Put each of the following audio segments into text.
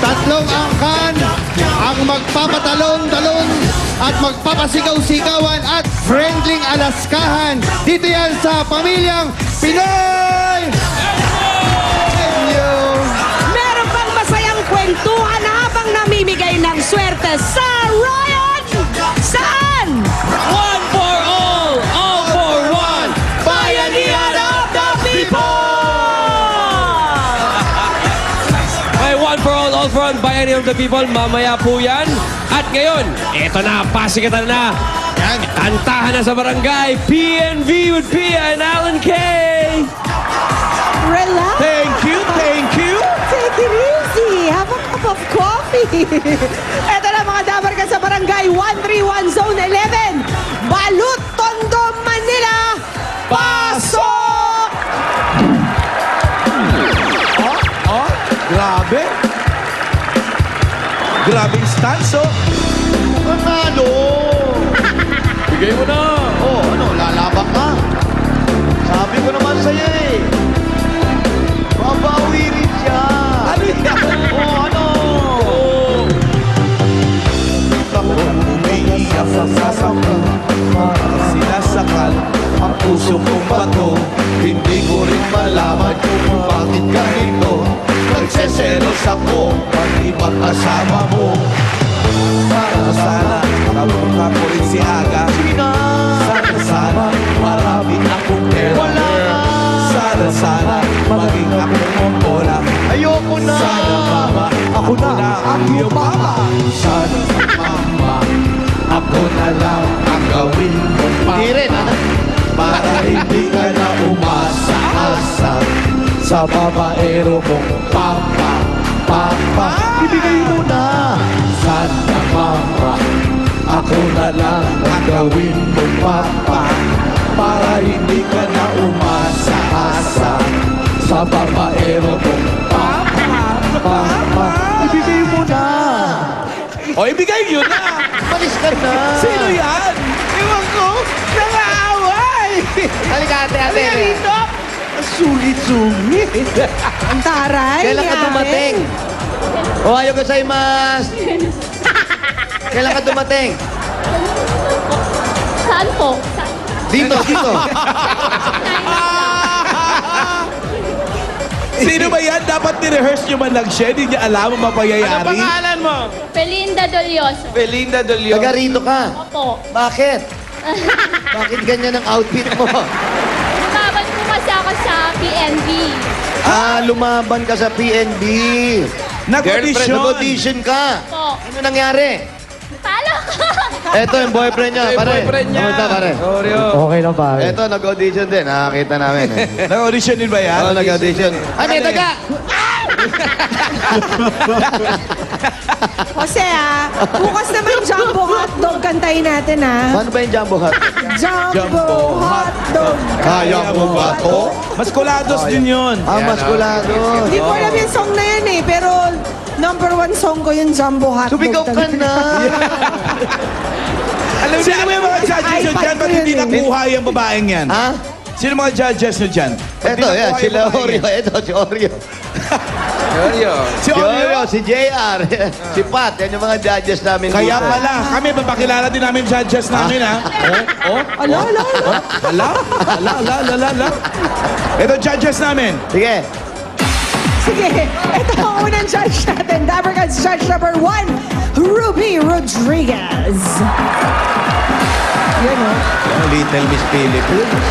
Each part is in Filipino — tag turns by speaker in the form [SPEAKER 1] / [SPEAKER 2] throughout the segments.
[SPEAKER 1] Tatlong angkan ang magpapatalon-talon at magpapasigaw-sigawan at friendling alaskahan. Dito yan sa pamilyang Pinoy! Thank you!
[SPEAKER 2] Meron pang masayang kwentuhan habang namimigay ng swerte sa Ryan! Saan?
[SPEAKER 3] One for all for one.
[SPEAKER 2] Pioneer of the people!
[SPEAKER 3] May one for all for one, Pioneer of the people. Mamaya po yan. At ngayon, eto na, pasikatan na.
[SPEAKER 1] Yan.
[SPEAKER 3] Kantahan na sa barangay, PNV with Pia and Alan K.
[SPEAKER 2] Relax.
[SPEAKER 4] Thank you, thank you.
[SPEAKER 2] Take it easy. Have a cup of coffee. Ito na mga dabar ka sa barangay 131 Zone 11. Balut, Tondo, Manila. Pasok!
[SPEAKER 4] Oh, grabe. Grabing stance, oh.
[SPEAKER 1] Panalo!
[SPEAKER 3] Bigay mo na.
[SPEAKER 1] Oh, ano, lalabak ka? Sabi ko naman sa'yo eh. Babawi rin siya.
[SPEAKER 4] Ano yan?
[SPEAKER 1] Oh, ano?
[SPEAKER 4] Umiiyak sa sasakal, sinasakal ang puso kong bato. Hindi ko rin malaman kung bakit ganito. Nagseselos ako, pati ba kasama mo? Sana kapunta ko rin si Aga. Sana marami akong pera.
[SPEAKER 1] Wala na.
[SPEAKER 4] Sana maging akong mongola.
[SPEAKER 1] Ayoko na.
[SPEAKER 4] Sana mama, ako na ang iyong mama. Sana mama, ako na lang ang gawin mo pa.
[SPEAKER 1] Hindi rin, ano?
[SPEAKER 4] Para hindi ka na umasa-asa sa babaero mong papa.
[SPEAKER 1] Ibigay mo na.
[SPEAKER 4] Sana mama, ako na lang ang gawin mo papa. Para hindi ka na umasa-asa sa babaero mong papa.
[SPEAKER 1] Ibigay mo na.
[SPEAKER 4] O, ibigay yun na!
[SPEAKER 1] Malis ka na.
[SPEAKER 4] Sino yan?
[SPEAKER 1] Ewan ko. Nangaaway. Halika, ate, ate. Halika rito. Sulit-sulit.
[SPEAKER 2] Ang taray.
[SPEAKER 1] Kailan ka
[SPEAKER 2] ate.
[SPEAKER 1] dumating? O, ayaw ka sa'yo, mas. Kailan ka dumating?
[SPEAKER 5] Saan po?
[SPEAKER 1] Dito, dito.
[SPEAKER 4] Sino ba yan? Dapat ni-rehearse nyo man lang siya. Hindi niya alam ang mapayayari.
[SPEAKER 1] mo?
[SPEAKER 5] Belinda Dolioso.
[SPEAKER 4] Belinda Dolio.
[SPEAKER 1] Taga rito ka.
[SPEAKER 5] Opo.
[SPEAKER 1] Bakit? Bakit ganyan ang outfit mo?
[SPEAKER 5] Lumaban po kasi ako sa PNB.
[SPEAKER 1] Lumaban ka sa PNB.
[SPEAKER 4] Nag-audition.
[SPEAKER 1] Nag-audition ka.
[SPEAKER 5] Po.
[SPEAKER 1] Ano nangyari?
[SPEAKER 5] Talo ko.
[SPEAKER 1] Eto, yung boyfriend niya, pare. Kamusta, pare?
[SPEAKER 6] Okay lang pare.
[SPEAKER 1] Eto, nag-audition din. Nakakita namin. Eh.
[SPEAKER 4] Nag-audition din ba yan?
[SPEAKER 1] Oo, nag-audition. Ano, taga?
[SPEAKER 2] Jose, bukas naman Jumbo Hotdog kantayin natin,
[SPEAKER 1] Paano ba yung jumbo hot?
[SPEAKER 2] Jumbo Hotdog.
[SPEAKER 1] Kaya mo ba to?
[SPEAKER 4] Maskulados din yun.
[SPEAKER 1] Maskulado.
[SPEAKER 2] Hindi ko alam yung song na yan pero #1 song ko yung Jumbo Hotdog.
[SPEAKER 1] Sumigaw ka na.
[SPEAKER 4] Alam niyo, sino yung mga judges nyo dyan? Ba't hindi nakuha yung babaeng yan?
[SPEAKER 1] Ha?
[SPEAKER 4] Sino mga judges nyo dyan? Ba't
[SPEAKER 1] Eto,
[SPEAKER 4] di
[SPEAKER 1] yan.
[SPEAKER 4] nakuha
[SPEAKER 1] Sila
[SPEAKER 4] yung babaeng
[SPEAKER 1] Oreo.
[SPEAKER 4] yan?
[SPEAKER 1] Eto, si Oreo.
[SPEAKER 4] Si
[SPEAKER 1] Si Oreo,
[SPEAKER 4] Oreo?
[SPEAKER 1] si JR. Si Pat. Yan yung mga judges namin
[SPEAKER 4] Kaya
[SPEAKER 1] dito.
[SPEAKER 4] pala, kami, papakilala din namin judges namin, ha? Oh, oh.
[SPEAKER 2] Ala.
[SPEAKER 4] Ala. Ito, judges namin.
[SPEAKER 1] Sige.
[SPEAKER 2] Sige, ito ang unang judge natin. Dabarkad's judge #1, Ruby Rodriguez. Yan o.
[SPEAKER 4] Little Miss Philippines.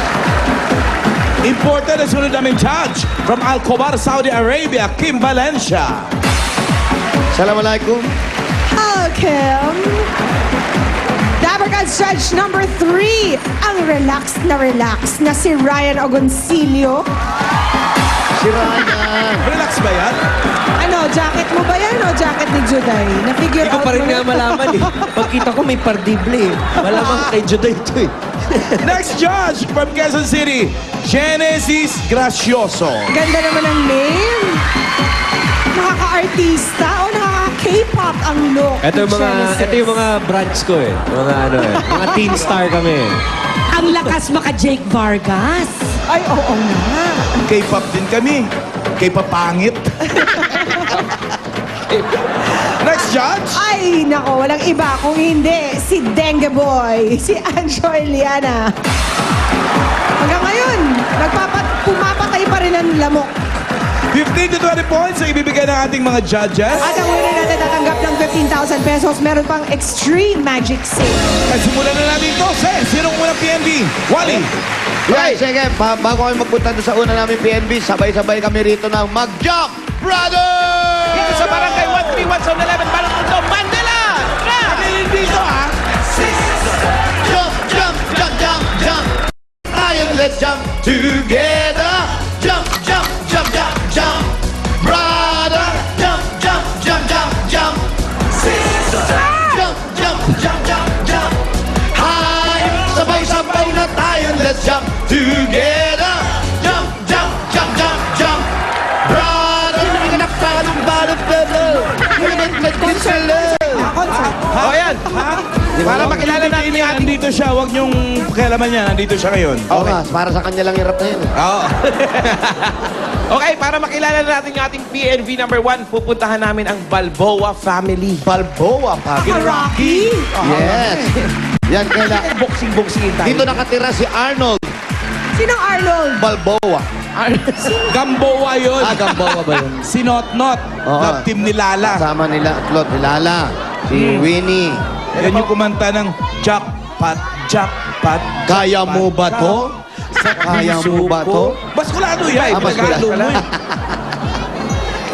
[SPEAKER 4] Important na sunod namin judge from Alcobar, Saudi Arabia, Kim Valencia.
[SPEAKER 1] Assalamualaikum.
[SPEAKER 2] Welcome. Dabarkad's judge #3, ang relax na si Ryan Agoncillo.
[SPEAKER 1] Si Ryan.
[SPEAKER 4] Relax ba yan?
[SPEAKER 2] Ano, jacket mo ba yan o jacket ni Juday? Na-figure
[SPEAKER 3] Hindi ko
[SPEAKER 2] out
[SPEAKER 3] pa rin
[SPEAKER 2] mo
[SPEAKER 3] nga
[SPEAKER 2] na?
[SPEAKER 3] malaman eh. Pagkita ko may pardible eh. Malamang kay Juday ito eh.
[SPEAKER 4] Next judge from Quezon City, Genesis Gracioso.
[SPEAKER 2] Ganda naman ang name. Nakaka-artista o nakaka-K-pop ang look.
[SPEAKER 3] Ito yung mga branch ko eh. Mga ano eh. Mga teen star kami eh.
[SPEAKER 2] Ang lakas maka Jake Vargas. Ay, oo nga.
[SPEAKER 4] K-pop din kami. K-pop pangit. Next judge.
[SPEAKER 2] Ay, nako, walang iba kung hindi si Dengue Boy, si Anjo Eliana. Hanggang ngayon, pumapatay pa rin ang lamok.
[SPEAKER 4] 15 to 20 points ang ibibigay ng ating mga judges.
[SPEAKER 2] At ang winner natin tatanggap ng 15,000 pesos. Meron pang Extreme Magic Save.
[SPEAKER 4] At simulan na natin ito. Sinong unang PNB? Wally.
[SPEAKER 1] Right, sige, bago kami magpunta doon sa una namin PNB, sabay-sabay kami rito ng Mag-Jump Brothers!
[SPEAKER 3] Dito sa Barangay 131 Zone 11, Balottondo, Manila!
[SPEAKER 4] Kami dito ha.
[SPEAKER 1] Jump, jump, jump, jump, jump. Tayo, let's jump together. Jump, jump, jump, jump, jump. Brother, jump, jump, jump, jump, jump. Sister, jump, jump, jump, jump, jump. Hi, sabay-sabay na tayo, let's jump together. Jump, jump, jump, jump, jump. Brother, nakakadong balo-balo. Let's
[SPEAKER 4] O yan. Para makilala natin yung ating... Nandito siya. Huwag niyong pakialaman niya. Nandito siya ngayon.
[SPEAKER 1] Oo nga, para sa kanya lang hirap na yun.
[SPEAKER 4] Oo.
[SPEAKER 3] Okay, para makilala natin yung ating PNV number 1, pupuntahan namin ang Balboa family.
[SPEAKER 1] Balboa pa.
[SPEAKER 2] Rocky?
[SPEAKER 1] Yes. Yan, kailangan.
[SPEAKER 3] Boxing-boxingin tayo.
[SPEAKER 1] Dito nakatira si Arnold
[SPEAKER 2] Sinong Arnold?
[SPEAKER 1] Balboa.
[SPEAKER 3] Gamboa yun.
[SPEAKER 1] Gamboa ba yun?
[SPEAKER 4] Si Not-Not.
[SPEAKER 1] Oo.
[SPEAKER 4] Love team ni Lala.
[SPEAKER 1] Kasama nila, Claude, si Lala, si Winnie.
[SPEAKER 4] Yan yung kumanta ng Jackpot, Jackpot.
[SPEAKER 1] Kaya mo ba to? Kaya mo ba to?
[SPEAKER 4] Baskulado yan.
[SPEAKER 1] Baskulado.
[SPEAKER 4] Pinagalo mo eh.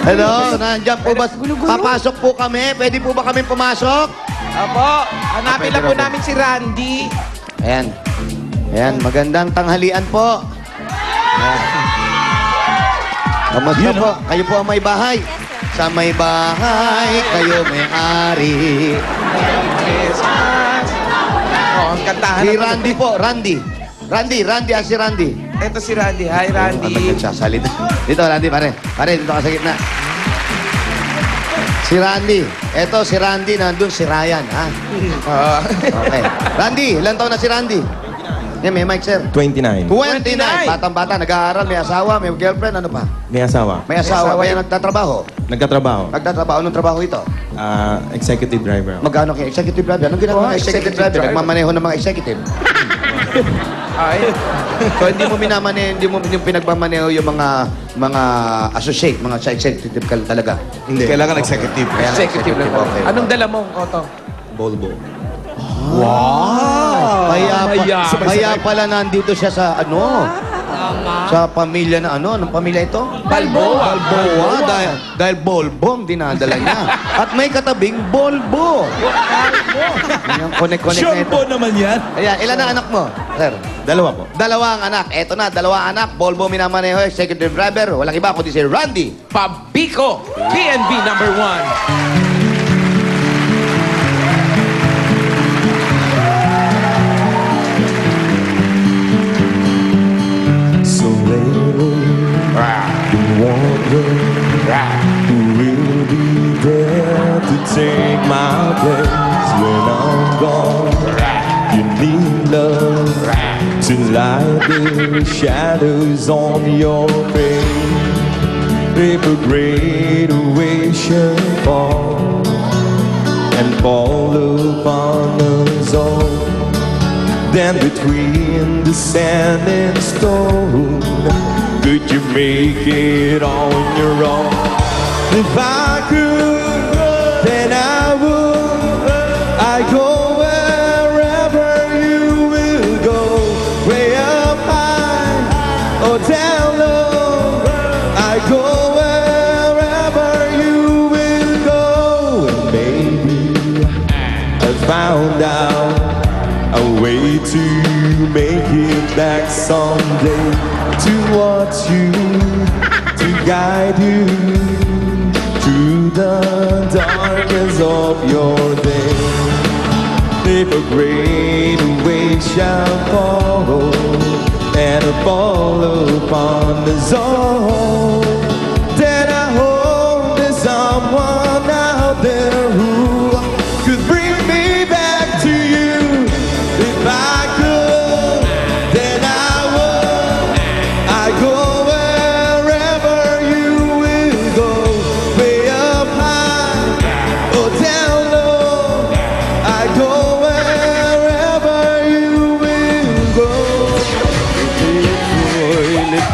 [SPEAKER 1] Hello, nandiyan po ba? Papasok po kami. Pwede po ba kami pumasok?
[SPEAKER 3] Apo, hanapin lang po namin si Randy.
[SPEAKER 1] Ayan. Ayan, magandang tanghalian po. Ayan. Kamusta
[SPEAKER 4] Yun,
[SPEAKER 1] po? Kayo po ang may bahay. Sa may bahay, kayo may-ari.
[SPEAKER 3] Oh, ang kantahan.
[SPEAKER 1] Si Randy po, Randy. Randy, si Randy.
[SPEAKER 3] Ito si Randy. Hi, Randy.
[SPEAKER 1] Ano nagsasalita? Dito, Randy, pare. Pare, dito ka sa gitna. Si Randy. Eto, si Randy. Nandun si Ryan, ha? Okay. Randy, ilan taon na si Randy? Yeah, may mic, sir.
[SPEAKER 6] 29.
[SPEAKER 1] 29. Batang-bata, nag-aaral, may asawa, may girlfriend, ano pa?
[SPEAKER 6] May asawa.
[SPEAKER 1] May asawa, may nagtatrabaho.
[SPEAKER 6] Nagkatrabaho.
[SPEAKER 1] Nagtatrabaho. Anong trabaho ito?
[SPEAKER 6] Executive driver.
[SPEAKER 1] Magkano kay executive driver? Anong ginagawa ng executive driver? Nagmamaneho ng mga executive.
[SPEAKER 3] Ay,
[SPEAKER 1] So, hindi mo yung pinagmamaneho yung mga associate, mga sa executive ka talaga.
[SPEAKER 6] Hindi.
[SPEAKER 4] Kailangan executive.
[SPEAKER 1] Kaya
[SPEAKER 3] executive lang.
[SPEAKER 1] okay.
[SPEAKER 3] Anong dala mo, Koto?
[SPEAKER 6] Volvo.
[SPEAKER 1] Kaya pala nandito siya sa sa pamilya na anong pamilya ito?
[SPEAKER 3] Balboa.
[SPEAKER 1] Balboa. Dahil bolbong dinadala niya. At may katabing bolbo. Yung connect-connect na ito.
[SPEAKER 4] Shombo naman yan.
[SPEAKER 1] Ayan, ilan na anak mo, sir?
[SPEAKER 6] Dalawa po.
[SPEAKER 1] Dalawang anak. Eto na, dalawang anak. Bolbo minamaneho, executive driver. Walang iba kundi si Randy.
[SPEAKER 3] Pabico. PNB number 1.
[SPEAKER 6] So lately, been wondering who will be there to take my place when I'm gone. You need love to light the shadows on your face. If a great ocean fall and fall upon us all, then between the sand and stone, could you make it on your own? If I could, then I would. I go wherever you will go, way up high or down low. I go wherever you will go, and maybe I found out a way to make it back someday, to watch you, to guide you through the darkness of your day. If a great wave shall fall and fall upon us all, then I hope there's someone out there who could bring me back to you. If I could, then I would. I go wherever you will go, way up high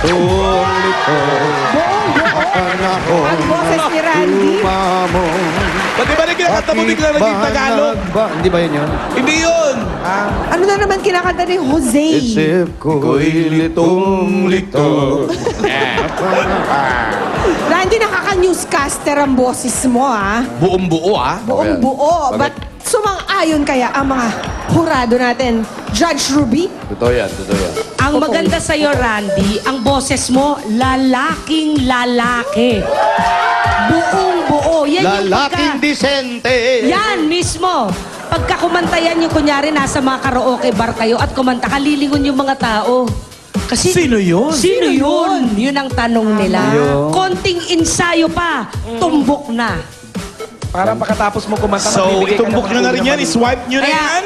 [SPEAKER 4] litong lito.
[SPEAKER 2] Ang boses ni Randy.
[SPEAKER 4] Ba't di ba na kinakanta mo bigla naging Tagalog?
[SPEAKER 1] Hindi ba yun?
[SPEAKER 4] Hindi yun!
[SPEAKER 2] Ano na naman kinakanta ni Jose?
[SPEAKER 1] Isip
[SPEAKER 4] Ko'y litong lito.
[SPEAKER 2] Randy, nakaka-newscaster ang boses mo, ha?
[SPEAKER 4] Buong buo, ah.
[SPEAKER 2] Buong buo. Ba't sumang-ayon kaya ang mga hurado natin? Judge Ruby?
[SPEAKER 1] Totoo yan, totoo yan.
[SPEAKER 7] Ang maganda sa'yo, Randy, ang boses mo, lalaking lalaki. Buong buo. Yan yung
[SPEAKER 1] Lalaking disente.
[SPEAKER 7] Yan mismo. Pagka kumanta yan, yung kunyari nasa mga karaoke bar kayo at kumanta ka, lilingon yung mga tao. Kasi,
[SPEAKER 4] Sino yun?
[SPEAKER 7] Sino yun? Yun ang tanong nila. Konting ensayo pa, tumbok na.
[SPEAKER 8] Para pagkatapos mo kumanta,
[SPEAKER 4] So,
[SPEAKER 8] magbibigay ka
[SPEAKER 4] itumbok
[SPEAKER 8] ng
[SPEAKER 4] nyo na rin yan.
[SPEAKER 8] ulam.
[SPEAKER 4] I-swipe nyo na
[SPEAKER 7] Kaya-
[SPEAKER 4] yan.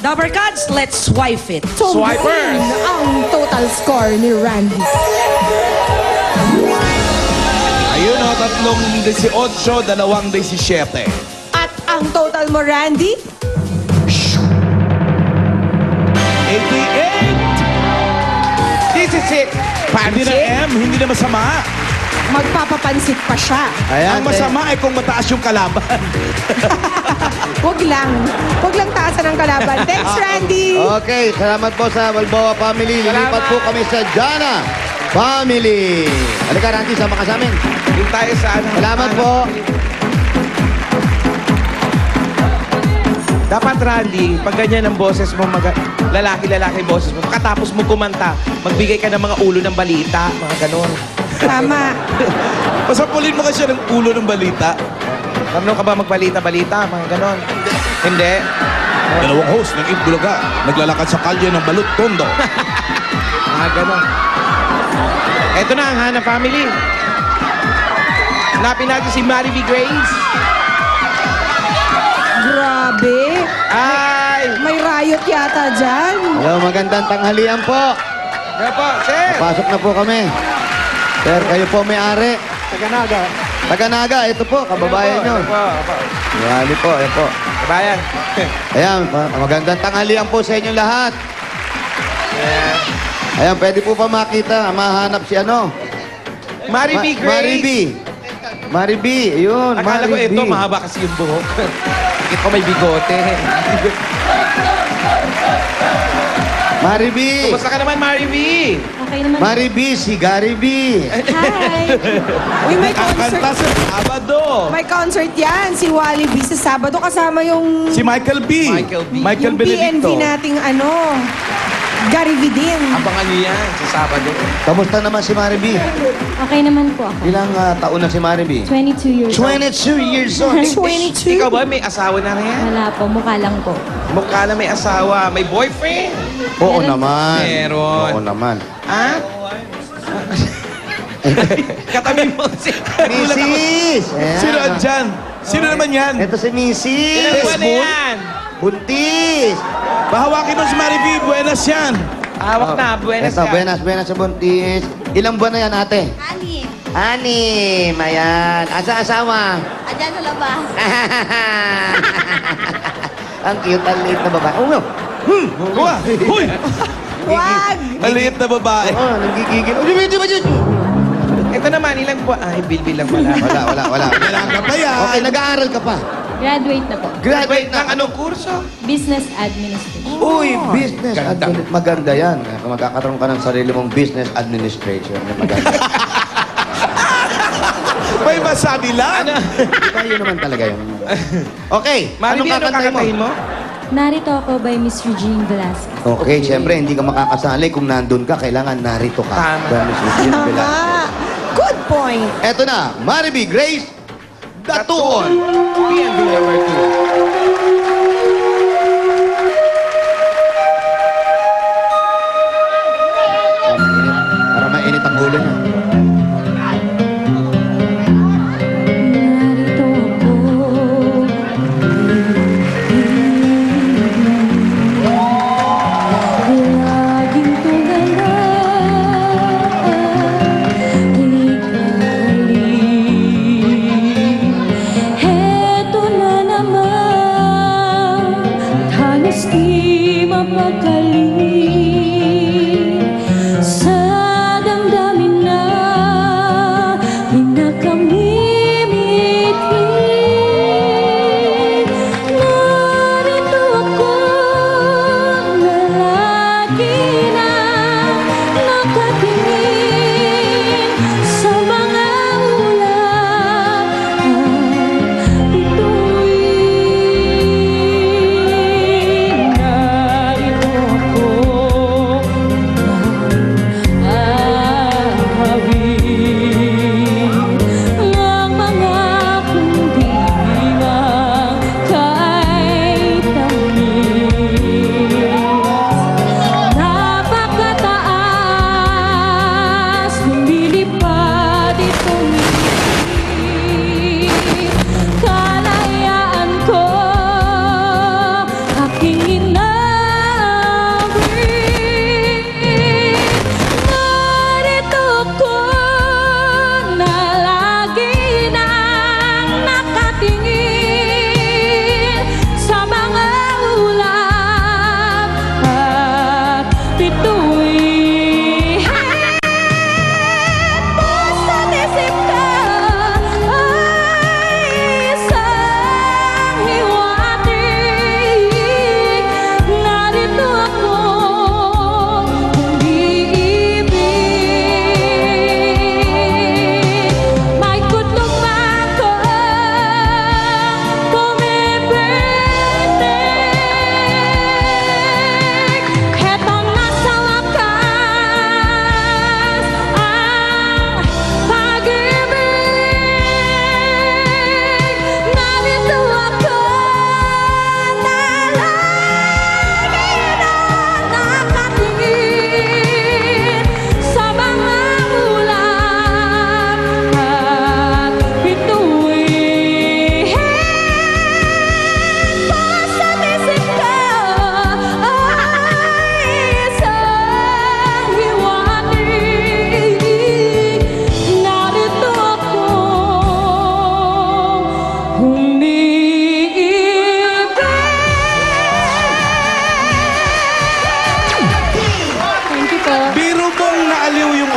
[SPEAKER 7] Dabber Cats, let's swipe it.
[SPEAKER 2] Tumbuin ang total score ni Randy.
[SPEAKER 4] Ayun o, 3-18, 2-17.
[SPEAKER 2] At ang total mo, Randy?
[SPEAKER 4] 88!
[SPEAKER 8] 66.
[SPEAKER 4] Hindi na M, hindi na masama.
[SPEAKER 2] Magpapapansit pa siya.
[SPEAKER 4] Ang masama ay kung mataas yung kalaban.
[SPEAKER 2] Wag lang. Wag lang taasan ang kalaban. Thanks, Randy.
[SPEAKER 1] Okay, salamat po sa Balboa family. Lilipat po kami sa Jana family. Halika, Randy, sama ka sa amin.
[SPEAKER 8] Yung tayo sa ano.
[SPEAKER 1] Salamat po.
[SPEAKER 8] Dapat, Randy, pag ganyan ang boses mo, lalaki-lalaki boses mo, katapos mo kumanta, magbigay ka ng mga ulo ng balita, mga ganon.
[SPEAKER 2] Tama.
[SPEAKER 4] Pasapulin mo kasi ng ulo ng balita.
[SPEAKER 8] Marunong ka ba magbalita-balita, mga ganon? Hindi.
[SPEAKER 4] Dalawang host ng Itbulaga, naglalakad sa kalye ng Balut Tondo.
[SPEAKER 8] Mga ganon. Eto na ang Hana Family. Hanapin natin si Mary B. Grace.
[SPEAKER 2] Grabe.
[SPEAKER 8] Ay!
[SPEAKER 2] May riot yata dyan.
[SPEAKER 1] Hello, magandang tanghalian po.
[SPEAKER 8] Kaya po, sir!
[SPEAKER 1] Pasok na po kami. Sir, kayo po may-ari.
[SPEAKER 8] Taganaga.
[SPEAKER 1] Taga-Naga, ito po, kababayan nyo.
[SPEAKER 8] Opo.
[SPEAKER 1] Yali po, ayan po.
[SPEAKER 8] Kabayan.
[SPEAKER 1] Ayan, magandang tanghalian po sa inyong lahat. Ayan, pwede po pa makita, mahanap si ano?
[SPEAKER 8] Mary B. Grace.
[SPEAKER 1] Mary B. Mary B, yun.
[SPEAKER 8] Akala ko
[SPEAKER 1] Mary B.
[SPEAKER 8] ito, mahaba kasi yung buhok. Bakit ko may bigote?
[SPEAKER 1] Mary B.
[SPEAKER 8] Kumusta ka naman, Mary B?
[SPEAKER 5] Okay naman.
[SPEAKER 1] Mary B, si Gary B.
[SPEAKER 2] Hi. Uy, may
[SPEAKER 4] Kakanta
[SPEAKER 2] concert.
[SPEAKER 4] sa Sabado.
[SPEAKER 2] May concert yan. Si Wally B sa Sabado. Kasama yung
[SPEAKER 4] Si Michael B.
[SPEAKER 8] Michael B.
[SPEAKER 4] Michael
[SPEAKER 2] yung PNV
[SPEAKER 4] Benedicto.
[SPEAKER 2] nating ano, Gary V din.
[SPEAKER 8] Abangan niyo yan sa Sabado.
[SPEAKER 1] Kamusta naman si Mary B?
[SPEAKER 5] Okay naman po ako.
[SPEAKER 1] Ilang taon na si Mary B?
[SPEAKER 5] 22 years old.
[SPEAKER 1] 22 years old.
[SPEAKER 2] 22.
[SPEAKER 8] Ikaw ba may asawa na rin?
[SPEAKER 5] Wala po, mukha lang po.
[SPEAKER 8] Mukha na may asawa. May boyfriend?
[SPEAKER 1] Oo naman.
[SPEAKER 8] Meron.
[SPEAKER 1] Oo naman.
[SPEAKER 8] Ha? Katabi mo si...
[SPEAKER 1] Mrs. Ayan.
[SPEAKER 4] Sino andyan? Sino naman yan?
[SPEAKER 1] Ito si Mrs.
[SPEAKER 8] Ilang buwan na yan?
[SPEAKER 1] Buntis.
[SPEAKER 4] Bahawakin mo si Mary B. Buenas yan.
[SPEAKER 8] Hawak na. Buenas
[SPEAKER 1] Ito,
[SPEAKER 8] ka.
[SPEAKER 1] buenas sa buntis. Ilang buwan na yan, ate?
[SPEAKER 5] Ani,
[SPEAKER 1] Anim. Ayan. Asa asawa?
[SPEAKER 5] andyan sa labas.
[SPEAKER 1] Ang cute, ang liit na babae. Oh, no.
[SPEAKER 4] Kuha! Huy!
[SPEAKER 2] Wag!
[SPEAKER 4] Maliit na babae.
[SPEAKER 1] Oo, nanggigigil. Oh, di ba yun?
[SPEAKER 8] Ito naman, ilang buwan? Ay, bilbil lang pala.
[SPEAKER 1] Wala.
[SPEAKER 4] Kailangan ka pa yan.
[SPEAKER 1] Okay, nag-aaral ka pa.
[SPEAKER 5] Graduate na po.
[SPEAKER 1] Graduate
[SPEAKER 8] Wait,
[SPEAKER 1] na.
[SPEAKER 8] ng anong kurso?
[SPEAKER 5] Business Administration.
[SPEAKER 1] Uy, business.
[SPEAKER 8] Ganda.
[SPEAKER 1] Maganda yan. Kung magkakaroon ka ng sarili mong business administration, maganda.
[SPEAKER 4] May masabi lang.
[SPEAKER 1] Diba yun naman talaga yun? Okay,
[SPEAKER 8] Mari,
[SPEAKER 1] anong
[SPEAKER 8] ano
[SPEAKER 1] kakantahin
[SPEAKER 8] kakantahin
[SPEAKER 1] mo?
[SPEAKER 8] mo?
[SPEAKER 5] Narito ako by Miss Eugene Velasquez.
[SPEAKER 1] Okay, syempre, hindi ka makakasali kung nandun ka. Kailangan narito ka.
[SPEAKER 8] Tama.
[SPEAKER 1] Dahil Miss Regine
[SPEAKER 2] Tama.
[SPEAKER 1] Velasquez.
[SPEAKER 2] Good point.
[SPEAKER 1] Eto na, Mary B. Grace Datuon.
[SPEAKER 8] PNB number 2.
[SPEAKER 1] Para mainit ang ulo niya.
[SPEAKER 5] Narito ako. Laging tulala. Heto na naman, halos di mapakali sa damdamin.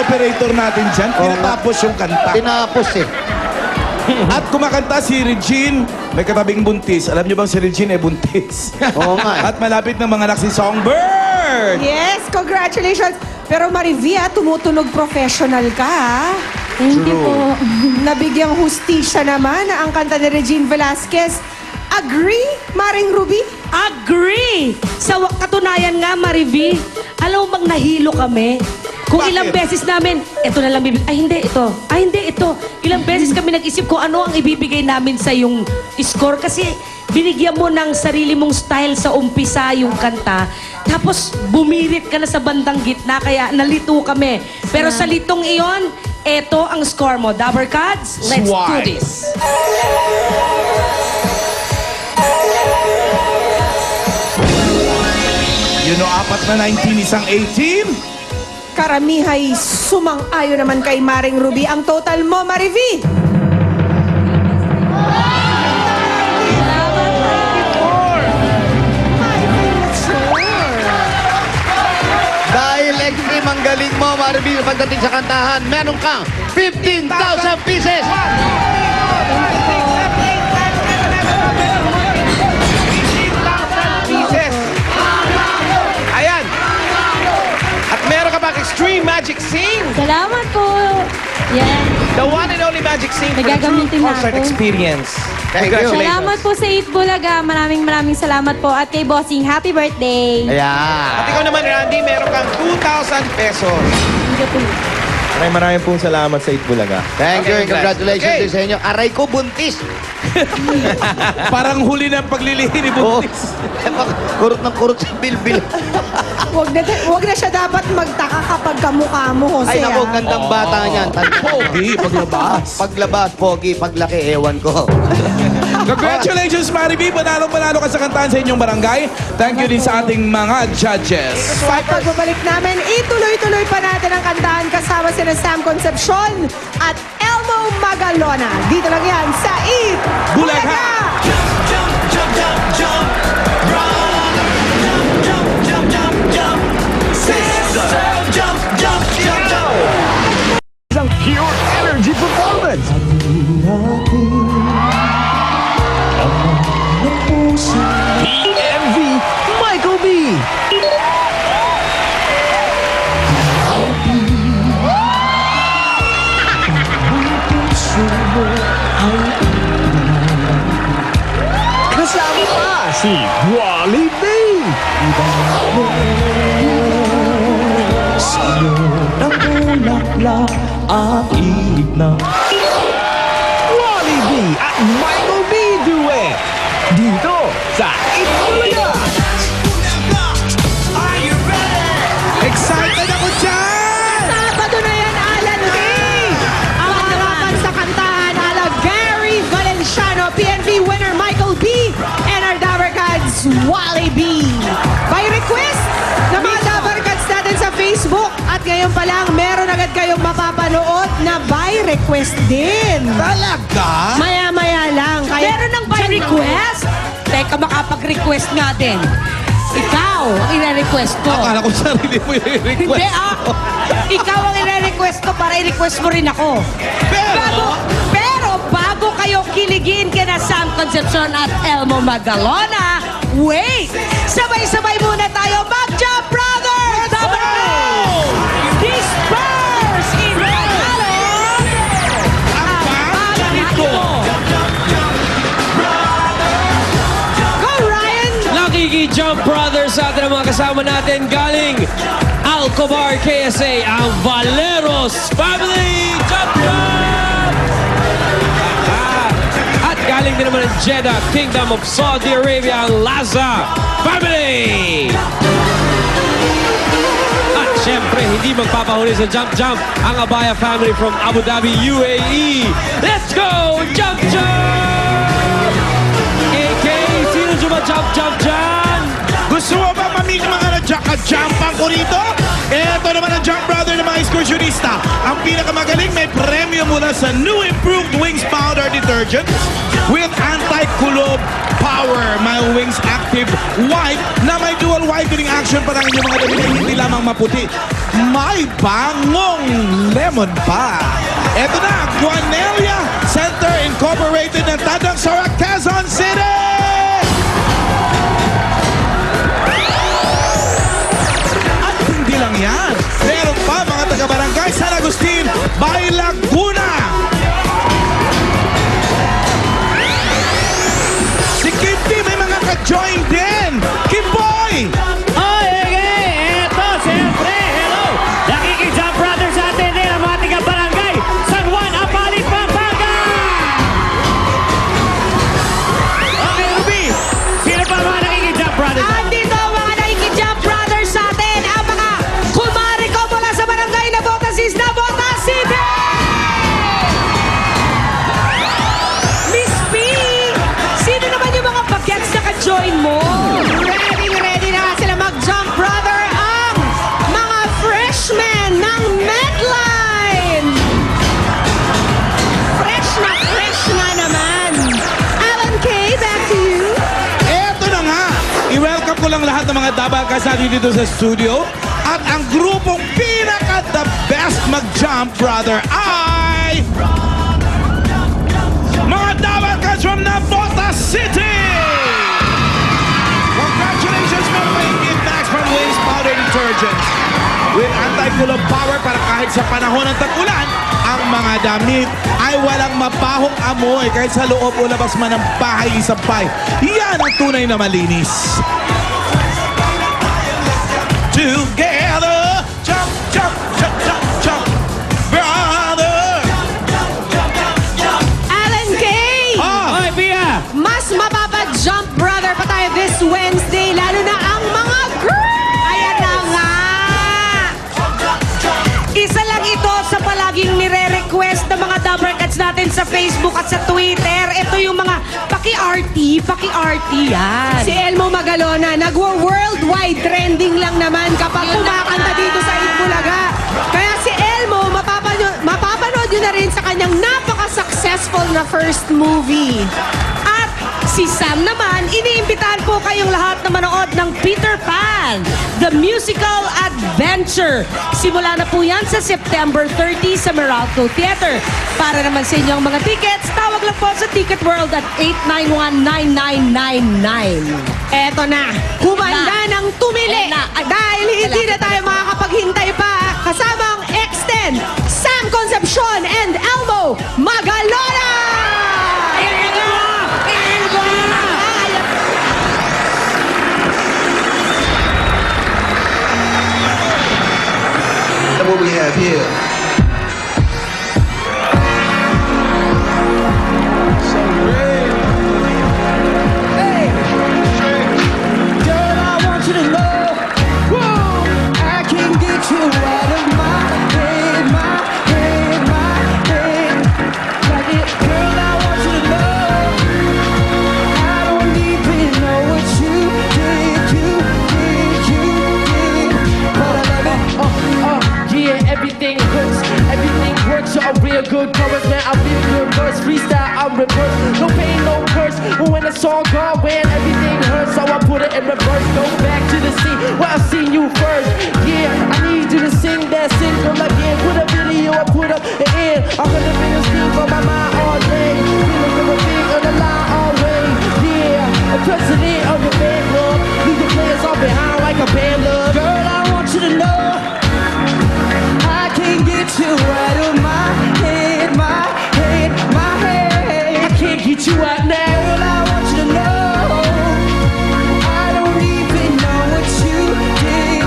[SPEAKER 4] operator natin dyan, tinatapos yung kanta.
[SPEAKER 1] Tinapos eh.
[SPEAKER 4] At kumakanta si Regine, may katabing buntis. Alam niyo bang si Regine ay buntis?
[SPEAKER 1] Oo nga eh.
[SPEAKER 4] At malapit na mga anak si Songbird.
[SPEAKER 2] Yes, congratulations. Pero Marivia, tumutunog professional ka, ha?
[SPEAKER 5] Thank you po.
[SPEAKER 2] Nabigyang hustisya naman na ang kanta ni Regine Velasquez. Agree, Maring Ruby?
[SPEAKER 7] Agree! Sa katunayan nga, Marivi, alam mo bang nahilo kami? Kung
[SPEAKER 4] Bakit?
[SPEAKER 7] ilang beses namin, ito na lang bibigay. Ay, hindi, ito. Ay, hindi, ito. Ilang beses kami nag-isip kung ano ang ibibigay namin sa yung score. Kasi binigyan mo ng sarili mong style sa umpisa yung kanta. Tapos bumirit ka na sa bandang gitna, kaya nalito kami. Pero sa litong iyon, ito ang score mo. Dabber Cards, let's do
[SPEAKER 4] Swipe.
[SPEAKER 7] this.
[SPEAKER 4] You know, 4 na 19, isang 18.
[SPEAKER 2] Karamihay sumang-ayo naman kay Maring Ruby. Ang total mo, Marivi?
[SPEAKER 1] Dahil extreme ang galing mo, Maribel, pagdating sa kantahan, meron kang 15,000 pieces!
[SPEAKER 8] Pieces. Ayan. At meron ka bang Extreme Magic Scene?
[SPEAKER 5] Salamat po. Yan.
[SPEAKER 8] The one and only Magic Scene for the true
[SPEAKER 5] Nagagamitin na
[SPEAKER 8] concert
[SPEAKER 5] ako.
[SPEAKER 8] experience.
[SPEAKER 1] Thank you.
[SPEAKER 8] Congratulations.
[SPEAKER 5] Salamat po sa Eat Bulaga. Maraming salamat po. At kay Bossing, happy birthday.
[SPEAKER 8] At
[SPEAKER 1] Ayan.
[SPEAKER 8] ikaw naman, Randy, meron kang 2,000 pesos.
[SPEAKER 5] Thank you po.
[SPEAKER 6] Maraming pong salamat sa Itbulaga.
[SPEAKER 1] Thank you and
[SPEAKER 8] Okay,
[SPEAKER 1] congratulations
[SPEAKER 8] okay.
[SPEAKER 1] din sa inyo. Aray ko, buntis!
[SPEAKER 4] Parang huli ng paglilihi ni
[SPEAKER 1] Oh,
[SPEAKER 4] buntis.
[SPEAKER 1] kurot ng kurot sa bilbil.
[SPEAKER 2] Wag na siya dapat magtaka kapag kamukha mo, Jose.
[SPEAKER 1] Ay, naku,
[SPEAKER 2] ah.
[SPEAKER 1] gandang bata niyan.
[SPEAKER 4] Pogi, paglabas.
[SPEAKER 1] Paglabas, pogi. Paglaki, ewan ko.
[SPEAKER 4] Congratulations, Marivi! Panalo ka sa kantahan sa inyong barangay. Thank you din sa ating mga judges.
[SPEAKER 2] So, at pagbabalik namin, ituloy-tuloy pa natin ang kantahan kasama sina Sam Concepcion at Elmo Magalona. Dito lang yan sa Eat
[SPEAKER 4] Bulaga!
[SPEAKER 6] Isang pure energy performance! PMV Michael B. Kasama pa si Wally B. Sa'yo ng bulaklak at ilig na Wally B at Michael B. Duet dito sa Itbulaga.
[SPEAKER 4] Excited ako dyan!
[SPEAKER 2] Sabado na yan, Alan Lee! Ang harapan sa kantahan, ala Gary Valenciano, PNP winner Michael B. and our Dabber Cats, Wally B. By request ng mga Dabber Cats natin sa Facebook. At ngayon pa lang, meron agad kayong mapapanood na by request din.
[SPEAKER 4] Talaga?
[SPEAKER 2] Maya-maya lang.
[SPEAKER 7] Meron ng by request? Teka, makapag-request nga din. Ikaw ang ire-request ko.
[SPEAKER 4] Akala ko sarili mo yung
[SPEAKER 7] Hindi
[SPEAKER 4] request.
[SPEAKER 7] Ikaw ang ire-request ko para i-request mo rin ako. Pero bago kayo kiligin kina Sam Concepcion at Elmo Magalona, wait! Sabay-sabay muna tayo mag-jump, brothers! Let's go! Disperse in Tagalog! Ang pagkakito!
[SPEAKER 2] Go, Ryan!
[SPEAKER 3] Nakiki-jump brothers sa atin ang mga kasama natin galing Alcobar, KSA, ang Valeros Family Jump Jump! At galing din naman ng Jeddah, Kingdom of Saudi Arabia, ang Laza Family! At syempre, hindi magpapahuli sa Jump Jump ang Abaya Family from Abu Dhabi, UAE. Let's go! Jump Jump! AK, sino jump jump dyan?
[SPEAKER 4] Gusto mo ba mamili mga nagka-jumpan ko rito? Ito naman ang jump brother ng mga excursionista. Ang pinakamagaling may premyo mula sa new improved Wings Powder Detergent with anti-kulob Power, My Wings Active White na may dual whitening action para ang inyong mga damit ay hindi lamang maputi. May bangong lemon pa. Ito na, Guanelia Center Incorporated ng Tandang Sora, Quezon City! At hindi lang yan. Meron pa mga taga-barangay San Agustin, Bay Laguna. Si Kimpi may mga ka-join din. Kimboy!
[SPEAKER 3] Eto, siyempre, hello! Nakikijump brother sa atin din ang mga taga-barangay San Juan, Apalit, Pampanga! Okay, Ruby, sino pa mga nakikijump brother?
[SPEAKER 2] Andito ang mga nakikijump brothers sa atin, ang mga kumari ko mula sa barangay Navotas City! Miss P, sino naman yung mga bagets na ka-join mo? Ready na sila mag-jump brother ang mga freshmen ng Medline! Fresh na naman! Alan K, back to you!
[SPEAKER 4] Eto na nga! I-welcome ko lang lahat ng mga dabal kasali dito sa studio. At ang grupong pinaka-the best mag-jump, brother, ay... mga dabal kas from Navotas City! Congratulations, mga Wing Max from Wings Powder Detergent. With anti-kulog power para kahit sa panahon ng tag-ulan, ang mga damit ay walang mapahong amoy kahit sa loob o labas man ng bahay isampay. Yan ang tunay na malinis. Together, jump, jump, jump, jump, jump, brother.
[SPEAKER 2] Alan K!
[SPEAKER 3] Hoy, Pia!
[SPEAKER 2] Mas mapapa-jump brother pa tayo this Wednesday, lalo na ang mga girls! Ayan na nga!
[SPEAKER 7] Isa lang ito sa palaging nire-request ng mga Dabber Cats natin sa Facebook at sa Twitter. Ito yung mga paki-arty yan.
[SPEAKER 2] Si Elmo Magalona, nagwo-worldwide trending lang naman kapag kumakanta dito sa Itbulaga. Kaya si Elmo, mapapanood nyo na rin sa kanyang napaka-successful na first movie.
[SPEAKER 7] At si Sam naman, iniimbitahan po kayong lahat na manood ng Peter Pan, The Musical Adventure. Simula na po yan sa September 30 sa Meralco Theater. Para naman sa inyong mga tickets, tawag lang po sa Ticket World at 891-9999.
[SPEAKER 2] Eto na, humanda ng tumili. Dahil hindi na tayo makakapaghintay pa. Kasama ang X10, Sam Concepcion, and Elmo Magalona!
[SPEAKER 1] What we have here.
[SPEAKER 4] Girl, I want you to know, whoa, I can get you out of my head, my head, my head. Like it, girl, I want you to know, I don't even know what you did, but I love it.
[SPEAKER 6] Yeah, everything hurts, everything works. You're a real good chorus, man. I feel good verse, freestyle, I'm reverse. No pain, no curse. But when the song gone, when everything hurts, so I put it in reverse. Go back to the scene where I seen you first. Yeah, I need you to sing that single again. Put a video, I put up the end. I'm gonna be a steam on my mind all day. Feeling of a big on the line always. Yeah, a president of your band club. Leave the players all behind like a band love. Girl, I want you to know.
[SPEAKER 4] I can't get you out of my head, my head, my head.
[SPEAKER 6] I can't get you out now.
[SPEAKER 4] Girl, I want you to know, I don't even know what you did.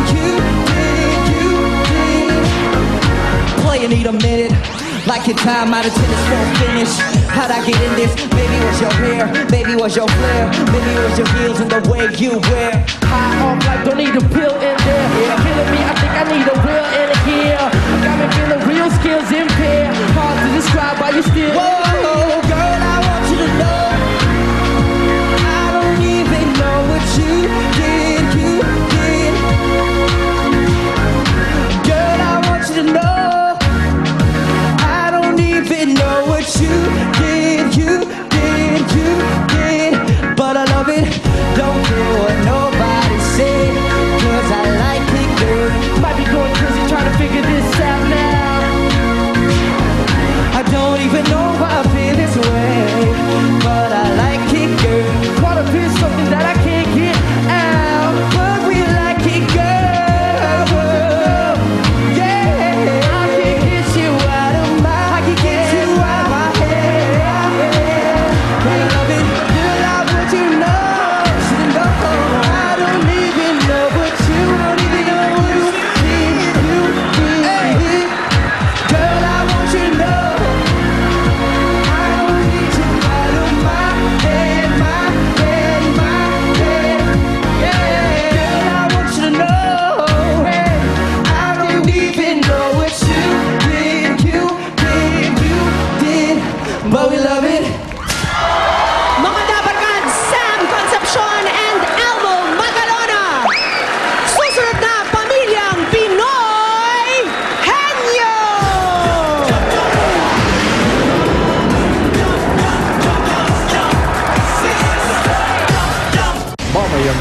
[SPEAKER 4] Play, you need a minute. Like your time out of tennis won't finish. How'd I get in this? Maybe it was your hair, maybe it was your flair, maybe it was your heels and the way you wear.
[SPEAKER 6] High off like don't need a pill in there. Killing me, I think I need a will in here. Got me feeling real skills impaired. Hard to describe why you still.
[SPEAKER 4] Whoa, girl, I want you to know, I don't even know what you did, Girl, I want you to know, I don't even know what you did, But I love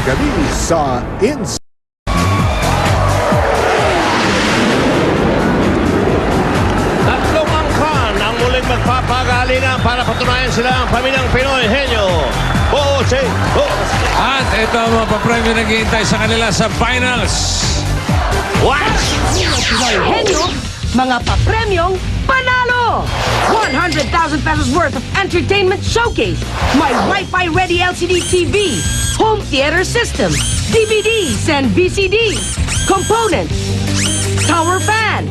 [SPEAKER 9] gabi sa
[SPEAKER 1] Tatlong angkan ang muling magpapagalingan para patunayan sila ang pamilyang Pinoy Henyo. Bossing!
[SPEAKER 3] At ito ang mga papremyo na naghihintay sa kanila sa finals.
[SPEAKER 7] Henyo, mga papremyong panalo! 100,000 pesos worth of entertainment showcase. My Wi-Fi ready LCD TV, home theater system, DVDs and VCDs, components, tower fan,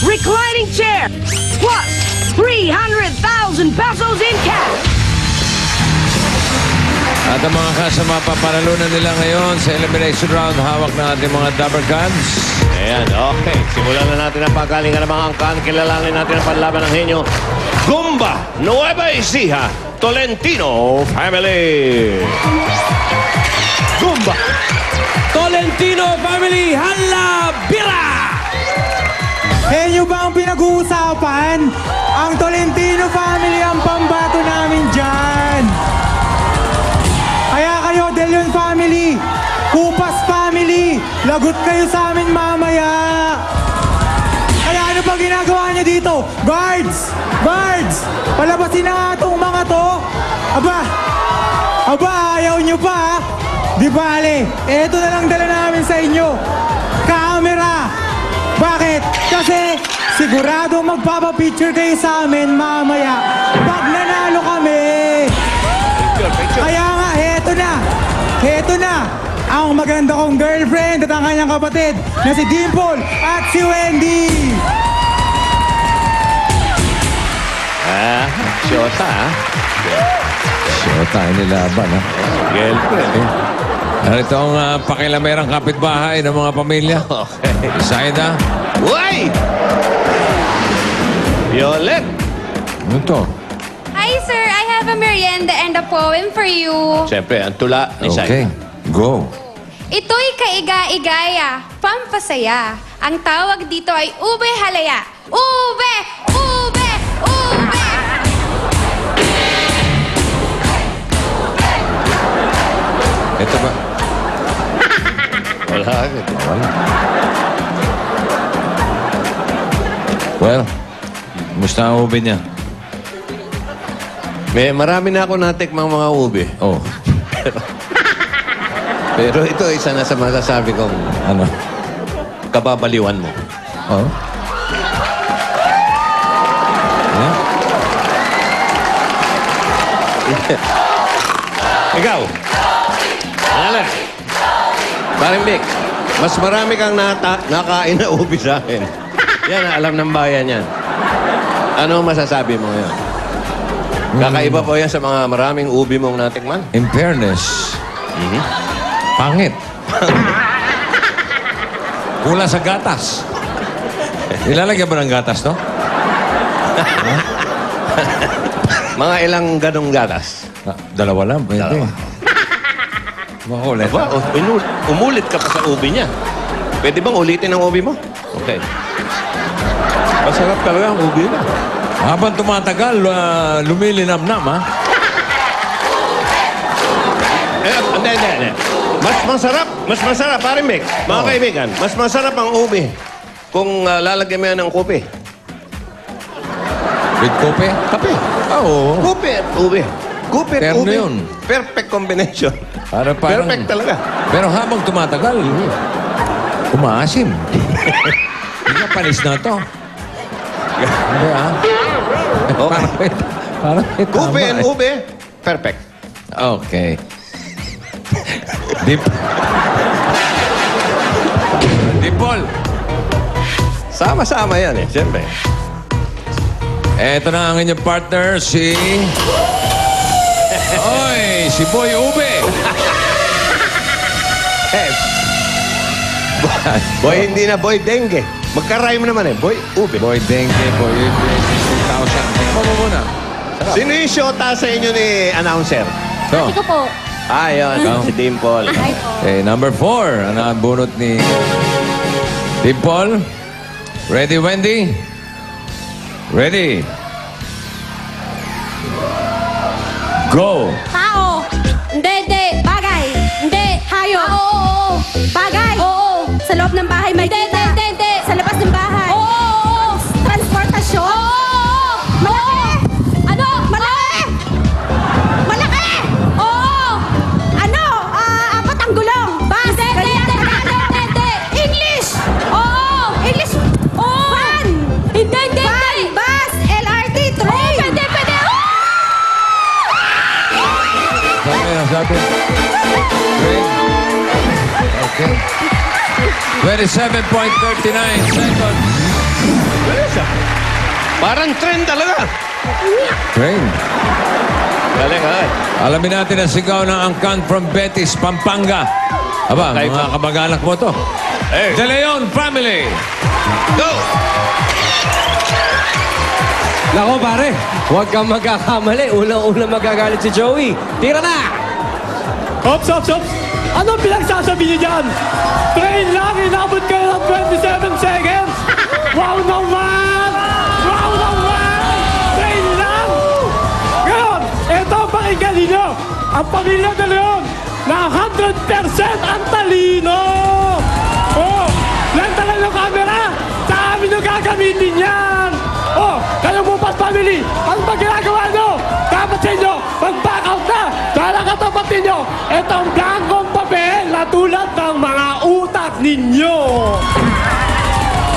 [SPEAKER 7] reclining chair, plus 300,000 pesos in cash.
[SPEAKER 3] At ang mga kasama paparalunan nila ngayon sa elimination round, hawak na ating mga Dabber Gods.
[SPEAKER 1] Ayan, okay. Simulan na natin ang pagalingan ng mga angkan. Kilalanin natin ang panlaban ng Henyo. Gumba, Nueva Ecija, Tolentino Family. Gumba.
[SPEAKER 3] Tolentino Family, hala, bira!
[SPEAKER 10] Henyo ba ang pinag-uusapan? Ang Tolentino family ang pambato namin dyan. Kaya kayo, De Leon family, Kupas family, lagot kayo sa amin mamaya. Kaya ano pa ginagawa niyo dito? Guards! Guards! Palabasin na nga itong mga to. Aba, ayaw nyo pa. Di bale, eto na lang dala namin sa inyo. Camera! Bakit? Kasi sigurado magpapapicture kayo sa amin mamaya pag nanalo kami. Kaya nga, heto na ang maganda kong girlfriend at ang kanyang kapatid na si Dimple at si Wendy.
[SPEAKER 1] Shota, ha?
[SPEAKER 3] Shota, inilaban, ha?
[SPEAKER 1] Girlfriend.
[SPEAKER 3] Narito ang pakilamerang kapitbahay ng mga pamilya.
[SPEAKER 1] Okay.
[SPEAKER 3] Isaida,
[SPEAKER 1] Uy! Violet.
[SPEAKER 3] ano to?
[SPEAKER 5] Hi, sir. I have a merienda and a poem for you.
[SPEAKER 1] Siyempre, ang tula ni
[SPEAKER 3] Okay,
[SPEAKER 1] Sai.
[SPEAKER 3] go.
[SPEAKER 5] Ito'y kaiga-igaya, pampasaya. Ang tawag dito ay ube halaya. Ube! Ube! Ube!
[SPEAKER 3] Ito ba?
[SPEAKER 1] Wala.
[SPEAKER 3] Wala. Well, musta ang ube niya?
[SPEAKER 1] Marami na ako natikmang mga ube.
[SPEAKER 3] Oh,
[SPEAKER 1] Pero ito, isa na sa masasabi kong
[SPEAKER 3] ano?
[SPEAKER 1] kababaliwan mo.
[SPEAKER 3] Oh? Yeah?
[SPEAKER 1] Ikaw. Ano? Paring Vic, mas marami kang nakain na ubi sa akin. Yan, alam ng bayan yan. Ano masasabi mo ngayon? Kakaiba po yan sa mga maraming ubi mong natikman?
[SPEAKER 3] In fairness, pangit. Kulang sa gatas. Ilalagyan ba ng gatas, no?
[SPEAKER 1] Mga ilang ganong gatas?
[SPEAKER 3] Dalawa lang, pwede.
[SPEAKER 1] Dalawa.
[SPEAKER 3] Makulit.
[SPEAKER 1] Aba, umulit ka pa sa ubi niya. Pwede bang ulitin ang ubi mo? Okay. Masarap talaga ang ubi na.
[SPEAKER 3] Habang tumatagal, lumilinam-nam, ha?
[SPEAKER 1] Hindi. Mas masarap, paring Mick. Mga kaibigan, mas masarap ang ubi kung lalagyan mo yan ng kopi.
[SPEAKER 3] With kope?
[SPEAKER 1] Kape.
[SPEAKER 3] Oo.
[SPEAKER 1] Kopi at ubi. Kopi at
[SPEAKER 3] Terno
[SPEAKER 1] ubi.
[SPEAKER 3] yun.
[SPEAKER 1] Perfect combination.
[SPEAKER 3] Parang,
[SPEAKER 1] Perfect talaga.
[SPEAKER 3] Pero habang tumatagal, umaasim. Hindi ka panis na to. Hindi, ha?
[SPEAKER 1] Okay.
[SPEAKER 3] Parang may tama,
[SPEAKER 1] Kopi and
[SPEAKER 3] eh.
[SPEAKER 1] ube, perfect.
[SPEAKER 3] Okay. Dimple.
[SPEAKER 1] Sama-sama yan eh, siyempre.
[SPEAKER 3] Eto na ang inyong partner, si... Oy, si Boy Ube.
[SPEAKER 1] Boy, hindi na boy dengue. Magka-rhyme naman eh. Boy, ube.
[SPEAKER 3] Boy Dengue, Boy Ube, 2,000. Ikaw mo muna.
[SPEAKER 1] Sino yung shota sa inyo ni announcer?
[SPEAKER 3] So,
[SPEAKER 5] Ito po.
[SPEAKER 1] Yun. Si Dimple.
[SPEAKER 5] Hi po.
[SPEAKER 3] okay, number 4. Ano ang bunot ni Dimple? Ready, Wendy? Ready? Go!
[SPEAKER 5] Tao. Hindi. Bagay. Hindi. Hayop. Hindi, hindi, hindi. Sa labas ng bahay. Oo. Transportasyon. Oo. Malaki. Ano? Malaki. Malaki. Oo. Ano? Apat ang gulong. Bus. Hindi, hindi, hindi. English. Oo. English. Oo. Van. Hindi, hindi, hindi. Bus. LRT. Train. Pwede, pwede.
[SPEAKER 9] Sabi na, sabi. Train. Okay. 27.39 seconds.
[SPEAKER 3] Parang trend talaga.
[SPEAKER 9] Train.
[SPEAKER 3] Galing, ha?
[SPEAKER 9] Alamin natin ang sigaw ng angkan from Betis, Pampanga. Aba,
[SPEAKER 3] Okay,
[SPEAKER 9] mga kamag-anak mo to.
[SPEAKER 3] Hey.
[SPEAKER 9] De Leon family.
[SPEAKER 3] Go! Nako, pare. Huwag kang magkakamali. Unang-unang magagalit si Joey. Tira na!
[SPEAKER 6] Ops, ops, ops! Anong pinagsasabi niyo dyan? Train lang, inabot kayo ng 27 seconds! Wow naman! Wow naman! Train lang! Ngayon, ito ang pakinggan ninyo. Ang pamilya na leon na 100% ang talino! Oh, lenta lang yung camera! Sa amin yung gagamitin yan! Oh, kayo Mupas family, ano ba ginagawa nyo? Dapat sa inyo, mag-back out na! Dahil ang katapat ninyo, itong blankong papel na tulad ng mga utak ninyo!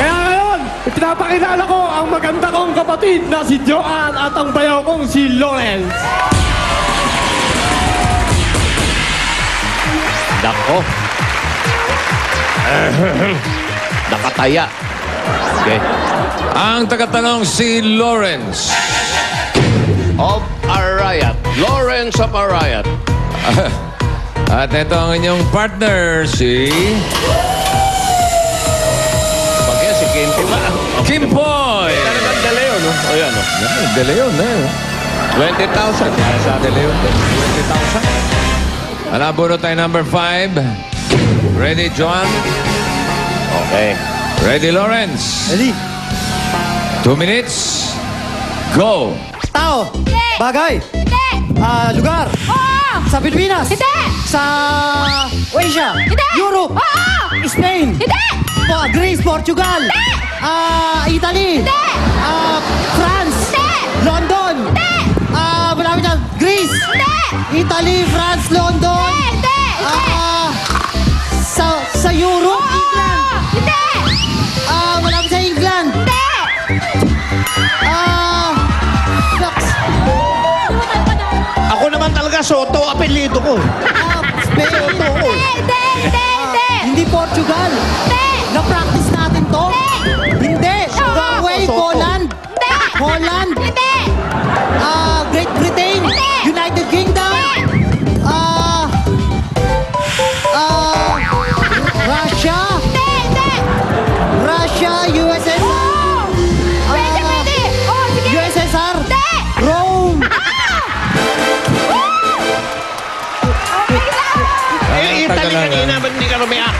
[SPEAKER 6] Kaya ngayon, pinapakilala ko ang maganda kong kapatid na si Joanne at ang bayaw kong si Lawrence.
[SPEAKER 3] Nako. Nakataya. Okay.
[SPEAKER 9] Ang tagatanong si Lawrence.
[SPEAKER 3] Of Arayat. Lawrence of Arayat.
[SPEAKER 9] At ito ang inyong partner, si
[SPEAKER 3] Bagay, si Kinti ba?
[SPEAKER 9] Kimpoy.
[SPEAKER 3] Talagang De Leon, no? O yan, no?
[SPEAKER 9] De Leon, eh.
[SPEAKER 3] 20,000. Kaya sa
[SPEAKER 9] De Leon, 20,000. Alaburo tayo number 5. Ready, Joan?
[SPEAKER 3] Okay.
[SPEAKER 9] Ready, Lawrence?
[SPEAKER 10] Ready?
[SPEAKER 9] 2 minutes. Go!
[SPEAKER 10] Tao. Bagay.
[SPEAKER 5] Hindi.
[SPEAKER 10] Lugar.
[SPEAKER 5] Oo.
[SPEAKER 10] Sa Pilipinas.
[SPEAKER 5] Hindi.
[SPEAKER 10] Sa Asia.
[SPEAKER 5] Hindi.
[SPEAKER 10] Europe.
[SPEAKER 5] Oo.
[SPEAKER 10] Spain.
[SPEAKER 5] Hindi.
[SPEAKER 10] Greece, Portugal. Italy.
[SPEAKER 5] Hindi.
[SPEAKER 10] France.
[SPEAKER 5] Hindi.
[SPEAKER 10] London.
[SPEAKER 5] Hindi.
[SPEAKER 10] Malapit na. Greece.
[SPEAKER 5] Hindi.
[SPEAKER 10] Italy, France, London.
[SPEAKER 5] Hindi.
[SPEAKER 10] Sa Europe, England.
[SPEAKER 5] Hindi.
[SPEAKER 10] Malapit sa England.
[SPEAKER 5] Hindi.
[SPEAKER 10] Shucks.
[SPEAKER 1] Ako naman talaga, Soto, apelido ko.
[SPEAKER 10] Spain.
[SPEAKER 1] Soto ko.
[SPEAKER 5] Hindi. Hindi. Hindi.
[SPEAKER 10] Hindi Portugal.
[SPEAKER 5] Hindi.
[SPEAKER 10] Na-practice natin to. Hindi. Norway,
[SPEAKER 1] Soto.
[SPEAKER 10] Poland.
[SPEAKER 5] Hindi.
[SPEAKER 10] Holland.
[SPEAKER 5] Hindi.
[SPEAKER 10] Great Britain.
[SPEAKER 5] Hindi.
[SPEAKER 10] United Kingdom. Russia.
[SPEAKER 5] Hindi. Hindi.
[SPEAKER 10] Russia, USSR.
[SPEAKER 5] Oo. Pwede, pwede. Oo, sige.
[SPEAKER 10] USSR.
[SPEAKER 5] Hindi.
[SPEAKER 10] Rome.
[SPEAKER 5] Okay lang.
[SPEAKER 1] Italy kanina, ba't hindi ka rumiyak?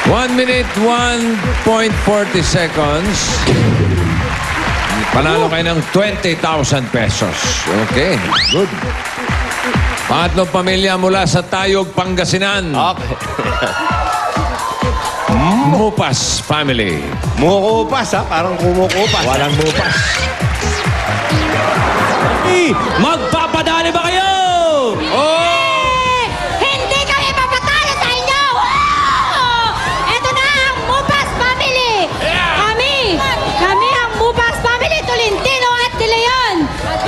[SPEAKER 9] 1 minute, 1.40 seconds. Panalo kayo ng 20,000 pesos. Okay, good. Pangatlong pamilya mula sa Tayog, Pangasinan.
[SPEAKER 3] Okay.
[SPEAKER 9] Mupas family.
[SPEAKER 3] Mukupas, ha? Parang kumukupas.
[SPEAKER 9] Walang mupas.
[SPEAKER 3] Magpapadali ba kayo?
[SPEAKER 5] Eh, hindi kami papatalo sa inyo! Wow! Ito na ang Mupas Family! Kami ang Mupas Family, Tolentino at De Leon!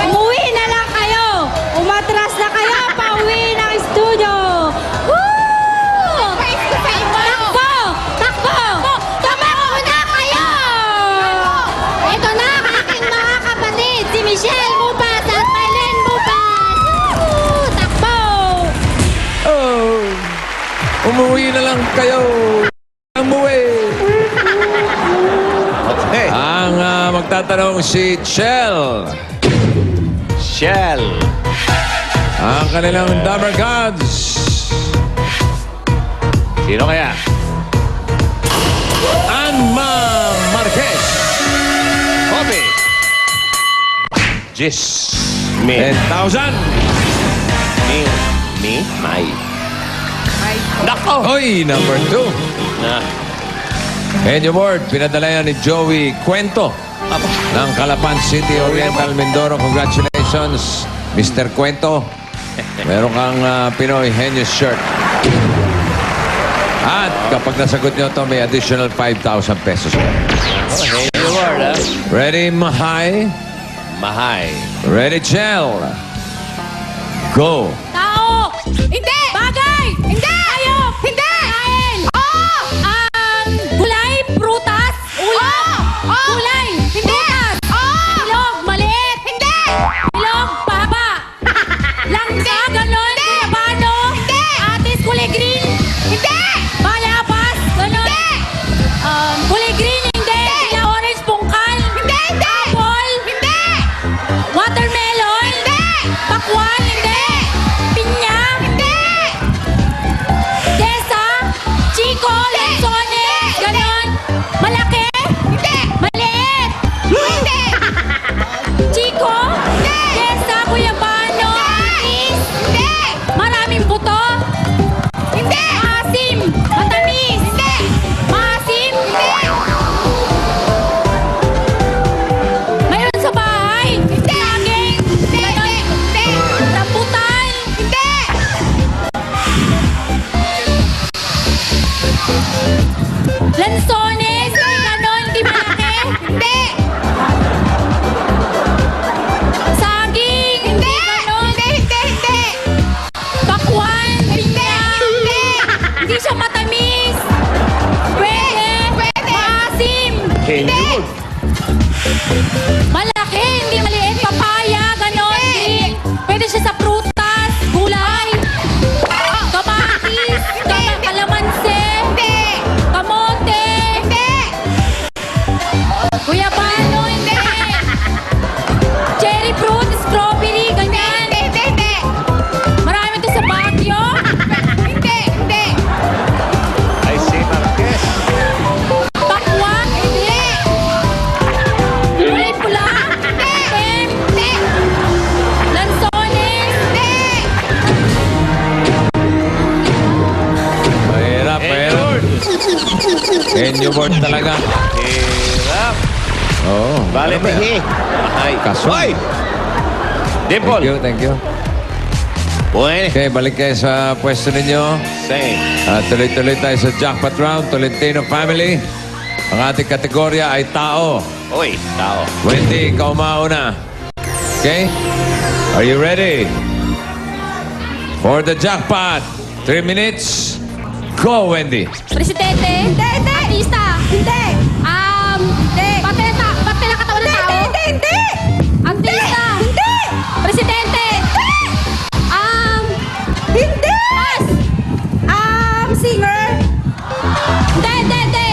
[SPEAKER 5] Umuwi na lang kayo! Umatras na kayo, pauwi ng studio! Woo! Takbo! Takbo! Tumakbo na kayo! Ito na ang aking mga kapatid, si Michelle Mupas at Mylene Mupas! Woo! Takbo!
[SPEAKER 9] Oh, umuwi na lang kayo. Umuwi.
[SPEAKER 3] Okay.
[SPEAKER 9] Ang magtatanong si Chell.
[SPEAKER 3] Shell.
[SPEAKER 9] Ang kanilang Dabber Gods.
[SPEAKER 3] Sino kaya?
[SPEAKER 9] Anma Marquez.
[SPEAKER 3] Hobby. Jis. Me.
[SPEAKER 9] 10,000.
[SPEAKER 3] Me. May. Nako!
[SPEAKER 9] Oy, number 2.
[SPEAKER 3] Na.
[SPEAKER 9] Henyo Ward, pinadala yan ni Joey Cuento ng Calapan City, Oriental, Mindoro. Congratulations, Mr. Cuento. Meron kang Pinoy Henyo shirt. At kapag nasagot nyo ito, may additional 5,000 pesos. Ready, Mahay?
[SPEAKER 3] Mahay.
[SPEAKER 9] Ready, Chel? Go!
[SPEAKER 5] Tao! Hindi! Bagay! Hindi! Hayop! Hindi! Kain! Oo! Gulay? Prutas? Ulam? Gulay? Hindi! Ilog? Maliit? Hindi! Ilog? Pahaba? Langga? Ganon? Kuyabano? Hindi! Atis? Kulay green? Hindi! Bayabas? Ganon? Hindi! Kulay green? Hindi! Sila orange? Pungkal? Hindi! Apple? Hindi! Watermelon? Hindi! Pakwan? Hindi! Pinya? Hindi! Desa? Chico? Lanzones? Ganon? Malaki? Hindi! Maliit? Hindi! Chico? Hindi! Desa? Kuyabano? Is? Hindi! Maraming buto? Hindi! Maasim? Matamis? Hindi! Maasim? Hindi! Mayroon sa bahay? Hindi! Saging? Hindi! Hindi! Rambutan? Hindi! Lanzones? Ganon? Di malaki? Hindi! Saging? Hindi! Ganon? Hindi! Pakwan? Pinya? Hindi! Hindi siya matamis? Pwede? Maasim? Hindi! Malaki, hindi maliit. Papaya, ganon. Hindi. Pwede siya sa prutas, gulay. Kamatis, kalamansi. Kamote. Guyabano, hindi. Cherry fruit, strawberry, ganyan. Marami ito sa Baguio. Hindi.
[SPEAKER 3] I see Marquez.
[SPEAKER 5] Pakwa, hindi. Kulay pula, hindi. Lanzones, hindi.
[SPEAKER 9] Mahirap. Henyo Ward talaga.
[SPEAKER 3] Hirap.
[SPEAKER 9] Oo.
[SPEAKER 3] Bale,
[SPEAKER 9] Ano ba yan?
[SPEAKER 3] mihi. Mahay.
[SPEAKER 9] Kasoy.
[SPEAKER 3] Dimple.
[SPEAKER 9] Thank you.
[SPEAKER 3] Bueno.
[SPEAKER 9] Okay, balik kayo sa pwesto ninyo.
[SPEAKER 3] Same.
[SPEAKER 9] At tuloy-tuloy tayo sa jackpot round. Tolentino family. Ang ating kategorya ay tao.
[SPEAKER 3] Uy, tao.
[SPEAKER 9] Wendy, ikaw mauna. Okay? Are you ready? For the jackpot. 3 minutes. Go, Wendy.
[SPEAKER 5] Presidente. Hindi. Artista. Hindi. Hindi. Parte ng katawan ng tao. Hindi. Artista. Hindi. Presidente. Hindi. Pass. Singer. Hindi.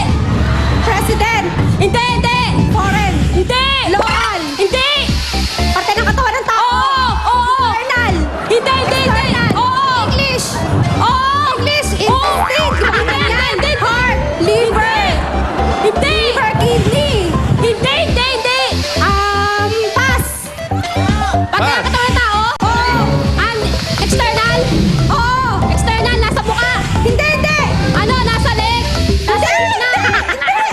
[SPEAKER 5] President. Hindi. Foreign. Hindi. Local. Hindi. Parte ng katawan ng tao. Oo. External. Hindi. Oo. English. Oo. English. Hindi. Heart. Liver. Hindi. Liver. Kidney. Hindi. Pass. Parte ng katawan ng tao. Oo. External. Oo. External. Nasa mukha. Hindi. Ano? Nasa leg. Nasa gitna.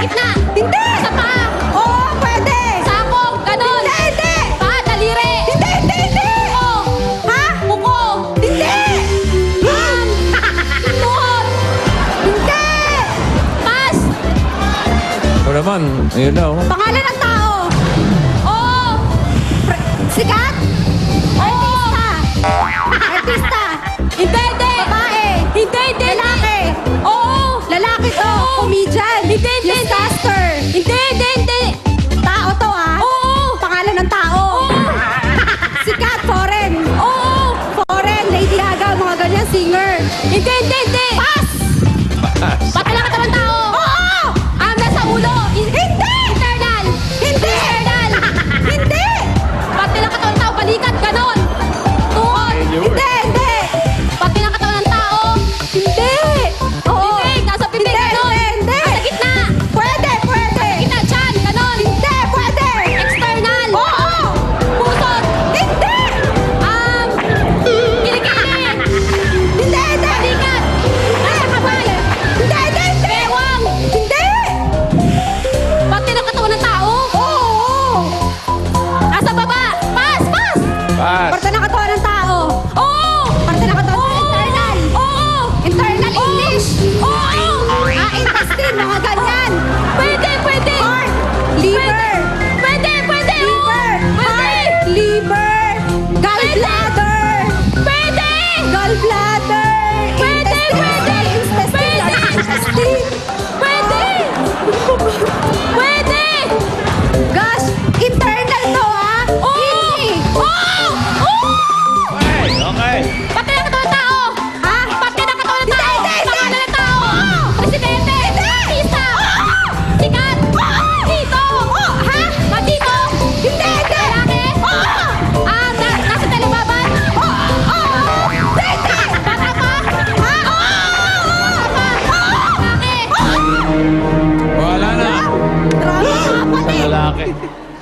[SPEAKER 5] Gitna. Hindi. Sa paa. Oo. Pwede. Sakong. Ganon. Hindi. Paa. Daliri. Hindi. Kuko. Ha? Kuko. Hindi. Tuhod. Hindi. Pass.
[SPEAKER 9] Ito naman, you know.
[SPEAKER 5] Pangalan ng tao. Oo. Sikat. Artista. Hindi. Babae. Hindi. Lalaki. Oo. Lalaki to. Comedian. Hindi. Newscaster. Hindi. Tao to Oo. Pangalan ng tao. Sikat. Foreign. Oo. Foreign. Lady Gaga. Mga ganyan. Singer. Hindi. Pass. Pati lang katawan tao. Oo. Nasa ulo. Hindi. Internal. Hindi. Hindi. Pati lang katawan tao. Balikat. Ganon. Tuhod. Hindi.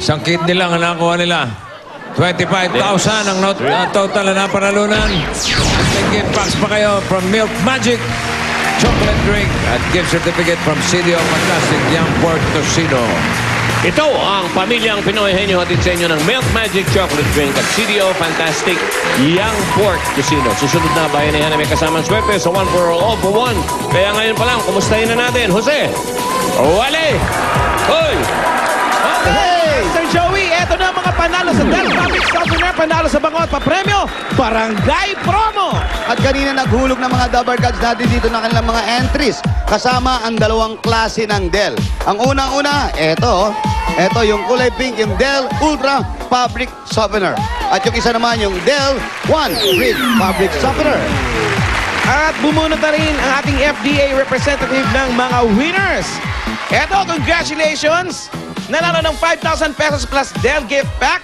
[SPEAKER 9] Isang kidney lang ang nakuha nila. 25,000 ang total na napanalunan. May gift packs pa kayo from Milk Magic chocolate drink at gift certificate from CDO Fantastic Young Pork Tocino.
[SPEAKER 3] Ito ang Pamilyang Pinoy Henyo hatid sa inyo ng Milk Magic Chocolate Drink at CDO Fantastic Young Pork Tocino. Susunod na bayanihan na may kasamang swerte sa 1 for all for 1. Kaya ngayon pa lang, kumustahin na natin. Jose! Wale! Hoy!
[SPEAKER 8] Sir Joey, eto na ang mga panalo sa Del Fabric Softener, panalo sa bangot, papremyo, Barangay Promo.
[SPEAKER 1] At kanina naghulog ng mga Dabber Gods natin dito ng kanilang mga entries. Kasama ang dalawang klase ng Del. Ang unang-una, eto yung kulay pink, yung Del Ultra Fabric Softener. At yung isa naman, yung Del One Grid Fabric Softener.
[SPEAKER 8] At bumunot na rin ang ating FDA representative ng mga winners. Eto, congratulations! Nanalo ng 5,000 pesos plus Del gift pack.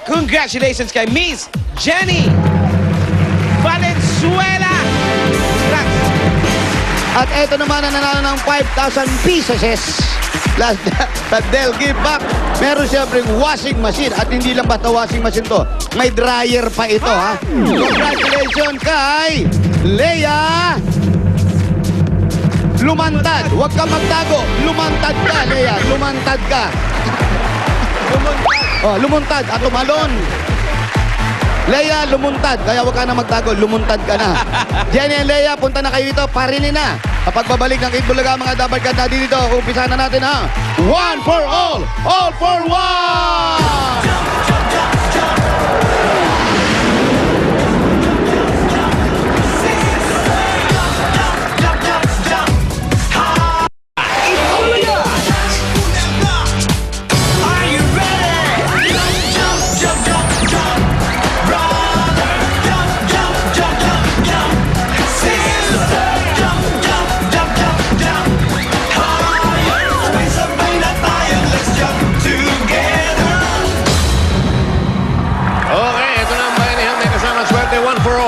[SPEAKER 8] Congratulations kay Miss Jenny Valenzuela. Congrats.
[SPEAKER 1] At eto naman ang nanalo ng 5,000 pieces plus Del gift pack. Meron siyempre washing machine at hindi lang basta washing machine to. May dryer pa ito ha. Congratulations kay Leia Lumantad. Huwag ka magtago. Lumantad ka, Leia. Lumantad ka. Lumuntad at lumalon. Leia, lumuntad. Kaya huwag ka na magtago. Lumuntad ka na. Jenny and Leia, punta na kayo dito. Parinin na. Kapag babalik ng Itbulaga, mga Dabber Gods natin dito, umpisa na natin ha. 1 for all for 1!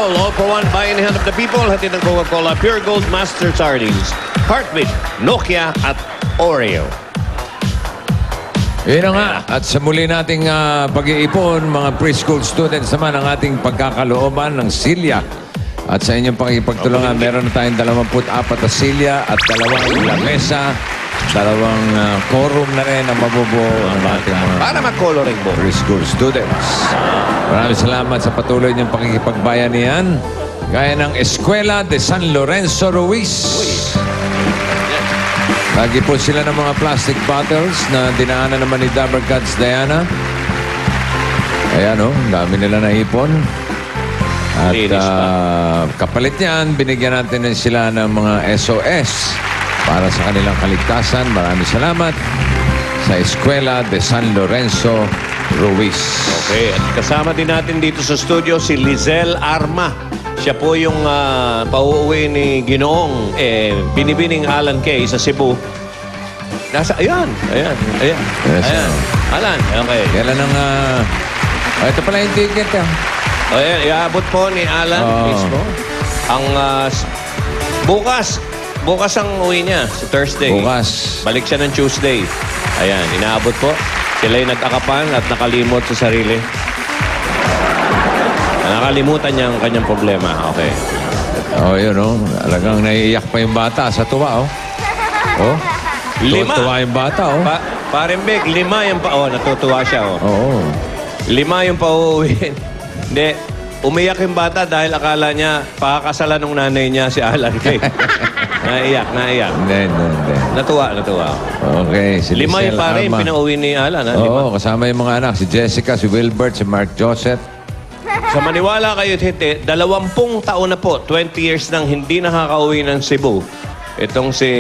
[SPEAKER 3] All for one, bayanihan of the people, hatid ng Coca-Cola, Pure Gold, Master Sardines, Heartbeat, Nokia, at Oreo.
[SPEAKER 9] Yun na nga. At sa muli nating pag-iipon, mga preschool students naman ang ating pagkakalooban ng silya. At sa inyong pakipagtulungan, meron na tayong 24 na silya at 2 lamesa, 2 quorum na rin ang mabubuo ng ating mga
[SPEAKER 3] Para mag-coloring book.
[SPEAKER 9] preschool students. Maraming salamat sa patuloy niyong pakikipagbayanihan. Gaya ng Eskwela de San Lorenzo Ruiz. Lagi po sila ng mga plastic bottles na dinaanan naman ni Dabber Gods Diana. Ayan o, dami nila naipon. At kapalit niyan, binigyan natin sila ng mga SOS para sa kanilang kaligtasan. Maraming salamat sa Eskwela de San Lorenzo Ruiz.
[SPEAKER 3] Okay, at kasama din natin dito sa studio si Lizelle Arma. Siya po yung pauuwi ni Ginoong Binibining Alan Kay sa Cebu. Ayan.
[SPEAKER 9] Yes,
[SPEAKER 3] Alan, okay.
[SPEAKER 9] Kailan ang... ito pala yung ticket.
[SPEAKER 3] Ayan, iaabot po ni Alan mismo. Ang bukas ang uwi niya sa Thursday.
[SPEAKER 9] Bukas.
[SPEAKER 3] Balik siya ng Tuesday. Ayan, inaabot po. Sila'y nag-akapan at nakalimot sa sarili. Nakalimutan niya ang kanyang problema. Okay.
[SPEAKER 9] Yun Talagang naiiyak pa yung bata sa tuwa, Tuwa yung bata,
[SPEAKER 3] Parembek, 5 yung natutuwa siya,
[SPEAKER 9] Oo.
[SPEAKER 3] 5 yung pauuwiin. Hindi, umiyak yung bata dahil akala niya pakakasalan ng nanay niya si Alan Kay. Naiyak.
[SPEAKER 9] Hindi.
[SPEAKER 3] Natuwa.
[SPEAKER 9] Okay, si
[SPEAKER 3] 5 yung
[SPEAKER 9] Lizelle
[SPEAKER 3] pare yung
[SPEAKER 9] Arma.
[SPEAKER 3] pinauwi ni Alan, ha?
[SPEAKER 9] Oo, kasama yung mga anak. Si Jessica, si Wilbert, si Mark Joseph.
[SPEAKER 3] Sa maniwala kayo, Tete, 20 taon na po, 20 years nang hindi nakakauwi ng Cebu. Itong si...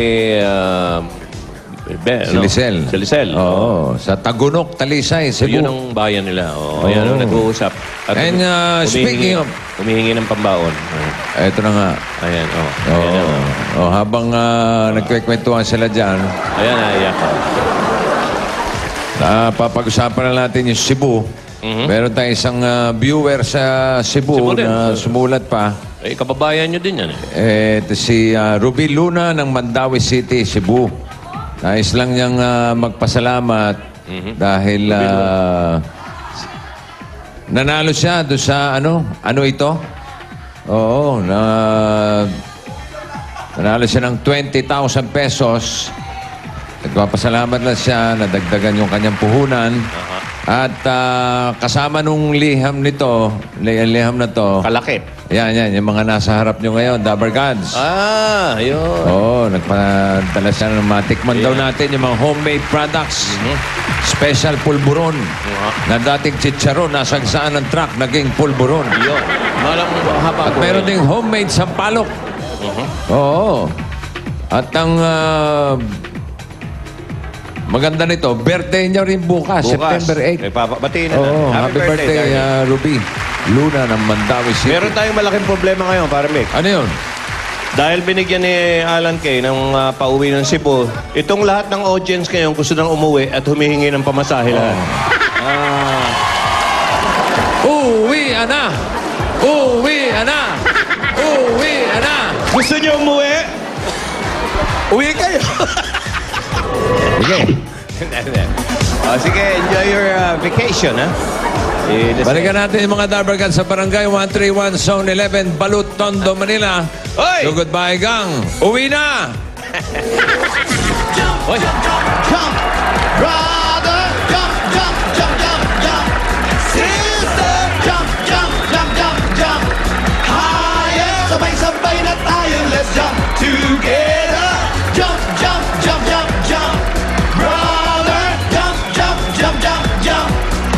[SPEAKER 9] Si Lizelle.
[SPEAKER 3] Si Lizelle.
[SPEAKER 9] Oo, sa Tagunok, Talisay,
[SPEAKER 3] So,
[SPEAKER 9] Cebu.
[SPEAKER 3] yun ang bayan nila. Ayan, nag-uusap. At
[SPEAKER 9] And speaking of...
[SPEAKER 3] Humihingi ng pambaon.
[SPEAKER 9] Ito na nga.
[SPEAKER 3] Ayan,
[SPEAKER 9] Habang nagkwekwentuhan sila dyan,
[SPEAKER 3] Ayan, naiyak ka.
[SPEAKER 9] papag-usapan na natin yung Cebu. Meron tayong isang viewer sa Cebu
[SPEAKER 3] Cebu din.
[SPEAKER 9] na sumulat pa.
[SPEAKER 3] Kababayan nyo din yan.
[SPEAKER 9] Ito si Ruby Luna ng Mandawi City, Cebu. Nais lang niyang magpasalamat Dahil nanalo siya doon sa ano ito? Oo, nanalo siya ng 20,000 pesos. Nagpapasalamat na siya, nadagdagan yung kanyang puhunan. At kasama nung liham nito, liham na to,
[SPEAKER 1] Kalaki.
[SPEAKER 9] yan, yung mga nasa harap nyo ngayon, Dabber Gods.
[SPEAKER 1] Yun.
[SPEAKER 9] Oo, nagpadala siya ng matikman daw natin yung mga homemade products. Special pulburon. Na dating chicharon, nasagsaan ng truck, naging pulburon.
[SPEAKER 1] Yun. Malang haba
[SPEAKER 9] At meron ding homemade sampalok. Oo. At ang maganda nito, birthday niya rin bukas, September 8.
[SPEAKER 1] Batiin na
[SPEAKER 9] Oo,
[SPEAKER 1] natin.
[SPEAKER 9] happy birthday, Ruby. Luna ng Mandawi City.
[SPEAKER 1] Meron tayong malaking problema ngayon, para Mick.
[SPEAKER 9] Ano yun?
[SPEAKER 1] Dahil binigyan ni Alan Kay ng pauwi ng Cebu, itong lahat ng audience ngayon gusto nang umuwi at humihingi ng pamasahe lahat.
[SPEAKER 9] Uwi, ana! Uwi, ana! Uwi, ana!
[SPEAKER 1] Gusto niyo umuwi? Uwi kayo!
[SPEAKER 9] Sige.
[SPEAKER 1] Sige, enjoy your vacation, ha?
[SPEAKER 9] Balikan natin yung mga Dabber Gods sa Barangay 131, Zone 11, Balut, Tondo, Manila.
[SPEAKER 1] Oy!
[SPEAKER 9] So goodbye, gang. Uwi na!
[SPEAKER 1] Oy!
[SPEAKER 4] Jump, brother, jump, jump, jump, jump, jump. Sister, jump, jump, jump, jump, jump. Higher, sabay-sabay na tayo, let's jump together. Jump, jump, jump, jump, jump. Brother, jump, jump, jump, jump, jump.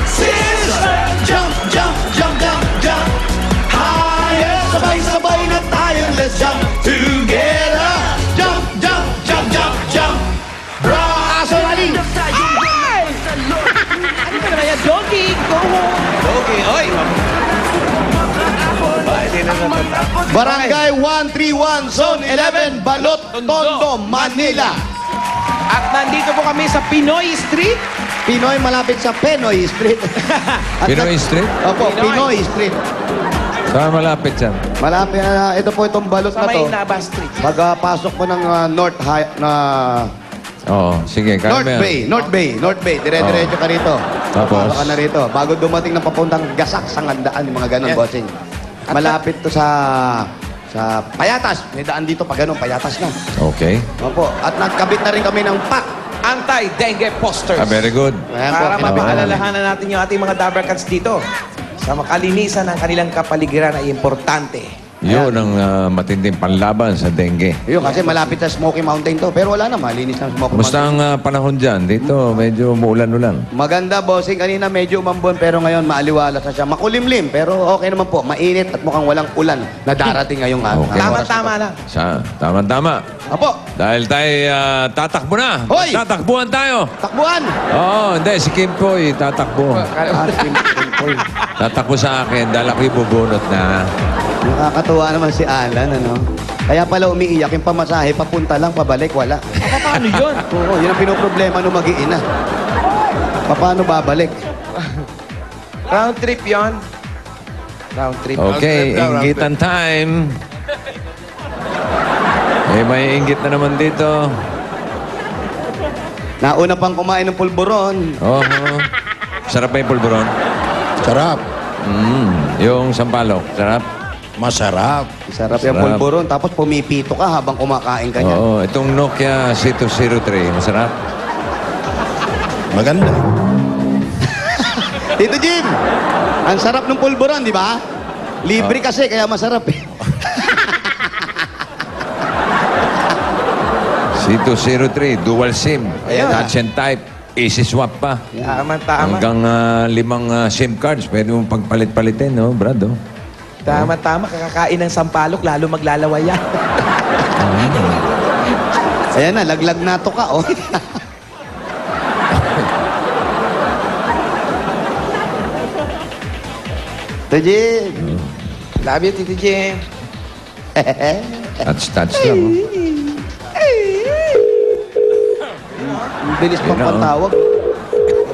[SPEAKER 4] Sister, jump, jump, jump, jump, jump. Higher, sabay-sabay na tayo, let's jump together. Jump, jump, jump, jump, jump. Brother,
[SPEAKER 2] Ano ka naman yan? Jogging! Go home!
[SPEAKER 1] Okay, oy! Hindi na natatapos.
[SPEAKER 4] Barangay 131, Zone 11, Balot, Tondo, Manila.
[SPEAKER 8] At nandito po kami sa Pinoy Street.
[SPEAKER 4] Pinoy malapit sa Penoy Street. At
[SPEAKER 9] Pinoy Street?
[SPEAKER 4] Opo, Pinoy Street.
[SPEAKER 9] Saan malapit yan?
[SPEAKER 4] Malapit, ito po itong balot
[SPEAKER 8] Sa
[SPEAKER 4] na to.
[SPEAKER 8] may Nava Street.
[SPEAKER 4] Pagpasok po ng North High, na
[SPEAKER 9] Oo, sige. Kaya
[SPEAKER 4] North
[SPEAKER 9] mo yan.
[SPEAKER 4] Bay, North Bay, North Bay. Dire-diretso ka rito.
[SPEAKER 9] Tapos?
[SPEAKER 4] Pasok ka na rito. Bago dumating ng papuntang Gasak, Sangandaan, yung mga ganun,
[SPEAKER 8] Yes.
[SPEAKER 4] bossing. Malapit to sa Payatas. May daan dito pa ganun, Payatas na.
[SPEAKER 9] Okay.
[SPEAKER 4] Opo. At nagkabit na rin kami ng pack.
[SPEAKER 8] Anti-dengue posters.
[SPEAKER 9] Very good.
[SPEAKER 4] Ayan po,
[SPEAKER 8] Para
[SPEAKER 4] kinabit na namin.
[SPEAKER 8] mapaalalahanan natin yung ating mga Dabber Cats dito. Sa makalinisan ng kanilang kapaligiran ay importante.
[SPEAKER 9] Yun ang matinding panlaban sa dengue.
[SPEAKER 4] Yun, kasi malapit sa Smoky Mountain to. Pero wala na, malinis ng Smoky
[SPEAKER 9] Kumusta
[SPEAKER 4] Mountain.
[SPEAKER 9] ang panahon dyan? Dito, medyo muulan-ulan.
[SPEAKER 4] Maganda, bossing. Kanina medyo umambon, pero ngayon maaliwalas na siya. Makulimlim, pero okay naman po. Mainit at mukhang walang ulan na darating ngayong araw.
[SPEAKER 9] Okay.
[SPEAKER 8] Tama-tama lang.
[SPEAKER 9] Tama-tama.
[SPEAKER 4] Apo,
[SPEAKER 9] Dahil tayo tatakbo na.
[SPEAKER 4] Hoy!
[SPEAKER 9] Tatakbuhan tayo.
[SPEAKER 4] takbuhan!
[SPEAKER 9] Oo, hindi. Si Kim Poy, tatakbo.
[SPEAKER 4] Simple.
[SPEAKER 9] Tatakbo sa akin dahil ako'y bubunot na.
[SPEAKER 4] Nakakatuwa naman si Alan, ano? Kaya pala umiiyak yung pamasahe, papunta lang, pabalik, wala.
[SPEAKER 8] Paano yun?
[SPEAKER 4] Oo, yun ang pinoproblema nung mag-iina. Paano babalik?
[SPEAKER 8] Round trip yon. Round trip.
[SPEAKER 9] Okay, inggitan time. May inggit na naman dito.
[SPEAKER 4] Nauna pang kumain ng pulburon.
[SPEAKER 9] Oo. Sarap ba yung pulburon?
[SPEAKER 4] Sarap.
[SPEAKER 9] Yung sampalok, sarap?
[SPEAKER 4] Masarap. Sarap yung
[SPEAKER 9] Sarap.
[SPEAKER 4] pulburon. Tapos pumipito ka habang kumakain ka niya.
[SPEAKER 9] Oo, itong Nokia C203, masarap?
[SPEAKER 4] Maganda. Tito Jim, ang sarap ng pulburon, di ba? Libre kasi, kaya masarap eh.
[SPEAKER 9] C203, dual SIM.
[SPEAKER 4] Ayan.
[SPEAKER 9] Touch and type. Easy swap pa.
[SPEAKER 8] Tama-tama.
[SPEAKER 9] Hanggang 5 SIM cards. Pwede mong pagpalit-palitin, no, Brad? Oh.
[SPEAKER 8] Tama-tama. Kakakain ng sampalok, lalo maglalaway yan.
[SPEAKER 4] Ayan na, laglag na to ka, oh. Tito Jim.
[SPEAKER 8] Love you, Tito Jim.
[SPEAKER 9] Touch lang. Oh.
[SPEAKER 4] Ang bilis pang
[SPEAKER 9] Yun na, oh.
[SPEAKER 4] patawag.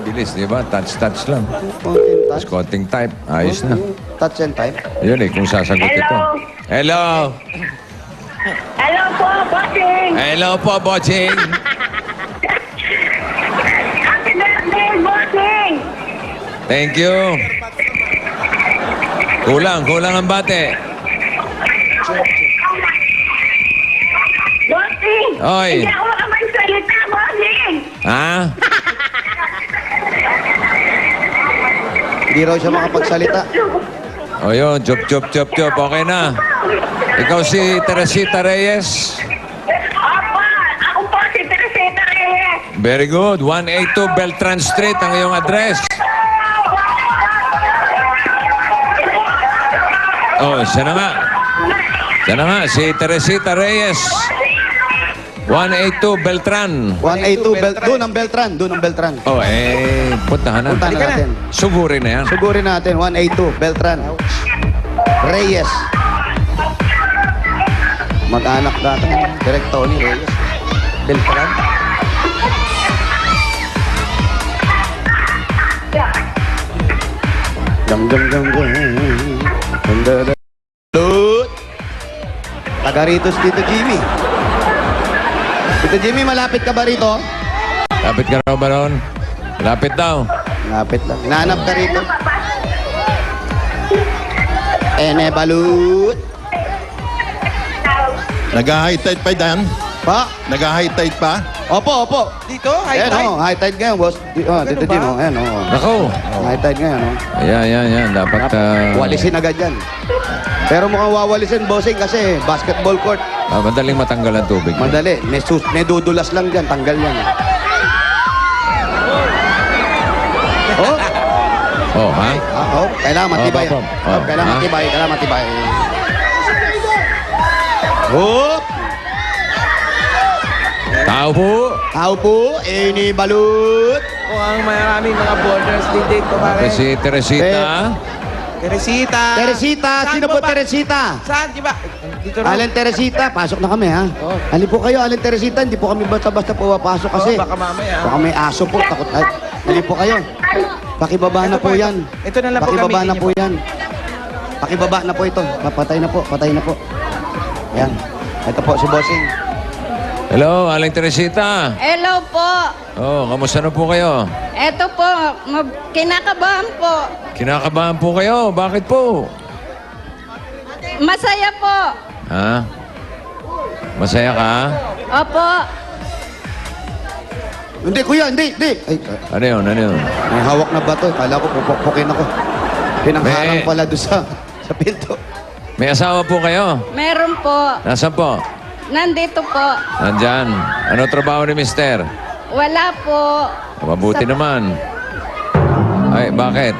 [SPEAKER 9] Bilis, di ba? Touch lang.
[SPEAKER 4] Konting touch.
[SPEAKER 9] Tapos konting type. Ayos na.
[SPEAKER 4] Touch and type.
[SPEAKER 9] Yun eh, kung sasagot ito. Hello!
[SPEAKER 5] Hello po, bossing!
[SPEAKER 9] Hello po, Boching!
[SPEAKER 5] Happy birthday!
[SPEAKER 9] Thank you. Kulang ang bate.
[SPEAKER 11] Bossing!
[SPEAKER 9] Oy.
[SPEAKER 11] Hindi ako makapagsalita, bossing!
[SPEAKER 9] Ha?
[SPEAKER 1] Hindi raw siya makapagsalita.
[SPEAKER 9] O yun, chop. Okay na. Ikaw si Teresita Reyes.
[SPEAKER 11] Opo! Ako po si Teresita Reyes!
[SPEAKER 9] Very good. 182 Beltran Street ang iyong address. Oh, siya na nga. Si Teresita Reyes. 182 Beltran.
[SPEAKER 1] 182 doon ang Beltran.
[SPEAKER 9] Oh, puntahan na.
[SPEAKER 1] Puntahan na natin.
[SPEAKER 9] Sugurin na yan.
[SPEAKER 1] Sugurin natin, 182 Beltran. Reyes. Mag-anak natin. Direct Tony Reyes. Beltran. Lut. Taga rito si Tito Jimmy. Tito Jimmy, malapit ka ba rito?
[SPEAKER 9] Lapit ka raw ba ron? Lapit daw.
[SPEAKER 1] Malapit lang. Hinahanap ka rito. Balut.
[SPEAKER 12] Nag-high tide pa yan?
[SPEAKER 1] Pa?
[SPEAKER 12] Nag-high tide pa?
[SPEAKER 1] Opo.
[SPEAKER 8] Dito, high
[SPEAKER 1] Ayan
[SPEAKER 8] tide.
[SPEAKER 1] o, high tide ngayon, boss. Tito Jimmy, ayan o.
[SPEAKER 9] Nako.
[SPEAKER 1] High tide ngayon o.
[SPEAKER 9] Ayan. Dapat...
[SPEAKER 1] Walisin agad yan. Pero mukhang wawalisin, bossing, kasi basketball court.
[SPEAKER 9] madaling matanggal ang tubig.
[SPEAKER 1] Madali. May dudulas lang dyan. Tanggal yan. Oh?
[SPEAKER 9] Oh, ha?
[SPEAKER 1] Kailangan matibay. Kailangan matibay. Oh!
[SPEAKER 9] Tao po.
[SPEAKER 1] Ini balut.
[SPEAKER 8] Mukhang maraming mga borders din dito, pare.
[SPEAKER 9] Si Teresita.
[SPEAKER 8] Teresita.
[SPEAKER 1] Teresita. Sino po Teresita?
[SPEAKER 8] Saan, di ba? Dito na.
[SPEAKER 1] Allen Teresita, pasok na kami, ha? Alin po kayo, Allen Teresita. Hindi po kami basta-basta pumapasok kasi.
[SPEAKER 8] Baka mamaya.
[SPEAKER 1] Baka may aso po. Takot. Alin po kayo. Pakibaba na po yan.
[SPEAKER 8] Ito na lang po
[SPEAKER 1] Pakibaba
[SPEAKER 8] gamitin
[SPEAKER 1] na
[SPEAKER 8] niyo
[SPEAKER 1] po yan. Pakibaba na po ito. Patay na po. Yan. Ito po si Bossing.
[SPEAKER 9] Hello, Aling Teresita.
[SPEAKER 5] Hello po.
[SPEAKER 9] Oh, kamusta na po kayo?
[SPEAKER 5] Eto po, kinakabahan po.
[SPEAKER 9] Kinakabahan po kayo. Bakit po?
[SPEAKER 5] Masaya po.
[SPEAKER 9] Ha? Masaya ka?
[SPEAKER 5] Opo.
[SPEAKER 1] Hindi, kuya, hindi. Ay,
[SPEAKER 9] Ano yun?
[SPEAKER 1] may hawak na bato. Kala ko, pupukpukin ako. Pinangharang
[SPEAKER 9] May-
[SPEAKER 1] pala doon sa pinto.
[SPEAKER 9] May asawa po kayo?
[SPEAKER 5] Meron po.
[SPEAKER 9] Nasaan po?
[SPEAKER 5] Nandito po.
[SPEAKER 9] Nandyan. Ano trabaho ni mister?
[SPEAKER 5] Wala po.
[SPEAKER 9] Mabuti naman. Ay, bakit?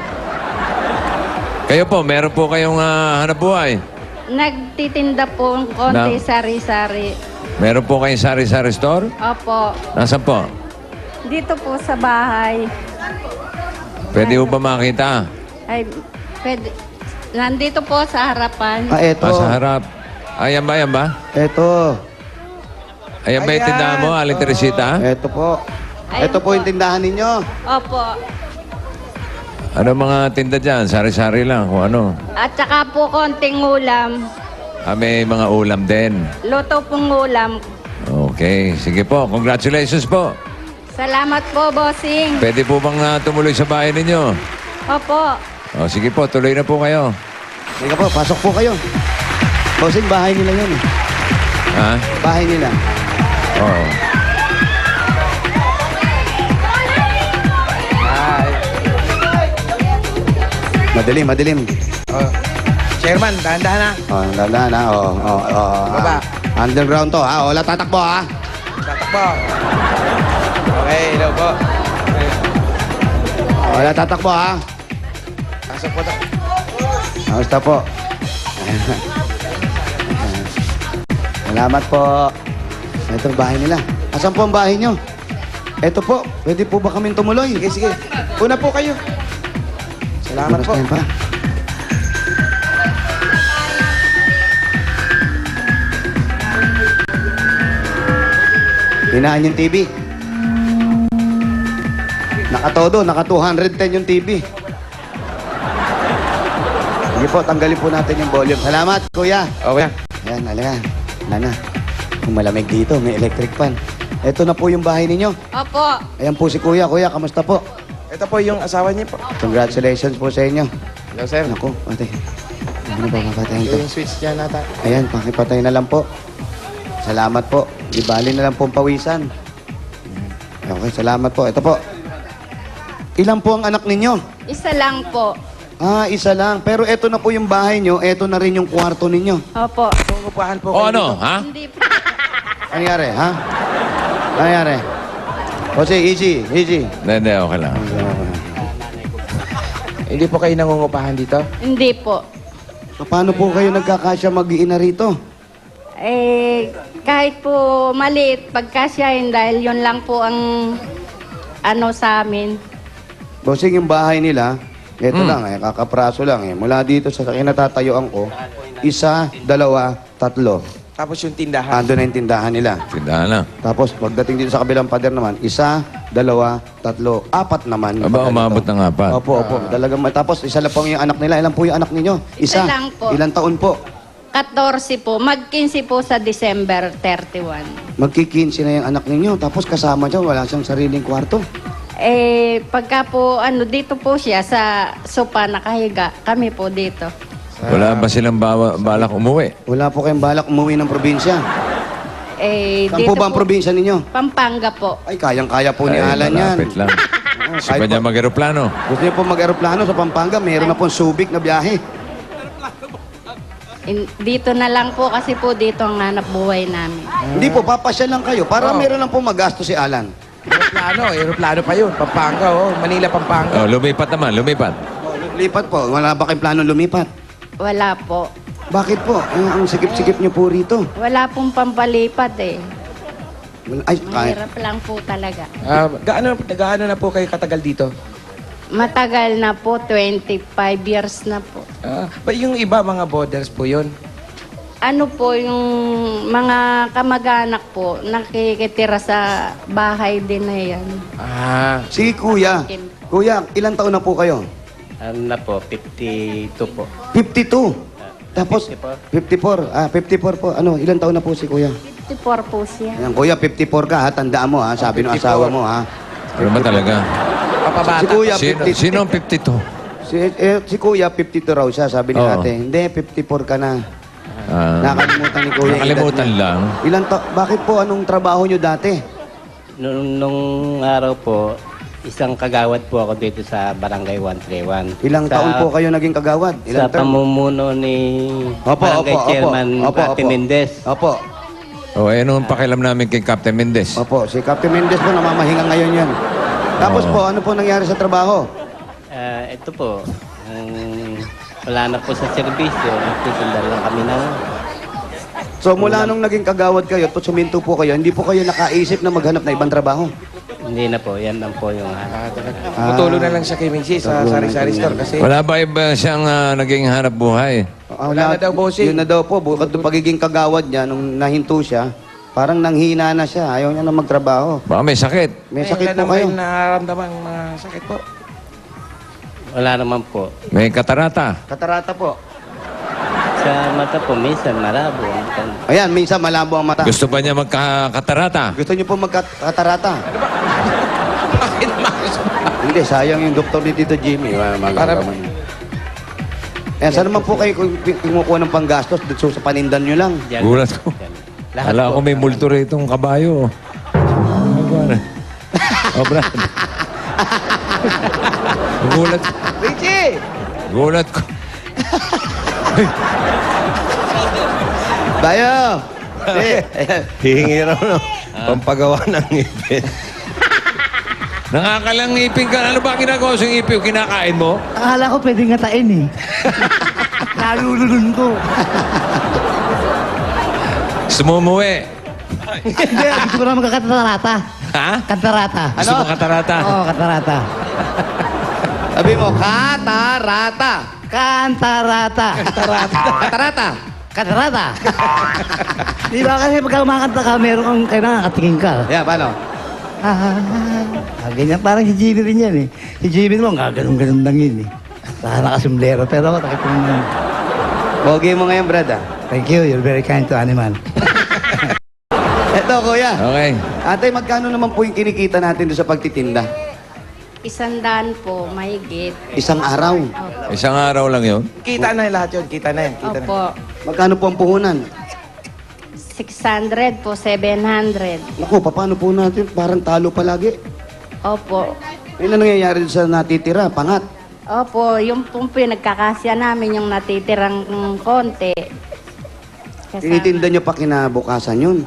[SPEAKER 9] Kayo po, meron po kayong hanap buhay?
[SPEAKER 5] Nagtitinda po ng konti,
[SPEAKER 9] Na-
[SPEAKER 5] sari-sari.
[SPEAKER 9] Meron po kayong sari-sari store?
[SPEAKER 5] Opo.
[SPEAKER 9] Nasaan po?
[SPEAKER 5] Dito po sa bahay.
[SPEAKER 9] Pwede po ba makita?
[SPEAKER 5] Ay, pwede. Nandito po sa harapan.
[SPEAKER 1] Eto.
[SPEAKER 9] Sa harap. Ayan ba?
[SPEAKER 1] Eto.
[SPEAKER 9] Ayan ba yung
[SPEAKER 8] Ayan.
[SPEAKER 9] tindahan mo, Aling Teresita?
[SPEAKER 1] Eto po.
[SPEAKER 5] Ayun
[SPEAKER 1] Ito po yung tindahan ninyo.
[SPEAKER 5] Opo.
[SPEAKER 9] Ano mga tinda dyan? Sari-sari lang, kung ano.
[SPEAKER 5] At saka po konting ulam.
[SPEAKER 9] May mga ulam din.
[SPEAKER 5] Luto pong ulam.
[SPEAKER 9] Okay, sige po. Congratulations po.
[SPEAKER 5] Salamat po, bossing.
[SPEAKER 9] Pwede po bang tumuloy sa bahay ninyo?
[SPEAKER 5] Opo.
[SPEAKER 9] O, sige po, tuloy na po kayo.
[SPEAKER 1] Sige po, pasok po kayo. Bossing, bahay nila yun.
[SPEAKER 9] Ha?
[SPEAKER 1] Bahay nila.
[SPEAKER 9] Oo.
[SPEAKER 1] Madilim.
[SPEAKER 8] Chairman, dahan-dahan na.
[SPEAKER 1] Dahan na.
[SPEAKER 8] Baba.
[SPEAKER 1] Underground to, ha? Wala tatakbo, ha?
[SPEAKER 8] Tatakbo. Okay, hello po.
[SPEAKER 1] Wala tatakbo, ha?
[SPEAKER 8] Pasok po.
[SPEAKER 1] Kamusta po? Salamat po. Ito ang bahay nila. Asan po ang bahay nyo? Ito po. Pwede po ba kaming tumuloy?
[SPEAKER 8] Sige. Una po kayo. Salamat po.
[SPEAKER 1] Pa. Hinaan yung TV. Nakatodo, naka 210 yung TV. Sige po, tanggalin po natin yung volume. Salamat, kuya.
[SPEAKER 8] Okay.
[SPEAKER 1] Ayan, halika. Nana, kung malamig dito, may electric fan. Ito na po yung bahay ninyo.
[SPEAKER 5] Opo.
[SPEAKER 1] Ayan po si kuya. Kuya, kamusta po?
[SPEAKER 8] Ito po yung asawa niya po.
[SPEAKER 4] Congratulations po sa inyo.
[SPEAKER 8] Hello, sir.
[SPEAKER 4] Naku, ate. Ano ba papatayin to?
[SPEAKER 8] Yung switch niya nata.
[SPEAKER 4] Ayan, pakipatay na lang po. Salamat po. Ibali na lang pong pawisan. Okay, salamat po. Ito po. Ilan po ang anak ninyo?
[SPEAKER 5] Isa lang po.
[SPEAKER 4] Ah, isa lang. Pero eto na po yung bahay nyo. Eto na rin yung kwarto ninyo.
[SPEAKER 5] Opo.
[SPEAKER 8] Pupupahan po
[SPEAKER 9] O
[SPEAKER 8] kayo
[SPEAKER 9] ano,
[SPEAKER 8] dito.
[SPEAKER 9] ha?
[SPEAKER 5] Hindi po.
[SPEAKER 4] Ano nangyari, ha? Ano nangyari? Jose, easy.
[SPEAKER 9] Hindi, okay lang.
[SPEAKER 8] Hindi po kayo nangungupahan dito?
[SPEAKER 5] Hindi po.
[SPEAKER 4] Paano po kayo nagkakasya mag-iina rito?
[SPEAKER 5] Kahit po maliit, pagkasyahin dahil yun lang po ang ano sa amin.
[SPEAKER 4] Bossing, yung bahay nila, eto lang, kakapraso lang eh. Mula dito sa kinatatayuan ko, 1, 2, 3.
[SPEAKER 8] Tapos yung tindahan.
[SPEAKER 4] Ando na yung tindahan nila.
[SPEAKER 9] Tindahan na.
[SPEAKER 4] Tapos pagdating dito sa kabilang pader naman, 1, 2, 3, 4 naman.
[SPEAKER 9] Aba, umabot ng 4.
[SPEAKER 4] Opo. Talagang, tapos isa lang po yung anak nila. Ilan po yung anak ninyo?
[SPEAKER 5] Isa lang po.
[SPEAKER 4] Ilang taon po?
[SPEAKER 5] 14 po. Mag-15 po sa December 31.
[SPEAKER 4] Magki-15 na yung anak ninyo. Tapos kasama siya, wala siyang sariling kwarto.
[SPEAKER 5] Pagka po, dito po siya sa sopa nakahiga. Kami po dito.
[SPEAKER 9] Wala ba silang balak umuwi?
[SPEAKER 4] Wala po kayong balak umuwi ng probinsya. Saan po ba ang probinsya ninyo?
[SPEAKER 5] Pampanga po.
[SPEAKER 4] Ay, kayang-kaya po ni
[SPEAKER 9] Ay,
[SPEAKER 4] Alan yan.
[SPEAKER 9] malapit lang. Gusto
[SPEAKER 4] kahit
[SPEAKER 9] pa niya
[SPEAKER 4] po-
[SPEAKER 9] mag-aeroplano?
[SPEAKER 4] Gusto niyo po mag-aeroplano sa Pampanga, meron na pong Subic na biyahe.
[SPEAKER 5] Dito na lang po kasi po dito ang hanap buhay namin.
[SPEAKER 4] Hindi po, papasyal lang kayo para meron lang po magasto si Alan.
[SPEAKER 8] Aeroplano pa yun. Pampanga, Manila, Pampanga.
[SPEAKER 9] Oh, lumipat naman, lumipat.
[SPEAKER 4] Lipat po, wala ba kayong plano lumipat?
[SPEAKER 5] Wala po.
[SPEAKER 4] Bakit po? Ang sikip-sikip niyo po rito.
[SPEAKER 5] Wala pong pampalipat eh.
[SPEAKER 4] Ay, kahit.
[SPEAKER 5] Mahirap lang po talaga.
[SPEAKER 8] Gaano na po kayo katagal dito?
[SPEAKER 5] Matagal na po, 25 years na po.
[SPEAKER 8] Yung iba, mga borders po yun.
[SPEAKER 5] Ano po yung mga kamag-anak po, nakikitira sa bahay din na yan.
[SPEAKER 4] Si Kuya. Kuya, ilang taon na po kayo?
[SPEAKER 13] Ano na po, 52 po.
[SPEAKER 4] 52. Tapos, 54. 54 po. Ano, ilang taon na po si Kuya?
[SPEAKER 5] 54 po siya.
[SPEAKER 4] Ayan, Kuya, 54 ka ha. Tandaan mo ha. Sabi ng
[SPEAKER 8] 54.
[SPEAKER 4] asawa mo ha.
[SPEAKER 9] Ano ba talaga?
[SPEAKER 8] Papabata.
[SPEAKER 4] Si Kuya,
[SPEAKER 9] Sino ang 52?
[SPEAKER 4] Si Kuya, 52 raw siya. Sabi ni
[SPEAKER 9] Oo.
[SPEAKER 4] ate, hindi, 54 ka na. Nakalimutan ni Kuya. yung
[SPEAKER 9] Nakalimutan
[SPEAKER 4] edad niya.
[SPEAKER 9] lang.
[SPEAKER 4] Bakit po? Anong trabaho nyo dati?
[SPEAKER 13] Nung araw po, isang kagawad po ako dito sa Barangay 131.
[SPEAKER 4] Ilang taon po kayo naging kagawad?
[SPEAKER 13] Sa
[SPEAKER 4] Ilang taon?
[SPEAKER 13] pamumuno ni Barangay Chairman Ate Mendez.
[SPEAKER 4] Opo.
[SPEAKER 9] O, anong pakialam namin kay Captain Mendez?
[SPEAKER 4] Opo, si Captain Mendez po namamahinga ngayon yan. Tapos po, ano po nangyari sa trabaho?
[SPEAKER 13] Ito po, wala na po sa serbisyo. Nagtitinda lang kami ng...
[SPEAKER 4] So mula nung naging kagawad kayo, at suminto po kayo, hindi po kayo nakaisip na maghanap na ibang trabaho?
[SPEAKER 13] Hindi na po, yan lang po yung...
[SPEAKER 8] Tutulong na lang siya kay Minji sa sari-sari store kasi...
[SPEAKER 9] Wala ba iba siyang naging hanap buhay?
[SPEAKER 8] Wala na daw, bossing.
[SPEAKER 4] Yun na daw po, bukod ng pagiging kagawad niya, nung nahinto siya, parang nanghina na siya, ayaw niya na magtrabaho.
[SPEAKER 9] Baka may sakit.
[SPEAKER 4] May sakit
[SPEAKER 8] wala
[SPEAKER 4] po kayo.
[SPEAKER 8] naman nararamdaman mga sakit po.
[SPEAKER 13] Wala naman po.
[SPEAKER 9] May katarata.
[SPEAKER 4] Katarata po.
[SPEAKER 13] Sa mata po, minsan malabo.
[SPEAKER 4] Ayan, minsan malabo ang mata.
[SPEAKER 9] Gusto ba niya magkakatarata?
[SPEAKER 4] Gusto niyo po magkatarata?
[SPEAKER 8] Bakit
[SPEAKER 4] Hindi, sayang yung doktor ni Tito Jimmy.
[SPEAKER 8] Para-
[SPEAKER 4] Ayan, saan naman po kayo kumukuha ng panggastos dito sa panindan nyo lang?
[SPEAKER 9] Gulat ko.
[SPEAKER 8] Lahat
[SPEAKER 9] Wala
[SPEAKER 8] po.
[SPEAKER 9] ko may multo rito ng kabayo. Oh, Brad. Gulat.
[SPEAKER 8] Richie!
[SPEAKER 9] Gulat ko.
[SPEAKER 4] Tayo!
[SPEAKER 13] Hihingi raw no. Pampagawa ng ngipin.
[SPEAKER 9] Nakakalang ngipin ka. Ano ba ginagawa sa ngipin? Kinakain mo?
[SPEAKER 10] Akala ko pwedeng ngatain eh. Nalululun ko.
[SPEAKER 9] Gusto mo umuwi?
[SPEAKER 10] Hindi, gusto ko na magkakatarata.
[SPEAKER 9] Ha?
[SPEAKER 10] Katarata.
[SPEAKER 9] Gusto mo katarata?
[SPEAKER 10] Oo, katarata.
[SPEAKER 4] Sabi mo, katarata.
[SPEAKER 10] Kantarata.
[SPEAKER 4] Katarata.
[SPEAKER 10] Katarata. Di ba kasi pagka umakanta ka, meron kang kailangan nakatingin ka.
[SPEAKER 4] Yeah, paano?
[SPEAKER 10] Ganyan, parang si Jimmy rin yan eh. Si Jimmy mo, ganun-ganun lang yun eh. Saka nakasumblero, pero ako takip mo naman.
[SPEAKER 4] Bogi mo ngayon, Brad ah.
[SPEAKER 10] Thank you, you're very kind to animal.
[SPEAKER 4] Eto, kuya.
[SPEAKER 9] Okay.
[SPEAKER 4] Ate, magkano naman po yung kinikita natin doon sa pagtitinda?
[SPEAKER 5] 100 po, mahigit.
[SPEAKER 1] Isang araw.
[SPEAKER 9] Isang araw lang yun.
[SPEAKER 8] Kita na lahat yun. Kita na yan. Kita na.
[SPEAKER 5] Opo.
[SPEAKER 1] Magkano po ang puhunan?
[SPEAKER 5] 600 po, 700.
[SPEAKER 1] Naku, paano po natin? Parang talo palagi.
[SPEAKER 5] Opo.
[SPEAKER 1] Ano nangyayari sa natitira? Pangat.
[SPEAKER 5] Opo, yung pong pinagkakasya namin, yung natitirang konti.
[SPEAKER 1] Tinitinda nyo pa kinabukasan yun.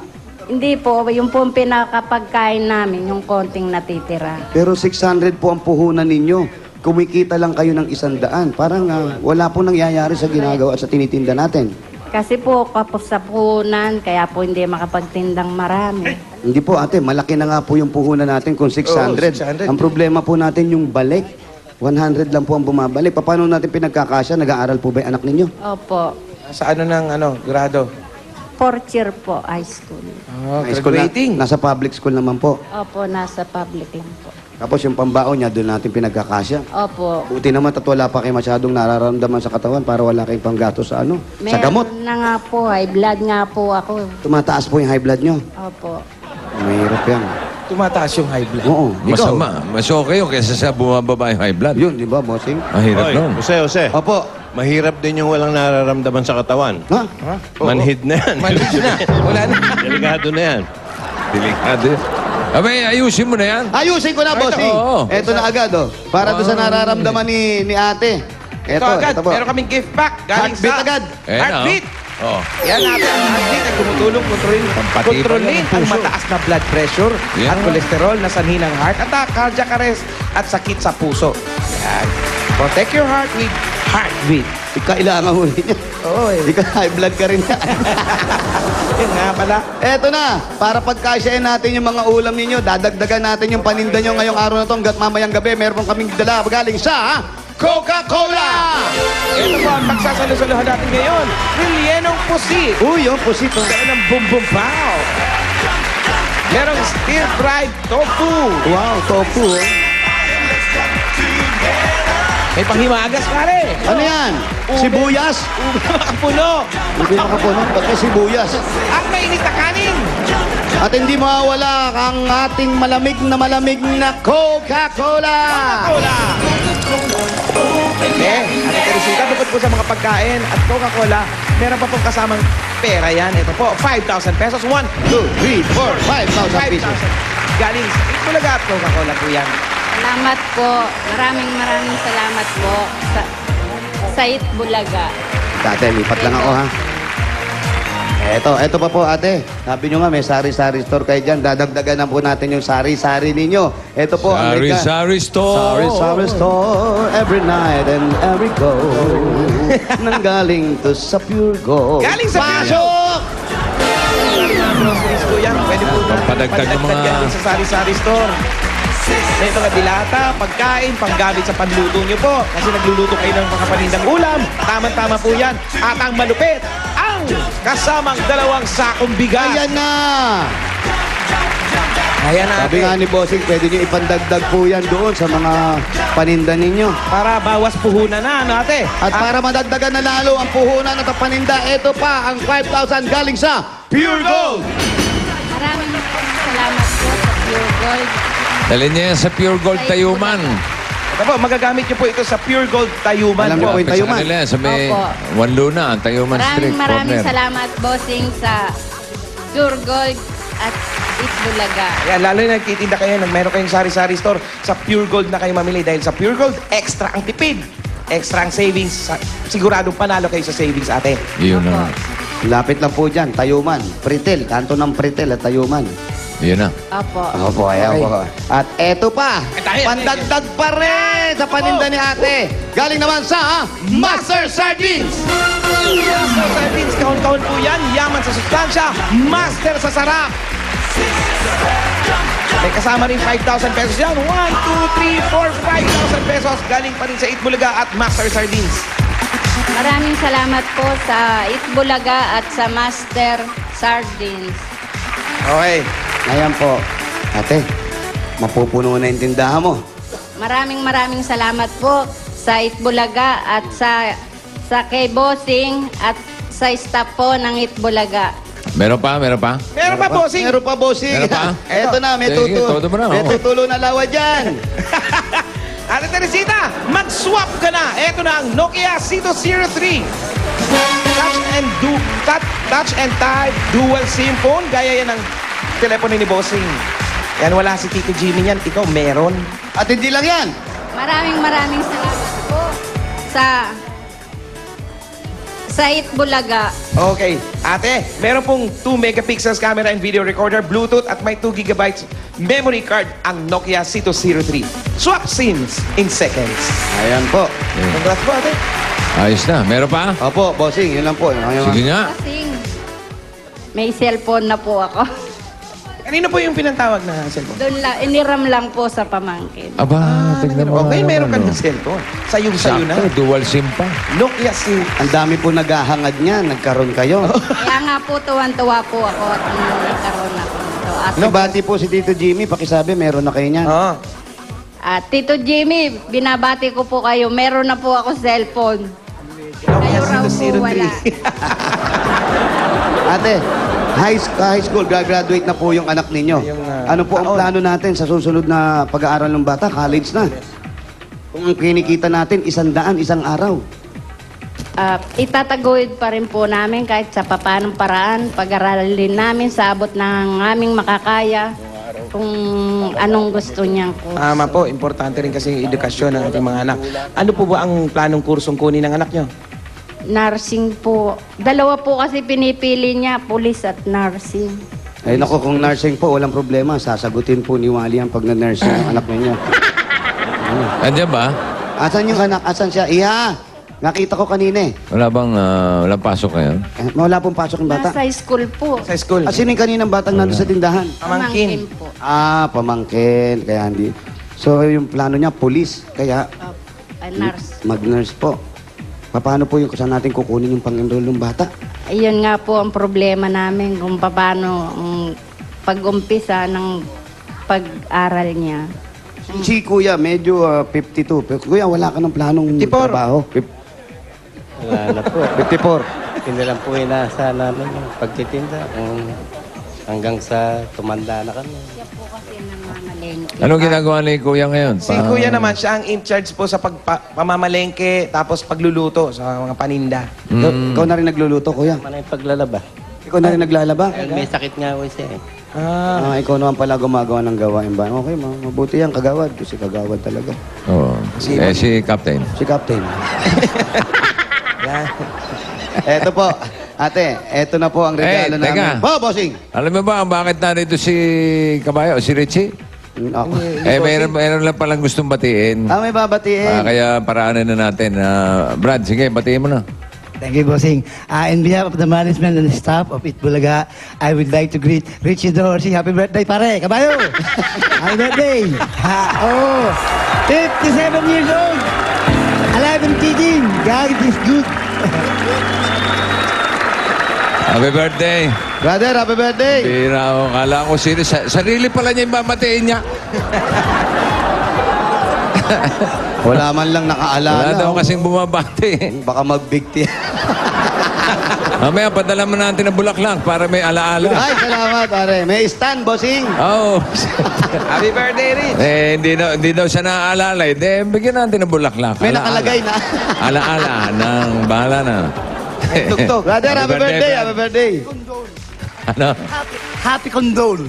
[SPEAKER 5] Hindi po, yung pong pinakapagkain namin, yung konting natitira.
[SPEAKER 1] Pero 600 po ang puhunan ninyo. Kumikita lang kayo ng 100. Parang wala po nangyayari sa ginagawa at sa tinitinda natin.
[SPEAKER 5] Kasi po, kapos sa puhunan, kaya po hindi makapagtindang marami.
[SPEAKER 1] Hindi po ate, malaki na nga po yung puhunan natin kung 600. Ang problema po natin yung balik. 100 lang po ang bumabalik. Paano natin pinagkakasya? Nag-aaral po ba yung anak ninyo?
[SPEAKER 5] Opo.
[SPEAKER 8] Sa ano ng grado?
[SPEAKER 5] Fourth year po, high school.
[SPEAKER 8] Oh,
[SPEAKER 1] High school na-
[SPEAKER 8] graduating.
[SPEAKER 1] nasa public school naman po.
[SPEAKER 5] Opo, nasa public lang po.
[SPEAKER 1] Tapos yung pambaon niya, doon natin pinagkakasya.
[SPEAKER 5] Opo.
[SPEAKER 1] Buti naman at wala pa kayo masyadong nararamdaman sa katawan para wala kayong panggatos sa sa gamot.
[SPEAKER 5] Meron na nga po, high blood nga po ako.
[SPEAKER 1] Tumataas po yung high blood nyo.
[SPEAKER 5] Opo.
[SPEAKER 1] Mahirap yan.
[SPEAKER 8] Tumataas yung high blood.
[SPEAKER 1] Oo. Ikaw.
[SPEAKER 9] Masama. Mas okay yun kaysa sa bumababa yung high blood.
[SPEAKER 1] Yun, di ba, bossing?
[SPEAKER 9] Mahirap
[SPEAKER 12] Hoy,
[SPEAKER 9] nun.
[SPEAKER 12] Jose.
[SPEAKER 1] Opo.
[SPEAKER 12] Mahirap din yung walang nararamdaman sa katawan.
[SPEAKER 1] Ha?
[SPEAKER 12] Manhid na yan.
[SPEAKER 8] Malis na. Wala na.
[SPEAKER 12] Delikado na yan.
[SPEAKER 9] Delikado. Abay, ayusin mo na yan.
[SPEAKER 1] Ayusin ko na, bossing.
[SPEAKER 9] oo.
[SPEAKER 1] Ito na agad, oh. Para doon sa nararamdaman ni ate.
[SPEAKER 8] Ito agad.
[SPEAKER 1] ito po.
[SPEAKER 8] Meron kaming gift pack. Galing
[SPEAKER 1] Heartbeat
[SPEAKER 8] sa...
[SPEAKER 1] agad.
[SPEAKER 9] Ayan,
[SPEAKER 8] Heartbeat.
[SPEAKER 9] Oh.
[SPEAKER 8] Yan natin ang heartbeat ay tumutulong
[SPEAKER 9] Pampatibay
[SPEAKER 8] kontrolin
[SPEAKER 9] ng
[SPEAKER 8] ang
[SPEAKER 9] puso.
[SPEAKER 8] mataas na blood pressure
[SPEAKER 9] Yan.
[SPEAKER 8] at kolesterol na sanhi ng heart attack, cardiac arrest at sakit sa puso. Yan. Protect your heart with heartbeat.
[SPEAKER 1] Kailangan mo rin yan.
[SPEAKER 8] Oo eh.
[SPEAKER 1] Ikaw, high blood ka rin yan.
[SPEAKER 8] Yan nga pala.
[SPEAKER 1] Eto na, para pagkasyahin natin yung mga ulam ninyo, dadagdagan natin yung paninda nyo ngayong araw na to hanggat mamayang gabi. Meron kaming dala galing sa Coca-Cola!
[SPEAKER 8] Ito po ang pagsasalusaluhan natin ngayon. Rilyenong pusi.
[SPEAKER 1] Uy, yung pusito.
[SPEAKER 8] Meron ng bum bum pow. Merong stir-fried tofu.
[SPEAKER 1] Wow, tofu. Oh.
[SPEAKER 8] May panghimagas, pare.
[SPEAKER 1] Ano yan? Sibuyas?
[SPEAKER 8] Ube makapuno.
[SPEAKER 1] Hindi makapuno. Ba't may sibuyas?
[SPEAKER 8] At mainit na kanin.
[SPEAKER 1] At hindi mawawala ang ating malamig na Coca-Cola!
[SPEAKER 8] Coca-Cola. Ate Teresita, bukod po sa mga pagkain at Coca-Cola, meron pa pong kasamang pera yan. Ito po, 5,000 pesos. 1,
[SPEAKER 1] 2, 3, 4, 5,000 pesos.
[SPEAKER 8] Galing sa Itbulaga at Coca-Cola po yan.
[SPEAKER 5] Salamat po. Maraming salamat po sa Itbulaga.
[SPEAKER 1] Dati, lipat lang ako ha. Eto pa po ate. Sabi nyo nga may sari-sari store kayo dyan. Dadagdagan na po natin yung sari-sari ninyo. Eto po ang
[SPEAKER 9] Sari-sari store.
[SPEAKER 1] Sari-sari store every night and every go. Nanggaling to sa Pure Gold.
[SPEAKER 8] Galing sa Pure
[SPEAKER 1] Pasok!
[SPEAKER 8] Mga groceries po yan. Pwede po
[SPEAKER 9] Padagdag ng mga-
[SPEAKER 8] galing sa sari-sari store. May mga dilata, pagkain, panggamit sa panluto nyo po. Kasi nagluluto kayo ng mga panindang ulam. Tama-tama po yan. At ang malupit, ang kasamang 2 sakong bigas.
[SPEAKER 1] Ayan na!
[SPEAKER 8] Ayan natin.
[SPEAKER 1] Sabi nga ni Bossing, pwede nyo ipandagdag po yan doon sa mga paninda ninyo.
[SPEAKER 8] Para bawas puhunan na, ano ate?
[SPEAKER 1] At para madagdagan na lalo ang puhunan at ang paninda, ito pa ang 5,000 galing sa Pure Gold!
[SPEAKER 5] Maraming salamat po sa Pure Gold.
[SPEAKER 9] Dalhin niya yan sa Pure Gold Tayuman.
[SPEAKER 8] Ito po, magagamit nyo po ito sa Pure Gold Tayuman
[SPEAKER 1] Alam niyo
[SPEAKER 8] po.
[SPEAKER 1] po yung Tayuman.
[SPEAKER 9] Sa kanila yan, sa may
[SPEAKER 5] Opo.
[SPEAKER 9] Wanluna, ang Tayuman Street.
[SPEAKER 5] Maraming
[SPEAKER 9] corner.
[SPEAKER 5] salamat, bossing, sa Pure Gold at Itbulaga.
[SPEAKER 8] Kaya lalo na nagtitinda kayo, meron kayong sari-sari store, sa Pure Gold na kayo mamili. Dahil sa Pure Gold, extra ang tipid. Extra ang savings. Siguradong panalo kayo sa savings, ate.
[SPEAKER 9] Yun na.
[SPEAKER 1] Lapit lang po dyan, Tayuman. Pritel, kanto ng Pritel at Tayuman.
[SPEAKER 9] Yun na.
[SPEAKER 5] Opo.
[SPEAKER 1] Opo, ayan po. At eto pa,
[SPEAKER 8] tayo.
[SPEAKER 1] pandagdag pa rin sa paninda ni ate. Galing naman sa Master Sardines.
[SPEAKER 8] Master Sardines, kahon-kahon po yan. Yaman sa sustansya, master sa sarap. May kasama rin 5,000 pesos yan. 1, 2, 3, 4, 5,000 pesos. Galing pa rin sa Itbulaga at Master Sardines.
[SPEAKER 5] Maraming salamat po sa Itbulaga at sa Master Sardines.
[SPEAKER 8] Okay.
[SPEAKER 1] Ayan po. Ate, mapupuno na yung tindahan mo.
[SPEAKER 5] Maraming salamat po sa Itbulaga at sa kay Bossing at sa staff po ng Itbulaga.
[SPEAKER 9] Meron pa, meron pa.
[SPEAKER 8] Meron pa, bossing.
[SPEAKER 1] Meron pa, bossing.
[SPEAKER 9] Meron pa?
[SPEAKER 1] Eto na, may
[SPEAKER 9] Sige, todo mo na,
[SPEAKER 1] may
[SPEAKER 9] oh.
[SPEAKER 1] tutulo na lawa dyan.
[SPEAKER 8] Ate Teresita, mag-swap ka na. Ito na ang Nokia C203. Touch and type dual SIM phone. Gaya yan ng telepono ni Bossing. Yan, wala si Tito Jimmy yan. Ikaw, meron.
[SPEAKER 1] At hindi lang yan.
[SPEAKER 5] Maraming salamat po sa Itbulaga.
[SPEAKER 8] Okay. Ate, meron pong 2 megapixels camera and video recorder, Bluetooth, at may 2 gigabytes memory card ang Nokia C203. Swap SIMs in seconds.
[SPEAKER 1] Ayan po.
[SPEAKER 8] Congrats po, ate.
[SPEAKER 9] Ayos na. Meron pa?
[SPEAKER 1] Opo, bossing, yun lang po.
[SPEAKER 9] Sige nga.
[SPEAKER 5] Kasing may cellphone na po ako.
[SPEAKER 8] Kanino po yung pinantawag na cellphone?
[SPEAKER 5] Doon lang, iniram lang po sa pamangkin.
[SPEAKER 9] Aba, tignan mo.
[SPEAKER 8] Okay,
[SPEAKER 9] nga
[SPEAKER 8] meron ka
[SPEAKER 9] naman,
[SPEAKER 8] ng cellphone. Sayo na.
[SPEAKER 9] Sakto, dual SIM pa.
[SPEAKER 8] Nokia SIM.
[SPEAKER 1] Ang dami po naghahangad niya, nagkaroon kayo.
[SPEAKER 5] Kaya nga po, tuwan-tuwa po ako at nagkaroon ako. So,
[SPEAKER 1] Nabati po si Tito Jimmy, pakisabi, meron na kayo niyan.
[SPEAKER 8] Oo.
[SPEAKER 5] Tito Jimmy, binabati ko po kayo. Meron na po ako cellphone. Kayo raw po wala.
[SPEAKER 1] Ate, high school, graduate na po yung anak ninyo. Ano po ang plano natin sa susunod na pag-aaral ng bata? College na. Kung ang kinikita natin, 100, isang araw.
[SPEAKER 5] Itataguyod pa rin po namin kahit sa papanong paraan. Pag-aralin namin sa abot ng aming makakaya kung anong gusto niyang kurso.
[SPEAKER 8] Tama po, importante rin kasi yung edukasyon ng ating mga anak. Ano po ba ang planong kursong kunin ng anak nyo?
[SPEAKER 5] Nursing po. Dalawa po kasi pinipili niya, police at nursing.
[SPEAKER 1] Ay nako, kung nursing po, walang problema. Sasagutin po ni Wally ang pag na-nursing ang anak ninyo.
[SPEAKER 9] Andiyan ba?
[SPEAKER 1] Asan yung anak? Asan siya? Iha! Nakita ko kanina eh.
[SPEAKER 9] Walang pasok ngayon?
[SPEAKER 1] Wala pong pasok ng bata.
[SPEAKER 5] Nasa school po.
[SPEAKER 8] Sa school?
[SPEAKER 1] Sino yung kaninang batang nandun sa tindahan?
[SPEAKER 8] Pamangkin.
[SPEAKER 5] po.
[SPEAKER 1] Pamangkin. Kaya hindi. So, yung plano niya, police. Kaya,
[SPEAKER 5] Nurse.
[SPEAKER 1] mag-nurse po. Paano po yung saan natin kukunin yung pang-enroll ng bata?
[SPEAKER 5] Ayun nga po ang problema namin kung paano ang pag-umpisa ng pag-aral niya.
[SPEAKER 1] Si Kuya, medyo 52. Pero Kuya, wala ka ng planong
[SPEAKER 8] 54.
[SPEAKER 1] trabaho.
[SPEAKER 13] Wala na po.
[SPEAKER 1] 54.
[SPEAKER 13] Hindi lang po inaasahan namin yung pagtitinda. Hanggang sa tumanda na kami.
[SPEAKER 5] Siya po kasi namamalengke.
[SPEAKER 9] Anong ginagawa ni Kuya ngayon?
[SPEAKER 8] Si Kuya naman, siya ang in charge po sa pamamalengke, tapos pagluluto sa mga paninda.
[SPEAKER 1] Ikaw na rin nagluluto, Kuya.
[SPEAKER 13] Ano yung paglalaba?
[SPEAKER 1] Ikaw na rin naglalaba.
[SPEAKER 13] Dahil may sakit nga po siya eh.
[SPEAKER 1] Ikaw naman pala gumagawa ng gawain ba? Okay, mabuti yan, kagawad. Kasi kagawad talaga.
[SPEAKER 9] Oo. Si Captain.
[SPEAKER 1] Si Captain.
[SPEAKER 8] Yan.
[SPEAKER 1] Eto po, ate, eto na po ang regalo
[SPEAKER 9] Eh, teka.
[SPEAKER 1] namin. Bossing!
[SPEAKER 9] Alam mo ba bakit narito si Kabayo o si Richie?
[SPEAKER 1] Ako.
[SPEAKER 9] Meron lang palang gustong batiin.
[SPEAKER 1] May babatiin.
[SPEAKER 9] Kaya paraanan na natin. Brad, sige, batiin mo na.
[SPEAKER 14] Thank you, Bossing. In behalf of the management and the staff of Itbulaga, I would like to greet Richie Dorsey. Happy birthday, pare! Kabayo! Happy birthday! 57 years old! Alive and kicking! God is good!
[SPEAKER 9] Happy birthday.
[SPEAKER 1] Brother, happy birthday!
[SPEAKER 9] Bira ako. Kala ko sino. Sarili pala niya yung mamatiin niya.
[SPEAKER 1] Wala man lang nakaalala.
[SPEAKER 9] Wala daw kasing bumabati.
[SPEAKER 1] Baka magbigti.
[SPEAKER 9] Mamaya, padala mo natin ng bulaklak para may alaala.
[SPEAKER 1] Ay, salamat, pare. May stand, bossing.
[SPEAKER 9] Oo.
[SPEAKER 8] Happy birthday, Rich!
[SPEAKER 9] Hindi daw siya naaalala. Bigyan natin ng bulaklak.
[SPEAKER 1] May nakalagay na.
[SPEAKER 9] Alaala ng bahala na.
[SPEAKER 1] Tugtog. Brother, happy birthday, happy birthday.
[SPEAKER 9] Ano?
[SPEAKER 14] Happy condole!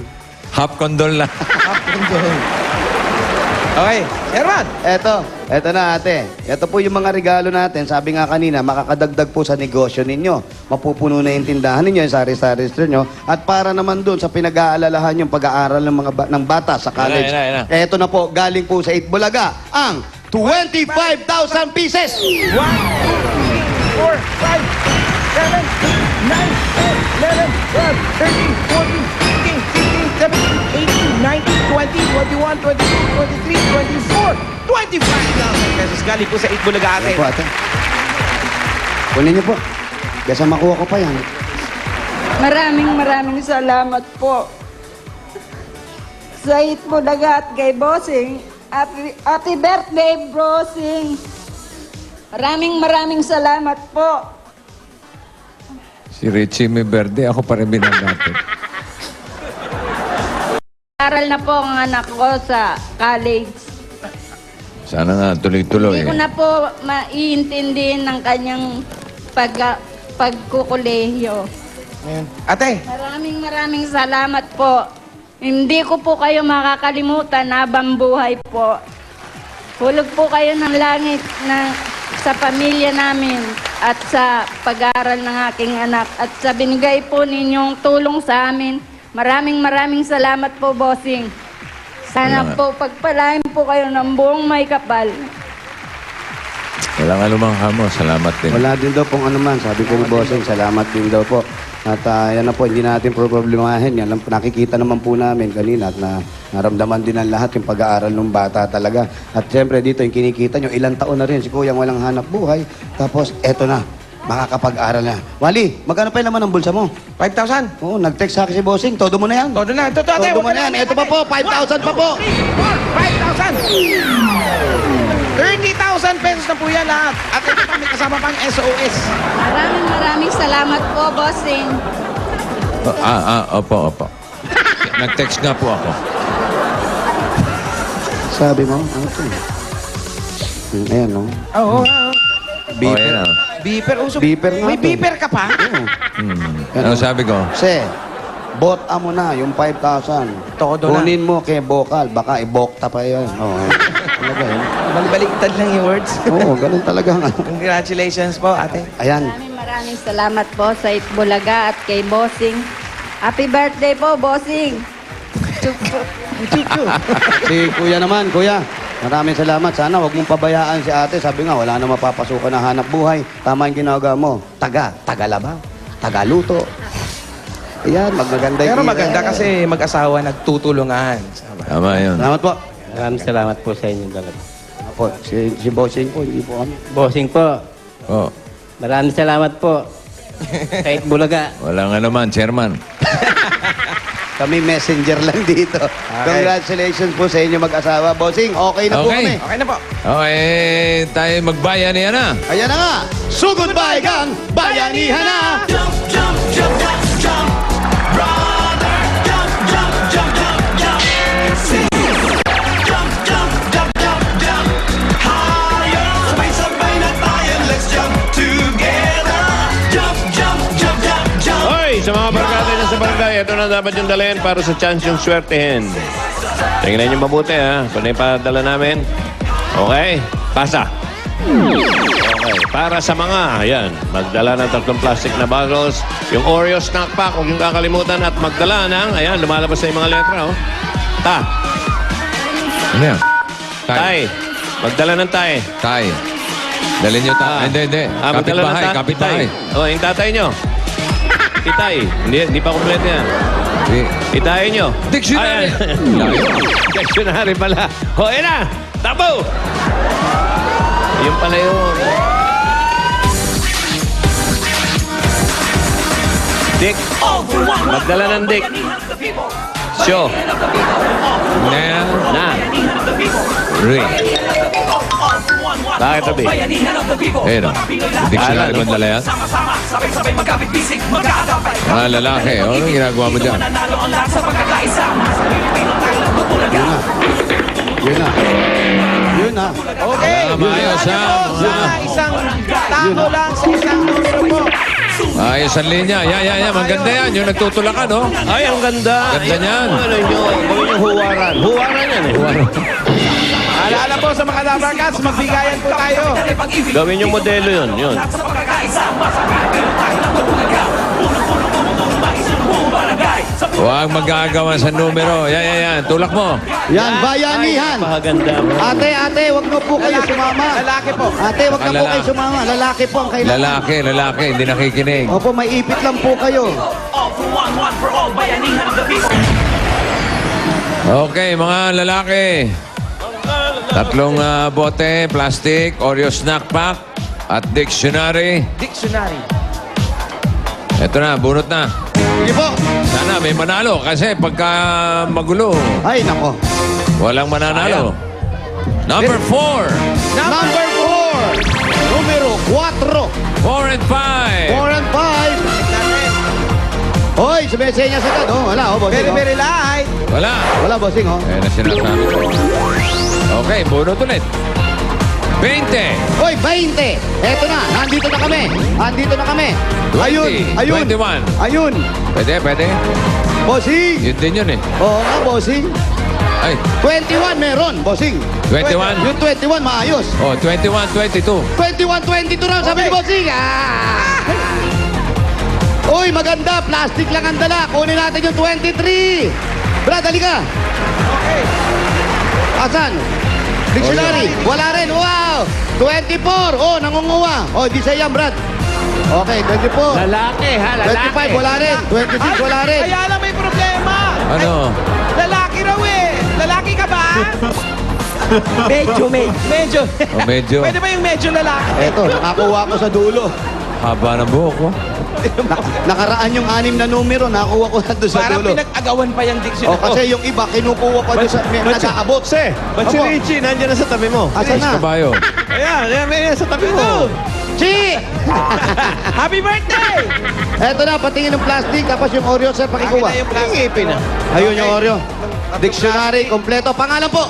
[SPEAKER 9] Half condol lang.
[SPEAKER 8] Okay, Herman!
[SPEAKER 1] Eto na ate. Ito po yung mga regalo natin. Sabi nga kanina, makakadagdag po sa negosyo ninyo. Mapupuno na yung tindahan ninyo, yung sari-sari store nyo. At para naman dun sa pinag-aalalahan yung pag-aaral ng mga ng bata sa college.
[SPEAKER 9] Yan na.
[SPEAKER 1] Eto na po, galing po sa Itbulaga, ang 25,000 pieces!
[SPEAKER 8] 1, 2, 3, 4, 5, 6, 7, 8, 9, 10, 11, 12, 13, 14, 15, 16, 17, 18, 19, 20, 21, 22, 23, 24, 25,000 pesos galing po sa Itbulaga ate.
[SPEAKER 1] Ayan po ate. Kunin niyo po. Kesa makuha ko pa yan.
[SPEAKER 5] Maraming salamat po sa Itbulaga at kay Bossing. Happy birthday, Bossing! Maraming salamat po.
[SPEAKER 9] Si Richie may birthday. Ako pa rin binabati.
[SPEAKER 5] Aral na po ang anak ko sa college.
[SPEAKER 9] Sana nga, tuloy-tuloy.
[SPEAKER 5] Hindi ko na po maiintindihin ng kanyang pagkukulehiyo.
[SPEAKER 8] Ayan. Ate,
[SPEAKER 5] Maraming salamat po. Hindi ko po kayo makakalimutan habang buhay po. Hulog po kayo ng langit sa pamilya namin at sa pag-aaral ng aking anak at sa binigay po ninyong tulong sa amin. Maraming salamat po, bossing. Sana
[SPEAKER 9] Salamat.
[SPEAKER 5] po pagpalain po kayo ng buong may kapal.
[SPEAKER 9] Walang alumang kamo. Salamat din.
[SPEAKER 14] Wala din daw pong anuman. Sabi ko ni Bossing, salamat din daw po. At yan na po, hindi natin problemahin. Yan lang, nakikita naman po namin kanina at naramdaman din ng lahat yung pag-aaral ng bata talaga. At siyempre dito yung kinikita nyo, ilang taon na rin si Kuyang walang hanap buhay. Tapos eto na, makakapag-aral na. Wally, magkano pa yung laman ng bulsa mo?
[SPEAKER 8] 5,000.
[SPEAKER 14] Oo, nag-text sa akin si Bossing. Todo mo na yan.
[SPEAKER 8] Todo na. Ito, ate.
[SPEAKER 14] Todo mo na yan. Eto pa po, 5,000 pa po.
[SPEAKER 8] 5,000. 30,000 pesos na po yan lahat. At ito pa, may kasama pang SOS.
[SPEAKER 5] Maraming salamat po, bossing.
[SPEAKER 9] Opo. Nag-text nga po ako.
[SPEAKER 14] Sabi mo, ano to? Ayan, no?
[SPEAKER 8] Oo.
[SPEAKER 9] Beeper. Oh,
[SPEAKER 8] Beeper. Uso.
[SPEAKER 14] Beeper nga
[SPEAKER 8] May
[SPEAKER 14] to.
[SPEAKER 8] beeper ka pa?
[SPEAKER 9] Ano sabi ko?
[SPEAKER 14] Se, bota mo na yung 5,000.
[SPEAKER 8] Todo na.
[SPEAKER 14] Kunin mo kay Bokal, baka ibokta pa yan. Oo. Talaga yun.
[SPEAKER 8] Balik-baliktad lang yung words.
[SPEAKER 14] Oo, ganun talaga nga.
[SPEAKER 8] Congratulations po, ate.
[SPEAKER 14] Ayan.
[SPEAKER 5] Maraming salamat po sa Itbulaga at kay bossing. Happy birthday po, bossing.
[SPEAKER 14] Si Kuya naman, Kuya. Maraming salamat. Sana wag mong pabayaan si ate. Sabi nga, wala na mapapasukan na hanap buhay. Tama yung ginagawa mo. Tagalabaw, tagaluto. Ayan, magaganda
[SPEAKER 8] Pero maganda kasi mag-asawa nagtutulungan.
[SPEAKER 9] Tama yun.
[SPEAKER 14] Salamat po.
[SPEAKER 13] Maraming salamat po sa inyo dalawa.
[SPEAKER 14] Apo, si Bossing po, hindi po kami.
[SPEAKER 13] Bossing po,
[SPEAKER 9] Oh,
[SPEAKER 13] maraming salamat po. Sa Itbulaga.
[SPEAKER 9] walang anuman, chairman.
[SPEAKER 14] Kami messenger lang dito. Congratulations po sa inyo mag-asawa. Bossing, okay na po
[SPEAKER 9] Okay.
[SPEAKER 14] kami.
[SPEAKER 8] Okay na po.
[SPEAKER 9] Okay, tayo magbayanihan na.
[SPEAKER 14] Ayan na nga. Sugod Baygang Bayanihan na!
[SPEAKER 12] Hoy, sa mga barkada niya sa barangay, ito na dapat yung dalhin para sa chance yung swertehin. Tingnan niyo mabuti ha, kung yung padala namin. Okay, pasa. Okay, para sa mga, ayan, magdala ng 3 plastic na bottles, yung Oreo snack pack, huwag yung kakalimutan at magdala ng, ayan, lumalabas na yung mga letra, oh. Ta,
[SPEAKER 9] Ano yan?
[SPEAKER 12] tay, magdala ng tay.
[SPEAKER 9] Tay. Dalhin nyo tayo. Hindi.
[SPEAKER 12] magdala ng
[SPEAKER 9] Kapitbahay.
[SPEAKER 12] Oh, yung tatay nyo. Itay, hindi pa kompleto yan.
[SPEAKER 9] Di-
[SPEAKER 12] Itayin nyo.
[SPEAKER 9] Dictionary.
[SPEAKER 12] Ay, Dictionary pala. O, yun na. Tapo! Yung pala yun. Dick. Magdala ng Dick. Show.
[SPEAKER 9] Na. Ring.
[SPEAKER 12] Bakit tabi?
[SPEAKER 9] Ayun o. Dictionary mo dala yan? Mga lalaki. Anong ginagawa mo dyan?
[SPEAKER 14] Yun na.
[SPEAKER 8] Okay.
[SPEAKER 9] Maayos ha.
[SPEAKER 8] Sa isang tako lang, sa isang numero po.
[SPEAKER 9] Ayos ang linya. Yan. Maganda yan. Yung nagtutulakan, no?
[SPEAKER 12] Ay, ang ganda.
[SPEAKER 9] Ganda niyan.
[SPEAKER 12] Ano nyo? Gawin yung huwaran. Huwaran yan eh.
[SPEAKER 8] Alaala po sa mga Dabarcats, magbigayan po tayo.
[SPEAKER 12] Gawin yung modelo yun. Yun.
[SPEAKER 9] Huwag magagawa sa numero. Yan. Tulak mo.
[SPEAKER 14] Yan, bayanihan.
[SPEAKER 12] Napakaganda.
[SPEAKER 14] Ate, wag na po kayo sumama.
[SPEAKER 8] Lalaki po.
[SPEAKER 14] Ate, wag na po kayo sumama. Lalaki po ang kailangan.
[SPEAKER 9] Lalaki. Hindi nakikinig.
[SPEAKER 14] Opo, may ipit lang po kayo.
[SPEAKER 9] Okay, mga lalaki. 3 bote, plastic, Oreo snack pack, at dictionary.
[SPEAKER 8] Dictionary.
[SPEAKER 9] Ito na, bunot na.
[SPEAKER 14] Sige po.
[SPEAKER 9] Sana may manalo kasi pagka magulo,
[SPEAKER 14] Ay, nako.
[SPEAKER 9] walang mananalo. Number 4.
[SPEAKER 14] Number 4. Numero 4.
[SPEAKER 9] 4 and 5.
[SPEAKER 14] 4 and 5. Hoy, sumesenyas agad. Oh, wala, oh, bossing.
[SPEAKER 8] Very light.
[SPEAKER 9] Wala.
[SPEAKER 14] Wala, bossing, oh.
[SPEAKER 9] Ayan na sinasabi ko. Okay, bunot ulit. 20.
[SPEAKER 1] Hoy, 20. Eto na, nandito na kami. Nandito na kami.
[SPEAKER 9] 20,
[SPEAKER 1] Ayun, ayun.
[SPEAKER 9] 21.
[SPEAKER 1] Ayun.
[SPEAKER 9] Pwede.
[SPEAKER 1] Bossing.
[SPEAKER 9] Yun din yun eh.
[SPEAKER 1] Oo nga, bossing.
[SPEAKER 9] Ay,
[SPEAKER 1] 21 meron, bossing.
[SPEAKER 9] 21.
[SPEAKER 1] Yung 21 maayos.
[SPEAKER 9] oh, 21, 22.
[SPEAKER 1] 21, 22 raw, sabi ni bossing. Uy, maganda. Plastic lang ang dala. Kunin natin yung 23. Brad, halika.
[SPEAKER 8] Okay.
[SPEAKER 1] Asan? Dictionary. Wala rin. Wow. 24. Oh, nangunguha. Oh, di sa yan, Brad. Okay, 24.
[SPEAKER 12] Lalaki, ha? Lalaki.
[SPEAKER 1] 25, wala rin. 26, wala rin.
[SPEAKER 8] Kaya lang may problema.
[SPEAKER 9] Ano?
[SPEAKER 8] Ay, lalaki raw eh. Lalaki ka ba?
[SPEAKER 10] Medyo.
[SPEAKER 9] Oh, medyo.
[SPEAKER 8] Pwede ba yung medyo lalaki?
[SPEAKER 1] Eto, nakakuha ko sa dulo.
[SPEAKER 9] Haba ng buhok ko.
[SPEAKER 1] Nakaraan yung 6 na numero, nakuha ko na doon sa
[SPEAKER 8] Parang
[SPEAKER 1] dulo.
[SPEAKER 8] pinag-agawan pa yung
[SPEAKER 1] O,
[SPEAKER 8] dictionary.
[SPEAKER 1] kasi yung iba, kinukuha ko doon sa nag-aabot.
[SPEAKER 12] Ba't si
[SPEAKER 1] Opo.
[SPEAKER 12] Richie? Nandiyan na sa tabi mo.
[SPEAKER 1] Asan na?
[SPEAKER 9] Kabayo.
[SPEAKER 12] Ayan, sa tabi mo.
[SPEAKER 1] Chi!
[SPEAKER 8] Happy birthday!
[SPEAKER 1] Eto na, patingin ng plastic, tapos yung Oreo, sir, pakikuha.
[SPEAKER 8] Akin na yung plastic.
[SPEAKER 1] Ayun yung Oreo. Dictionary, kompleto. Pangalan po?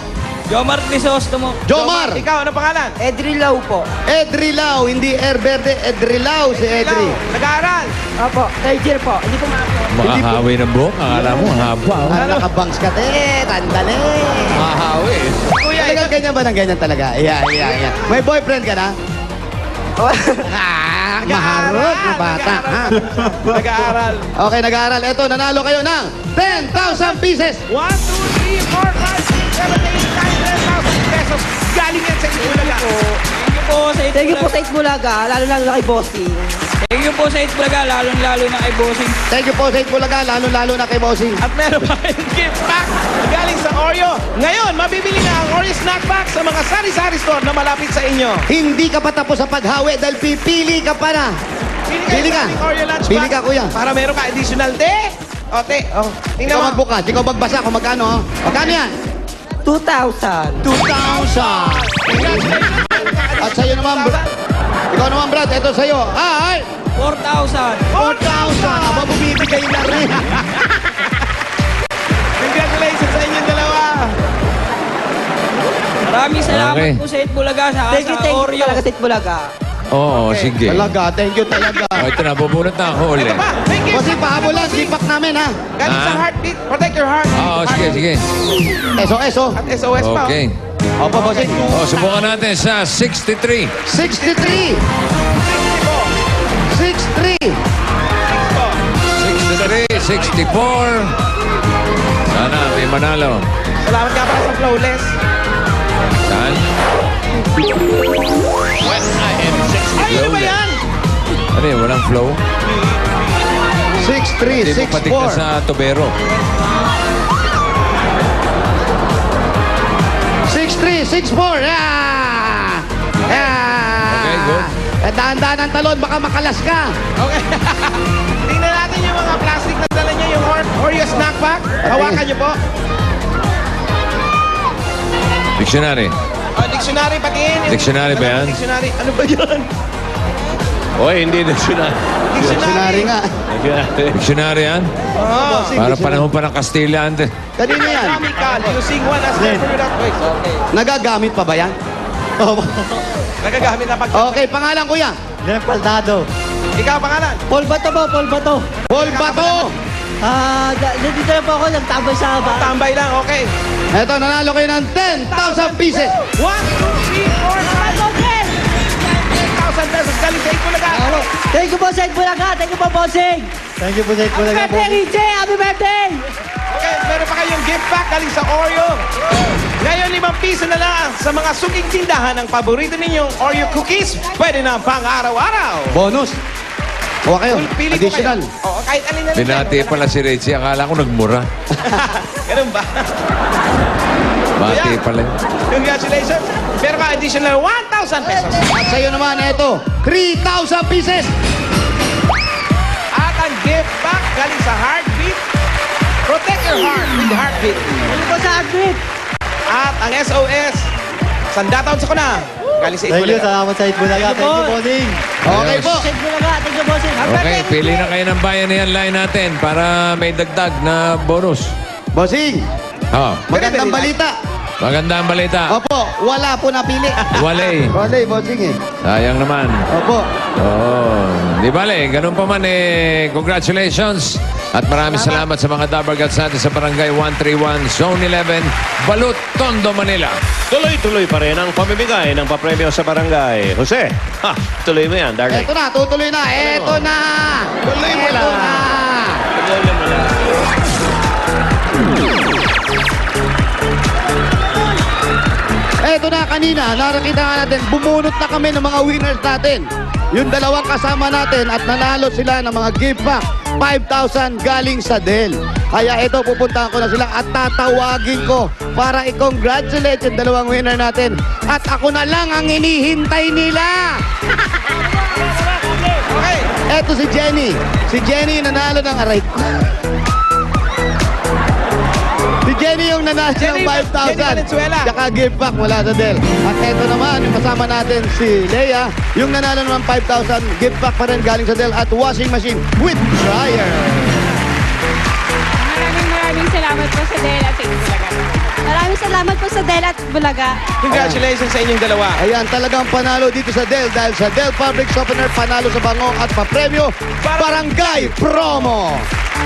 [SPEAKER 10] Jomar Crisostomo.
[SPEAKER 1] Jomar.
[SPEAKER 8] Ikaw, ano pangalan?
[SPEAKER 10] Edrilaw po.
[SPEAKER 1] Edrilaw, hindi Erberde, Edrilaw si Edri.
[SPEAKER 8] Nag-aaral.
[SPEAKER 10] Opo, third year po. Hindi po
[SPEAKER 9] Makahawi ng buhok. Akala mo, ang haba. oh.
[SPEAKER 1] Nakabangs ka, te. Tandali.
[SPEAKER 9] Makahawi.
[SPEAKER 8] Kuya,
[SPEAKER 1] Talagang ganyan ba ng ganyan talaga? Yeah. May boyfriend ka na? Maharot na bata. Ha?
[SPEAKER 8] Nag-aaral.
[SPEAKER 1] Okay, nag-aaral. Eto, nanalo kayo ng 10,000 pieces.
[SPEAKER 8] 1, 2, 3, 4, 5, 6, 7, 8, 9, 10,000 pesos. Galing yan sa Itbulaga.
[SPEAKER 10] Thank you po sa Itbulaga, lalo-lalo na kay Bossing. Thank you po sa Itbulaga, lalo-lalo na kay Bossing.
[SPEAKER 1] Thank you po sa Itbulaga, lalo-lalo na kay Bossing.
[SPEAKER 8] At meron pa kayong gift pack galing sa Oreo. Ngayon, mabibili na ang Oreo Snack Pack sa mga sari-sari store na malapit sa inyo.
[SPEAKER 1] Hindi ka pa tapos sa paghawi dahil pipili ka pa na. Pili ka.
[SPEAKER 8] sa ating Oreo Lunch
[SPEAKER 1] Pili
[SPEAKER 8] Pack
[SPEAKER 1] ka, kuya.
[SPEAKER 8] Para meron ka additional te. O, te. O, tingnan
[SPEAKER 1] Ikaw
[SPEAKER 8] mo.
[SPEAKER 1] magbukas, ikaw magbasa kung magkano. Ha? Magkano yan?
[SPEAKER 10] 2,000.
[SPEAKER 1] 2,000. At sa'yo naman, ikaw naman, Brad, ito sa'yo. Ay!
[SPEAKER 10] 4,000.
[SPEAKER 1] 4,000. Aba, bumibigay na rin.
[SPEAKER 8] Congratulations sa inyong dalawa.
[SPEAKER 10] Maraming salamat
[SPEAKER 9] Okay.
[SPEAKER 10] po sa Itbulaga sa Oreo. Talaga sa Itbulaga.
[SPEAKER 9] Oo, sige.
[SPEAKER 1] Talaga, thank you talaga.
[SPEAKER 9] Oh, ito na, bubunot na ako ulit.
[SPEAKER 8] Ito pa, may gift.
[SPEAKER 1] Kasi pahabulan, sipak namin, ha?
[SPEAKER 8] Galing sa
[SPEAKER 9] Ah.
[SPEAKER 8] Heartbeat. Protect your heart.
[SPEAKER 9] Oo, sige.
[SPEAKER 1] SOS, oh.
[SPEAKER 8] At SOS pa.
[SPEAKER 9] Okay.
[SPEAKER 1] Opo, bossing.
[SPEAKER 9] Oh, subukan natin sa 63.
[SPEAKER 1] 63. 63.
[SPEAKER 9] 63, 64. Sana, may manalo.
[SPEAKER 8] Salamat ka pala sa Flawless.
[SPEAKER 9] Saan?
[SPEAKER 8] Ay, ano ba yan?
[SPEAKER 9] Ano yun, walang flow?
[SPEAKER 1] 63,
[SPEAKER 9] Hindi mo patignan
[SPEAKER 1] 64.
[SPEAKER 9] sa tubero.
[SPEAKER 1] 63, 64. Yeah! Yeah!
[SPEAKER 9] Okay, good.
[SPEAKER 1] Dahan-dahan ang talon, baka makalas ka.
[SPEAKER 8] Okay. Tingnan natin yung mga plastic na dala niya, yung Oreo Snack Pack. Hawakan niyo po.
[SPEAKER 9] Dictionary.
[SPEAKER 8] Dictionary, patingin. Yung-
[SPEAKER 9] Dictionary ba yan?
[SPEAKER 8] Dictionary. Ano ba yan?
[SPEAKER 12] Oy, hindi na siya.
[SPEAKER 1] Dictionary nga.
[SPEAKER 9] Dictionary yan?
[SPEAKER 8] Oh.
[SPEAKER 9] Para panahon pa ng Kastila.
[SPEAKER 1] Kanino yan?
[SPEAKER 8] Chemical. Using one as never without waste. Okay.
[SPEAKER 1] Nagagamit pa ba yan? Opo.
[SPEAKER 8] Nagagamit na pag...
[SPEAKER 1] Okay, pangalan kuya.
[SPEAKER 10] Jem Paldado.
[SPEAKER 8] Ikaw, pangalan?
[SPEAKER 10] Paul Bato po, Paul Bato.
[SPEAKER 1] Paul Bato.
[SPEAKER 10] Dito na po ako, nagtabay sa
[SPEAKER 8] Tambay lang, okay.
[SPEAKER 1] Eto, nanalo kayo ng 10,000 pieces.
[SPEAKER 8] 1, 2, 3, 4, 5, 6, 7, 8,000 pesos galing sa Itbulaga.
[SPEAKER 10] Thank you po sa Itbulaga. Thank you po, Bossing. Thank you po sa Itbulaga. Happy birthday, Richie. Happy birthday.
[SPEAKER 8] Okay, meron pa kayong gift pack galing sa Oreo. Ngayon, 5 piso na lang sa mga suking tindahan ng paborito ninyong Oreo cookies. Pwede na pang araw-araw.
[SPEAKER 1] Bonus. Kuha kayo.
[SPEAKER 8] Pili ko
[SPEAKER 1] Additional.
[SPEAKER 8] kayo. Oo, kahit alin na lang.
[SPEAKER 9] Binati pala si Richie. Akala ko nagmura.
[SPEAKER 8] Ganun ba?
[SPEAKER 9] Bati
[SPEAKER 8] Kuya.
[SPEAKER 9] pala.
[SPEAKER 8] Congratulations. Meron ka additional 1,000 pesos.
[SPEAKER 1] At sa'yo naman, eto, 3,000 pieces.
[SPEAKER 8] At ang gift pack galing sa Heartbeat. Protect your heart with Heartbeat.
[SPEAKER 10] Thank you po sa Heartbeat.
[SPEAKER 8] At ang SOS, sandataon sa kuna. Galing sa
[SPEAKER 10] Thank you,
[SPEAKER 8] Itbulaga.
[SPEAKER 10] salamat sa Itbulaga. Thank you, Bossing.
[SPEAKER 1] Okay po.
[SPEAKER 10] Sa Itbulaga. Thank you, Bossing. Happy
[SPEAKER 9] Okay,
[SPEAKER 10] birthday,
[SPEAKER 9] pili
[SPEAKER 10] Richie.
[SPEAKER 9] na kayo ng bayanihan line natin para may dagdag na bonus.
[SPEAKER 1] Bossing,
[SPEAKER 9] Oh.
[SPEAKER 1] magandang balita.
[SPEAKER 9] Magandang balita.
[SPEAKER 14] Opo, wala po napili.
[SPEAKER 9] Wale.
[SPEAKER 14] Wala, bossing eh.
[SPEAKER 9] Sayang naman.
[SPEAKER 14] Opo.
[SPEAKER 9] Oo. Di bale, ganun pa man congratulations. At maraming salamat sa mga Dabber Cats natin sa Barangay 131, Zone 11, Balut, Tondo, Manila.
[SPEAKER 12] Tuloy-tuloy pa rin ang pamimigay ng papremyo sa barangay. Jose, tuloy mo yan, darling.
[SPEAKER 14] Eto na, tutuloy na. Eto na.
[SPEAKER 12] Tuloy mo
[SPEAKER 14] Eto
[SPEAKER 12] lang.
[SPEAKER 14] na.
[SPEAKER 12] Tuloy mo lang.
[SPEAKER 14] Eto na, kanina, nakakita nga natin, bumunot na kami ng mga winners natin. Yung dalawang kasama natin at nanalo sila ng mga gift pack, 5,000 galing sa Del. Kaya ito, pupuntahan ko na sila at tatawagin ko para i-congratulate yung dalawang winner natin. At ako na lang ang hinihintay nila. Okay, eto si Jenny. Si Jenny nanalo ng aray ko. Si Jenny yung nanalo ng 5,000. Tsaka gift pack mula sa Del. At eto naman, yung kasama natin si Leia, yung nanalo naman 5,000 gift pack pa rin galing sa Del at washing machine with dryer.
[SPEAKER 5] Maraming salamat po sa Del at Bulaga. Maraming salamat po sa Del at Bulaga.
[SPEAKER 8] Congratulations sa inyong dalawa.
[SPEAKER 14] Ayan, talagang panalo dito sa Del dahil sa Del Fabric Softener, panalo sa bango at papremyo, Barangay Promo.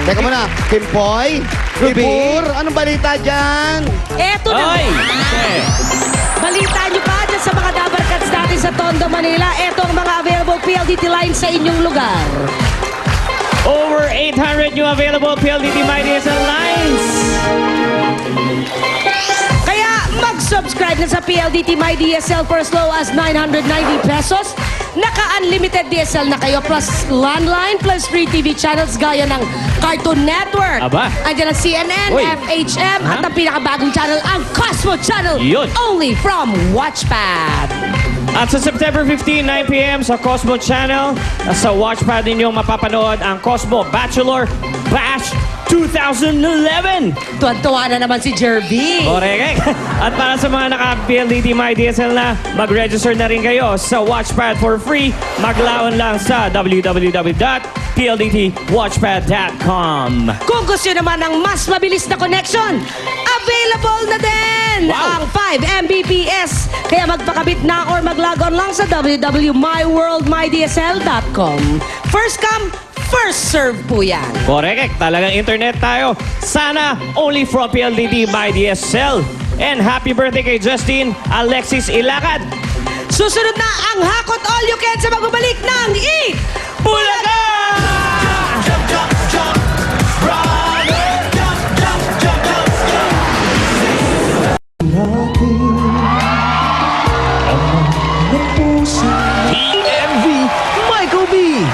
[SPEAKER 14] Teka muna, Kimpoy, Ibur, anong balita dyan?
[SPEAKER 7] Eto na. Balita nyo pa dyan sa mga Dabber Cats natin sa Tondo, Manila. Eto ang mga available PLDT lines sa inyong lugar.
[SPEAKER 6] Over 800 new available PLDT MyDSL lines.
[SPEAKER 7] Kaya mag-subscribe na sa PLDT MyDSL for as low as 990 pesos. Naka-unlimited DSL na kayo plus landline plus free TV channels gaya ng Cartoon Network.
[SPEAKER 6] Aba.
[SPEAKER 7] Andiyan ang CNN,
[SPEAKER 6] Uy.
[SPEAKER 7] FHM at ang pinakabagong channel, ang Cosmo Channel.
[SPEAKER 6] Yun.
[SPEAKER 7] Only from Watchpad.
[SPEAKER 6] At sa September 15, 9 p.m. sa Cosmo Channel, sa Watchpad ninyong mapapanood ang Cosmo Bachelor Bash 2011.
[SPEAKER 7] Tuwan-tuwa na naman si Jervy.
[SPEAKER 6] Correct. At para sa mga naka-PLDT MyDSL na, mag-register na rin kayo sa Watchpad for free. Maglaon lang sa www.pldtwatchpad.com.
[SPEAKER 7] Kung gusto nyo naman ng mas mabilis na connection, available na din ang 5 Mbps. Kaya magpakabit na or mag-log on lang sa www.myworldmydsl.com. First come, first serve po yan.
[SPEAKER 6] Correct. Talagang internet tayo. Sana only from PLDT MyDSL. And happy birthday kay Justin Alexis Ilacad.
[SPEAKER 7] Susunod na ang Hakot All You Can sa magbabalik ng Eat
[SPEAKER 6] Bulaga!
[SPEAKER 8] PMV, Michael B.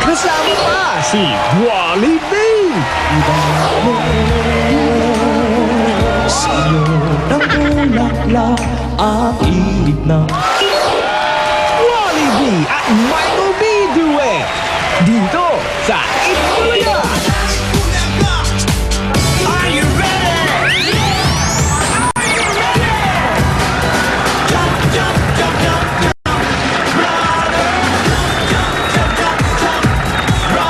[SPEAKER 8] Kasama pa si Wally B. Sa'yo ng bulaklak ang init na Wally B at Michael B. Duet dito sa Itbulaga. Are you ready?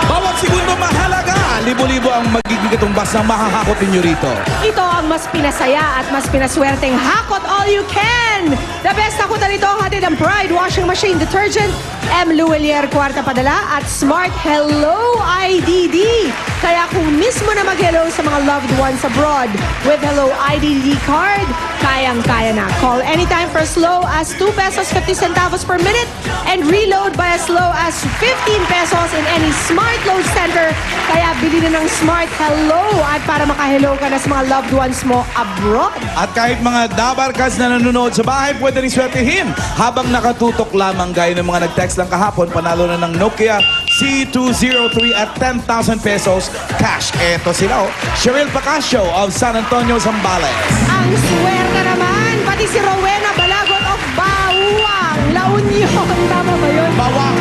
[SPEAKER 8] Bawat segundo mahalaga. Libo-libo ang magiging katumbas na makakakot ninyo rito.
[SPEAKER 2] Ito ang mas pinasaya at mas pinaswerteng Hakot All You Can! The best hakutan nito ang hatid ng Pride Washing Machine Detergent, M. Luelier Kwarta Padala at Smart Hello IDD. Kaya kung mismo na mag-hello sa mga loved ones abroad with Hello IDD card, kayang-kaya na. Call anytime for as low as 2 pesos 50 centavos per minute and reload by as low as 15 pesos in any Smart Load Center. Kaya bili na ng Smart Hello at para maka-hello ka na sa mga loved ones mo abroad.
[SPEAKER 8] At kahit mga Dabber Cats na nanonood sa bahay, pwede rin swertihin habang nakatutok lamang gaya ng mga nag-text lang kahapon, panalo na ng Nokia C203 at 10,000 pesos cash. Eto sila, Cheryl Pacasio of San Antonio, Zambales.
[SPEAKER 2] Ang swerte naman, pati si Rowena Balagot of Bawang, La Union. Tama ba yun?
[SPEAKER 8] Bawang!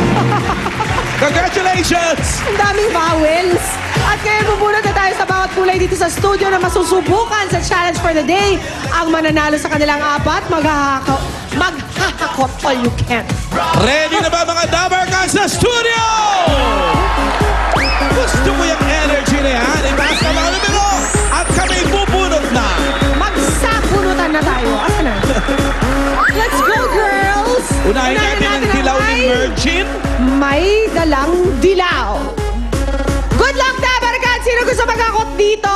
[SPEAKER 8] Congratulations!
[SPEAKER 2] Ang daming vowels. At kaya bubunod na tayo sa bawat kulay dito sa studio na masusubukan sa Challenge for the Day. Ang mananalo sa kanilang apat, maghahakaw Sakot all you can.
[SPEAKER 8] Ready na ba mga Dabber Cats sa studio? Gusto mo yung energy na yan? Itaas na mga numero at kami bubunot na.
[SPEAKER 2] Magsabunutan na tayo. Asa na? Let's go, girls!
[SPEAKER 8] Unahin natin ang dilaw ni Virgin.
[SPEAKER 2] May dalang dilaw. Good luck, Dabber Cats! Sino gusto magkakot dito?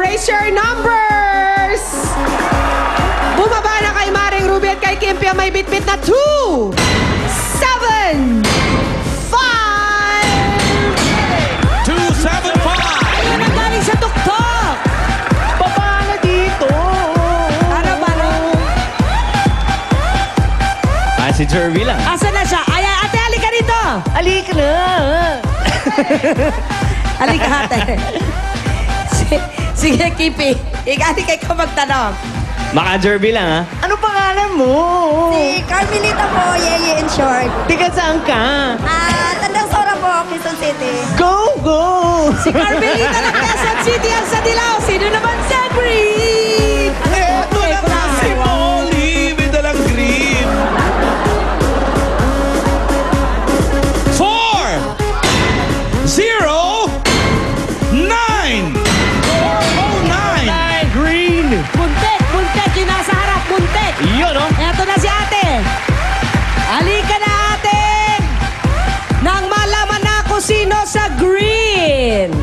[SPEAKER 2] Raise your numbers! Bumaba na kay Maring Ruby at kay Kimpi ang may bitbit na 2, 7, 5.
[SPEAKER 8] 275.
[SPEAKER 7] Ayun ang galing sa tuktok.
[SPEAKER 6] Paano dito?
[SPEAKER 7] Para.
[SPEAKER 12] Si Jervy lang.
[SPEAKER 7] Asa na siya? Ay, ate, halika dito.
[SPEAKER 6] Alik na.
[SPEAKER 7] Halika, ate. Sige, Kipi. Ikaw magtanong.
[SPEAKER 6] Maka Jervy lang, ha? Ano pangalan mo?
[SPEAKER 5] Si Carmelita po, Yeye in short.
[SPEAKER 6] Tiga saan ka?
[SPEAKER 5] Tandang Sora po, Quezon City.
[SPEAKER 6] Go, go!
[SPEAKER 7] Si Carmelita ng Quezon City ang sa dilaw. Sino naman sa green?
[SPEAKER 8] Eto na nga si Molly. May dalang green. 4, 0, 9. 409.
[SPEAKER 6] Green!
[SPEAKER 7] Muntek. Yung nasa harap. Muntek.
[SPEAKER 6] Yun, oh.
[SPEAKER 7] Eto na si ate. Halika na, ate. Nang malaman na kung sino sa green.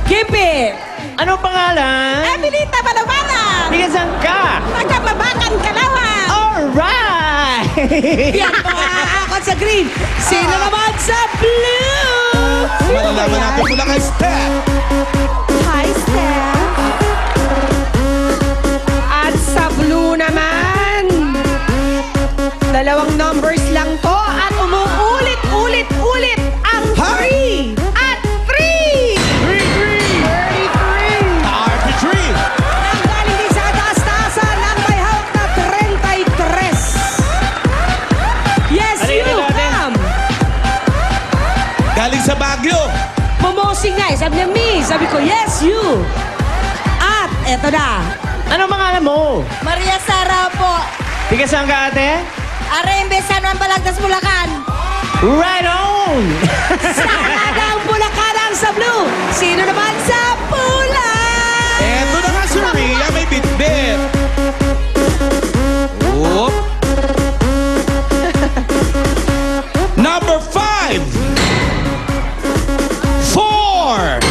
[SPEAKER 7] Kipi.
[SPEAKER 6] Ano pangalan?
[SPEAKER 7] Evelita Balawala.
[SPEAKER 6] Tiga saan ka?
[SPEAKER 7] Magkababakan Kalawan.
[SPEAKER 6] Alright!
[SPEAKER 7] Yan po aakot sa green. Sino naman sa blue?
[SPEAKER 8] Malalaman natin mula kay Steph.
[SPEAKER 2] Hi, Steph. At sa blue naman, dalawang numbers lang to at umuulit-ulit ang 3 at 3. 33.
[SPEAKER 8] 33.
[SPEAKER 2] Ang galing din sa taas-taasan ang may hawak na 33. Yes,
[SPEAKER 6] Halika
[SPEAKER 2] you,
[SPEAKER 6] na natin.
[SPEAKER 2] ma'am.
[SPEAKER 8] Galing sa Baguio.
[SPEAKER 7] Pumosing nga eh. Sabi niya, me. Sabi ko, yes, you. At eto na.
[SPEAKER 6] Ano pangalan mo?
[SPEAKER 5] Maria Sara po.
[SPEAKER 6] Tiga saan ka, ate?
[SPEAKER 5] Arembe, San Juan, Balagtas, Bulacan.
[SPEAKER 6] Right on!
[SPEAKER 7] Saan ang Bulacan sa blue? Sino naman sa pula?
[SPEAKER 8] Eto na nga si Rhea. May bitbit. Oop. Number 5, 4,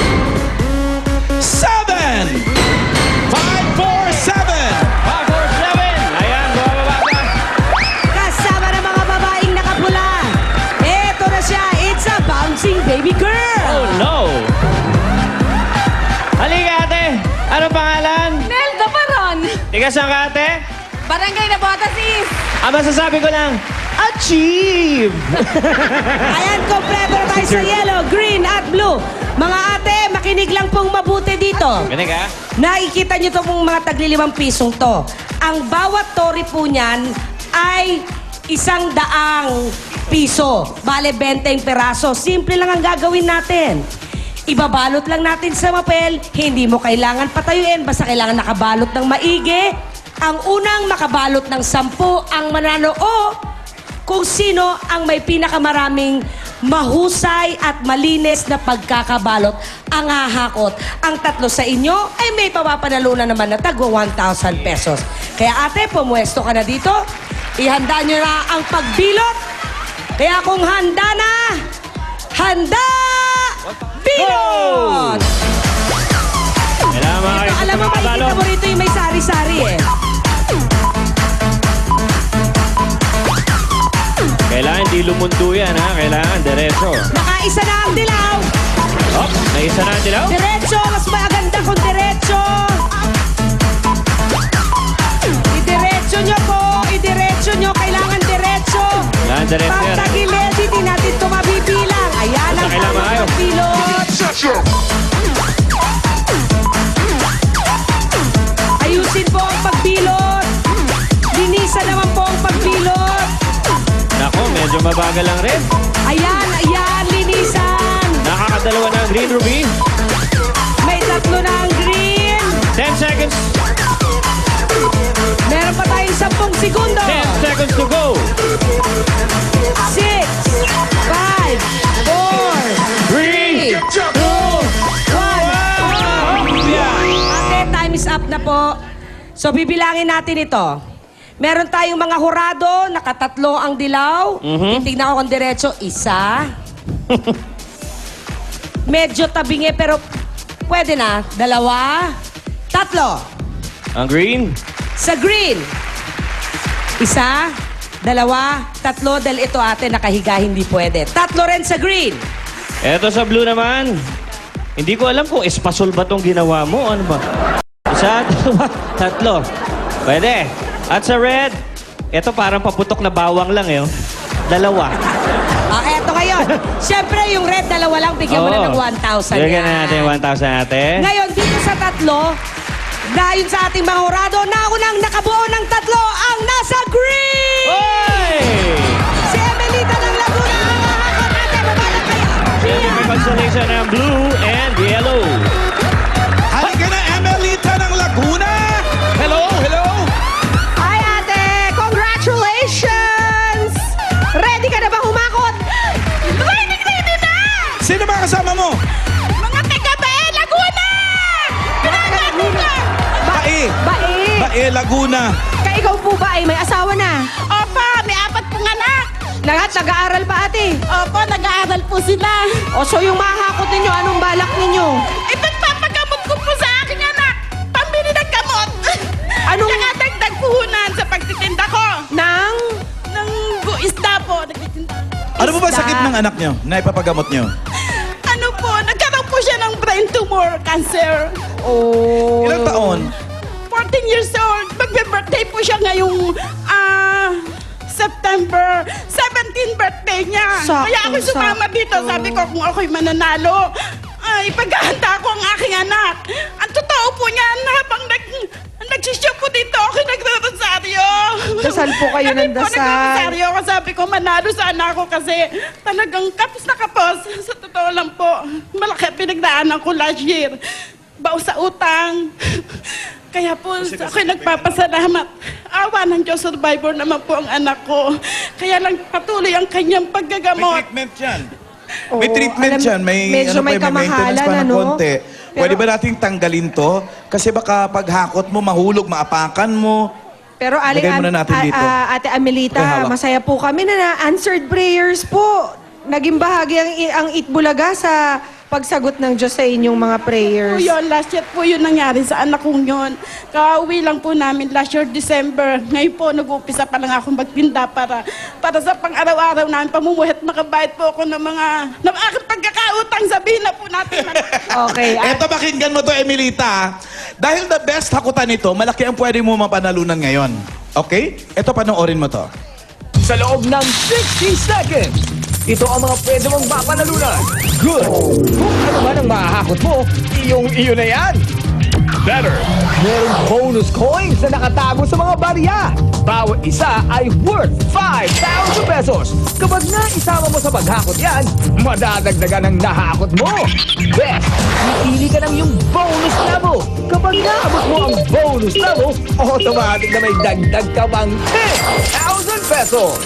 [SPEAKER 8] 7, 547.
[SPEAKER 12] 547. Ayan, bumababa ka.
[SPEAKER 7] Kasama ng mga babaeng nakapula. Eto na siya. It's a bouncing baby girl.
[SPEAKER 12] Oh, no. Halika, ate. Ano pangalan?
[SPEAKER 5] Nelda Paron.
[SPEAKER 12] Tiga saan ka, ate?
[SPEAKER 5] Barangay na Botasis.
[SPEAKER 12] Ang masasabi ko lang, achieve!
[SPEAKER 7] Ayan, kompleto na tayo sa yellow, green at blue. Mga ate, makinig lang pong mabuti dito.
[SPEAKER 12] Galing ka?
[SPEAKER 7] Nakikita niyo to pong mga tagli-5 pisong to. Ang bawat tori po niyan ay 100 piso. Bale, 20 peraso. Simple lang ang gagawin natin. Ibabalot lang natin sa mapel. Hindi mo kailangan patayuin. Basta kailangan nakabalot ng maigi. Ang unang makabalot ng 10 ang mananoo kung sino ang may pinakamaraming mahusay at malinis na pagkakabalot ang hahakot. Ang 3 sa inyo ay may papapanalunan naman na tagwa 1,000 pesos. Kaya ate, pumuesto ka na dito. Ihanda nyo na ang pagbilot. Kaya kung handa na, handa! Bilot!
[SPEAKER 12] Kailangan
[SPEAKER 7] Ito,
[SPEAKER 12] makakita
[SPEAKER 7] alam
[SPEAKER 12] sa
[SPEAKER 7] mo,
[SPEAKER 12] mga
[SPEAKER 7] makikita
[SPEAKER 12] balot.
[SPEAKER 7] mo rito yung may sari-sari eh.
[SPEAKER 12] Kailangan hindi lumundo yan, ha? Kailangan diretso.
[SPEAKER 7] Nakaisa na ang dilaw.
[SPEAKER 12] Oh, may isa na ang dilaw.
[SPEAKER 7] Diretso, mas maganda kung diretso. Idiretso nyo po, idiretso nyo. Kailangan diretso.
[SPEAKER 12] Kailangan diretso
[SPEAKER 7] Pag
[SPEAKER 12] yan, ha?
[SPEAKER 7] tagilid, hindi natin ito mabibilang. Ayan ang
[SPEAKER 12] Basta kailangan
[SPEAKER 7] tamang
[SPEAKER 12] ayaw.
[SPEAKER 7] pilot. Ayusin po ang pagbilot. Linisan naman po ang pagbilot.
[SPEAKER 12] Nako, medyo mabagal lang rin.
[SPEAKER 7] Ayan, linisan.
[SPEAKER 12] Nakakadalawa na ang green, Ruby.
[SPEAKER 7] May 3 na ang green.
[SPEAKER 12] 10 seconds.
[SPEAKER 7] Meron pa tayong 10 segundo.
[SPEAKER 12] 10 seconds
[SPEAKER 7] So, bibilangin natin ito. Meron tayong mga hurado, nakatatlo ang dilaw. Titignan ko kung diretso. Isa. Medyo tabingi, pero pwede na. Dalawa. Tatlo.
[SPEAKER 12] Ang green?
[SPEAKER 7] Sa green. Isa. Dalawa. Tatlo. Dahil ito ate, nakahiga, hindi pwede. Tatlo rin sa green.
[SPEAKER 12] Eto sa blue naman. Hindi ko alam kung espasol ba tong ginawa mo. Ano ba? Isa, dalawa, tatlo. Pwede. At sa red, eto parang paputok na bawang lang eh. Oh. Dalawa.
[SPEAKER 7] Eto ngayon. Siyempre, yung red, dalawa lang. Bigyan mo na ng 1,000
[SPEAKER 12] Bigyan
[SPEAKER 7] yan.
[SPEAKER 12] na natin yung 1,000 natin.
[SPEAKER 7] Ngayon, dito sa tatlo, dahil sa ating mga hurado, naunang nakabuo ng tatlo ang nasa green!
[SPEAKER 12] Oy!
[SPEAKER 7] Si Emelita ng Laguna ang hahakot. Ate, babalak kayo.
[SPEAKER 12] Siyempre may consolation ng blue and yellow.
[SPEAKER 8] Halika na, Emelita ng Laguna! Hello, hello!
[SPEAKER 2] Hi, ate! Congratulations! Ready ka na ba humakot?
[SPEAKER 5] Ready na!
[SPEAKER 8] Sino ba kasama mo?
[SPEAKER 5] Mga taga-Bae, Laguna! Pinagano ka!
[SPEAKER 8] Bae!
[SPEAKER 2] Bae!
[SPEAKER 8] Bae, Laguna!
[SPEAKER 2] Ikaw po ba ay may asawa na?
[SPEAKER 5] Opo, may 4 pong anak.
[SPEAKER 2] Lahat nag-aaral pa ate?
[SPEAKER 5] Opo, nag-aaral po sila.
[SPEAKER 2] O so yung mahakot ninyo, anong balak ninyo?
[SPEAKER 5] Ipagpapagamot ko po sa aking anak. Pambili ng gamot.
[SPEAKER 2] Anong-
[SPEAKER 5] Tsaka dagdag puhunan sa pagtitinda ko.
[SPEAKER 2] Nang?
[SPEAKER 5] Ng isda po. Nagtitinda.
[SPEAKER 8] Ano po ba
[SPEAKER 2] Isda.
[SPEAKER 8] sakit ng anak nyo na ipapagamot nyo?
[SPEAKER 5] Ano po, nagkaroon po siya ng brain tumor, cancer.
[SPEAKER 2] Oh.
[SPEAKER 8] Ilang taon?
[SPEAKER 5] 14 years old. Magbe-birthday po siya ngayong September 17 birthday niya.
[SPEAKER 2] Sakto,
[SPEAKER 5] Kaya ako sumama
[SPEAKER 2] sakto.
[SPEAKER 5] dito. Sabi ko kung ako'y mananalo, ay paghahanda ko ang aking anak. Ang totoo po niyan, habang nagsishow po dito, ako'y nagre-rosaryo.
[SPEAKER 2] Dasal po kayo ng
[SPEAKER 5] Kami po
[SPEAKER 2] dasal.
[SPEAKER 5] nagre-rosaryo ako. Sabi ko, manalo sana ako kasi talagang kapos na kapos. Sa totoo lang po, malaki ang pinagdaanan ko last year. Bao sa utang. Kaya po, ako'y nagpapasalamat. Awa ng Diyos, survivor naman po ang anak ko. Kaya lang patuloy ang kanyang
[SPEAKER 8] May
[SPEAKER 5] paggagamot.
[SPEAKER 8] treatment yan.
[SPEAKER 2] Oo,
[SPEAKER 8] May treatment
[SPEAKER 2] alam-
[SPEAKER 8] yan. May,
[SPEAKER 2] medyo may
[SPEAKER 8] pa, may maintenance
[SPEAKER 2] kamahalan,
[SPEAKER 8] pa ng
[SPEAKER 2] ano?
[SPEAKER 8] konti. Pwede ba nating tanggalin to? Kasi baka paghakot mo, mahulog, maapakan mo.
[SPEAKER 2] Pero
[SPEAKER 8] Lagay muna natin dito.
[SPEAKER 2] Ate Amelita,
[SPEAKER 8] Okay, hawak.
[SPEAKER 2] masaya po kami na answered prayers po. Naging bahagi ang Itbulaga sa pagsagot ng Diyos sa inyong mga prayers.
[SPEAKER 5] Po yun, last year po yun nangyari sa anak kong yun. Kauwi lang po namin last year December. Ngayon po, nag-uumpisa pa lang akong magpinda para sa pang-araw-araw namin pamumuhay at makabayad po ako ng aking pagkakautang. Sabihin na po natin.
[SPEAKER 2] Okay.
[SPEAKER 8] Eto, pakinggan mo to, Emilita. Dahil the best hakutan nito, malaki ang pwede mo mapanalunan ngayon. Okay? Eto, panoorin mo to.
[SPEAKER 15] Sa loob ng 60 seconds, ito ang mga pwede mong mapanalunan. Good! Kung ano man ang mahahakot mo, iyo na yan! Better! Merong bonus coins na nakatago sa mga barya. Bawat isa ay worth 5,000 pesos. Kapag naisama mo sa paghakot yan, madadagdagan ang nahakot mo. Best! Pili ka ng yung bonus level. Kapag naabot mo ang bonus level, automatic na may dagdag ka pang 10,000 pesos.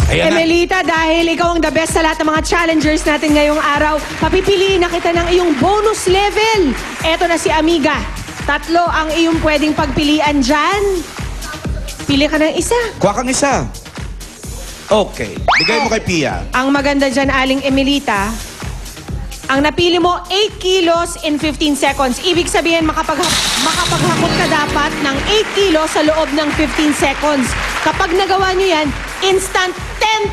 [SPEAKER 8] Ayan na.
[SPEAKER 2] Emelita, dahil ikaw ang the best sa lahat ng mga challengers natin ngayong araw, papipiliin na kita ng iyong bonus level. Eto na si Amiga. 3 ang iyong pwedeng pagpilian dyan. Pili ka ng isa.
[SPEAKER 8] Kuha kang isa. Okay. Bigay mo kay Pia.
[SPEAKER 2] Ang maganda dyan, Aling Emelita, ang napili mo, 8 kilos in 15 seconds. Ibig sabihin, makapaghakot ka dapat ng 8 kilos sa loob ng 15 seconds. Kapag nagawa nyo yan, instant 10,000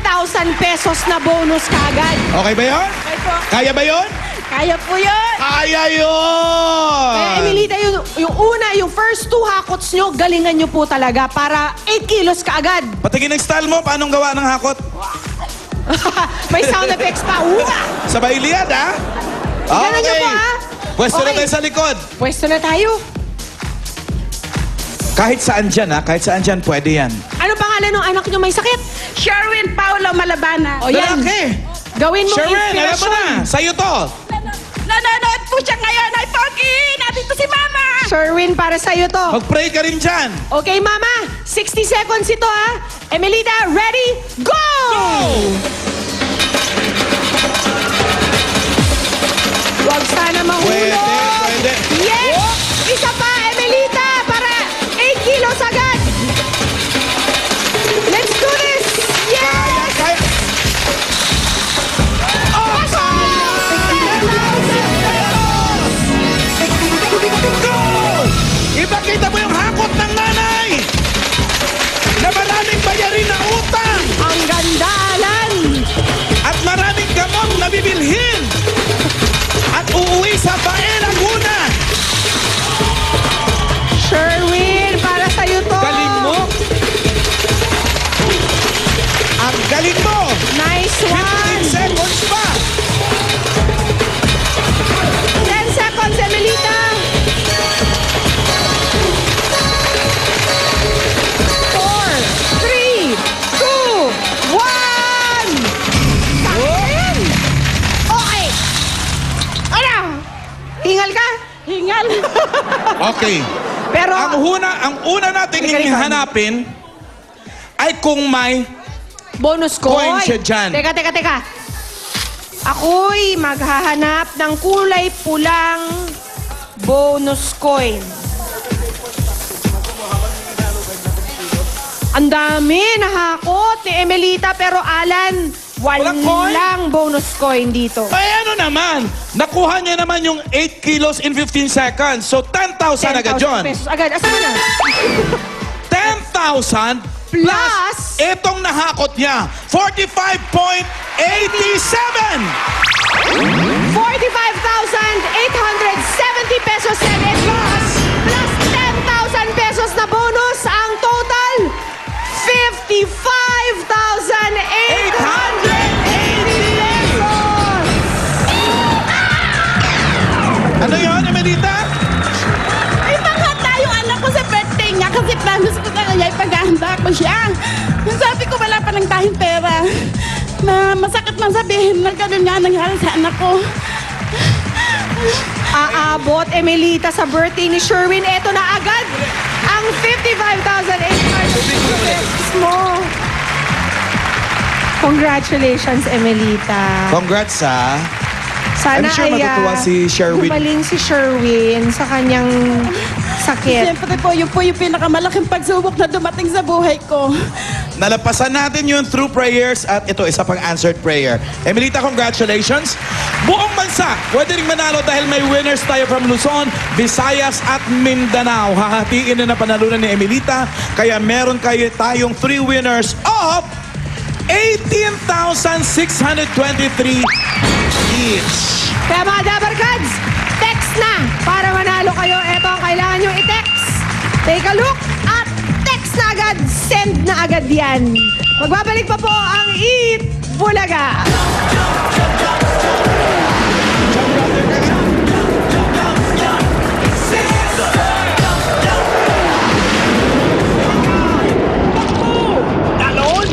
[SPEAKER 2] pesos na bonus kaagad.
[SPEAKER 8] Okay ba yun?
[SPEAKER 5] Okay po.
[SPEAKER 8] Kaya ba yun?
[SPEAKER 5] Kaya po yun.
[SPEAKER 8] Kaya yun!
[SPEAKER 2] Kaya Emelita, yung first 2 hakots nyo, galingan nyo po talaga para 8 kilos kaagad.
[SPEAKER 8] Patingin ang style mo, paano gawa ng hakot?
[SPEAKER 2] May sound effects pa. Uwa!
[SPEAKER 8] Sabay liad, ha?
[SPEAKER 2] Ganun nyo po, ha?
[SPEAKER 8] Pwesto na
[SPEAKER 2] Okay.
[SPEAKER 8] tayo sa likod.
[SPEAKER 2] Pwesto na tayo.
[SPEAKER 8] Kahit saan dyan, ha? Kahit saan dyan, pwede yan.
[SPEAKER 2] Ano pangalan ng anak nyo may sakit?
[SPEAKER 5] Sherwin Paolo Malabana.
[SPEAKER 2] O yan.
[SPEAKER 8] Lalaki!
[SPEAKER 2] Gawin mo
[SPEAKER 8] Sherwin, alam mo
[SPEAKER 2] inspirasyon.
[SPEAKER 8] na. Sa'yo to.
[SPEAKER 5] Nanonood po siya ngayon. Ay, Pogi! Nandito si Mama!
[SPEAKER 2] Sherwin, para sa'yo to.
[SPEAKER 8] Mag-pray ka rin dyan.
[SPEAKER 2] Okay, Mama. 60 seconds ito, ha? Emelita, ready, go! Huwag sana mahulog.
[SPEAKER 8] Pwede, pwede.
[SPEAKER 2] Yes! Isa pa, Emelita!
[SPEAKER 8] Okay.
[SPEAKER 2] Pero,
[SPEAKER 8] Ang una nating hanapin ay kung may
[SPEAKER 2] bonus coin.
[SPEAKER 8] coin siya dyan.
[SPEAKER 2] Teka. Ako'y maghahanap ng kulay pulang bonus coin. Ang dami nahakot ni Emelita pero Alan, walang bonus coin dito.
[SPEAKER 8] Ay ano naman, nakuha niya naman yung 8 kilos in 15 seconds. So 10,000 agad
[SPEAKER 2] 10,000
[SPEAKER 8] yun.
[SPEAKER 2] pesos agad. Asa na?
[SPEAKER 8] 10,000
[SPEAKER 2] Plus,
[SPEAKER 8] itong nahakot niya, 45.87!
[SPEAKER 2] 45,870 pesos and plus 10,000 pesos na bonus. Ang total, 55,880 pesos!
[SPEAKER 8] Ano yun, Emelita?
[SPEAKER 5] Ay, panghata yung anak ko sa birthday niya kasi promise ko kaya ipagahanda ko siya. Sabi ko wala pa ng tayong pera. Na masakit man sabihin na ganun nga nangyari sa anak ko.
[SPEAKER 2] Aabot, Emelita, sa birthday ni Sherwin. Eto na agad ang 55,800 pesos mo. Congratulations, Emelita.
[SPEAKER 8] Congrats, ha?
[SPEAKER 2] Sana
[SPEAKER 8] I'm sure
[SPEAKER 2] ay
[SPEAKER 8] matutuwa si Sherwin.
[SPEAKER 2] gumaling si Sherwin sa kanyang sakit.
[SPEAKER 5] Siyempre po, yun po yung pinakamalaking pagsubok na dumating sa buhay ko.
[SPEAKER 8] Nalapasan natin yun through prayers at ito, isa pang answered prayer. Emelita, congratulations. Buong bansa, pwede rin manalo dahil may winners tayo from Luzon, Visayas at Mindanao. Hahatiin na panalunan ni Emelita, kaya meron tayong 3 winners of 18,623 each.
[SPEAKER 2] Kaya mga Dabarkads, text na para manalo kayo. Ito ang kailangan nyo i-text. Take a look at text na agad. Send na agad yan. Magbabalik pa po ang Eat Bulaga.
[SPEAKER 15] Talon!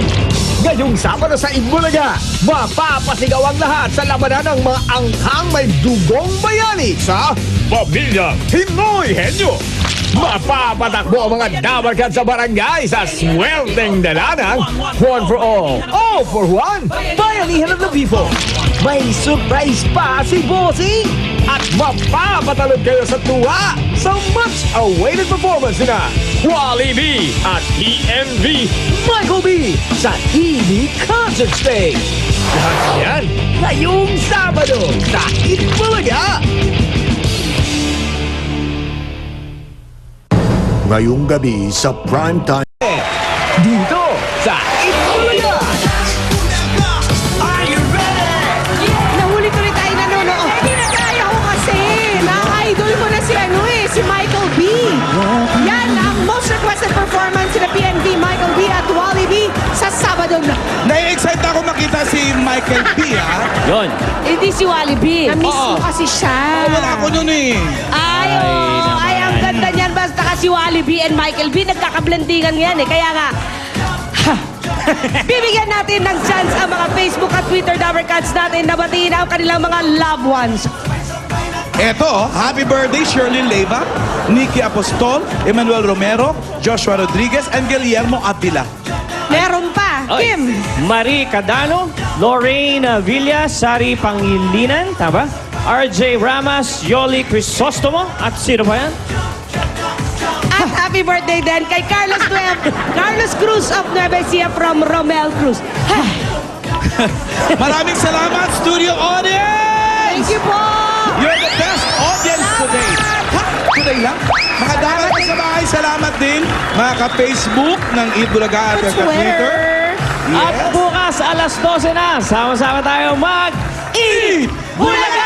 [SPEAKER 15] Ngayong Sabado sa Itbulaga, mapapasigaw ang lahat sa labanan ng mga angkang may dugong bayani sa Pamilya Pinoy Henyo. Mapapatakbo ang mga dabarkad sa barangay sa swelteng dalanang One for all for one, bayanihan ng Labipo. May surprise pa si Bossing at mapapatalog kayo sa tuwa sa much-awaited performance na Wally B at PNV Michael B sa TV Concert Stage. Lahat yan ngayong Sabado sa Itbulaga.
[SPEAKER 16] Ngayong gabi sa primetime.
[SPEAKER 15] Dito sa Itbulaga.
[SPEAKER 2] Nahuli tuloy tayo nanonood. Hindi na kaya ko kasi. Na-idol ko na si Michael B. Yan ang most requested performance ni PNV, Michael B. at Wally B. sa Sabado na.
[SPEAKER 8] Nai-excite ako makita si Michael B, ha?
[SPEAKER 3] Yun.
[SPEAKER 7] Hindi si Wally B.
[SPEAKER 2] Na-miss mo kasi siya.
[SPEAKER 8] Wala ako nun eh.
[SPEAKER 7] Ay, ang ganda niyan. Basta kasi Wally B and Michael B, nagkakablendingan yan eh. Kaya nga, bibigyan natin ng chance ang mga Facebook at Twitter Dabarkads natin na batiin ang kanilang mga loved ones.
[SPEAKER 8] Eto, happy birthday Shirley Leyva, Nikki Apostol, Emmanuel Romero, Joshua Rodriguez, and Guillermo Avila.
[SPEAKER 2] Meron pa. Kim.
[SPEAKER 3] Marie Cadano, Lorraine Villa, Sari Pangilinan, tama? RJ Ramas, Yoli Crisostomo, at sino pa yan?
[SPEAKER 2] At happy birthday din kay Carlos Cruz of Nueva Ecija from Romel Cruz.
[SPEAKER 8] Maraming salamat, studio audience!
[SPEAKER 2] Thank you po!
[SPEAKER 8] You're the best audience today. Ha? Today lang? Mga dapat sa bahay, salamat din. Mga ka-Facebook ng Eat Bulaga at ka-Twitter.
[SPEAKER 3] At bukas alas 12 na, sama-sama tayo mag-Eat Bulaga!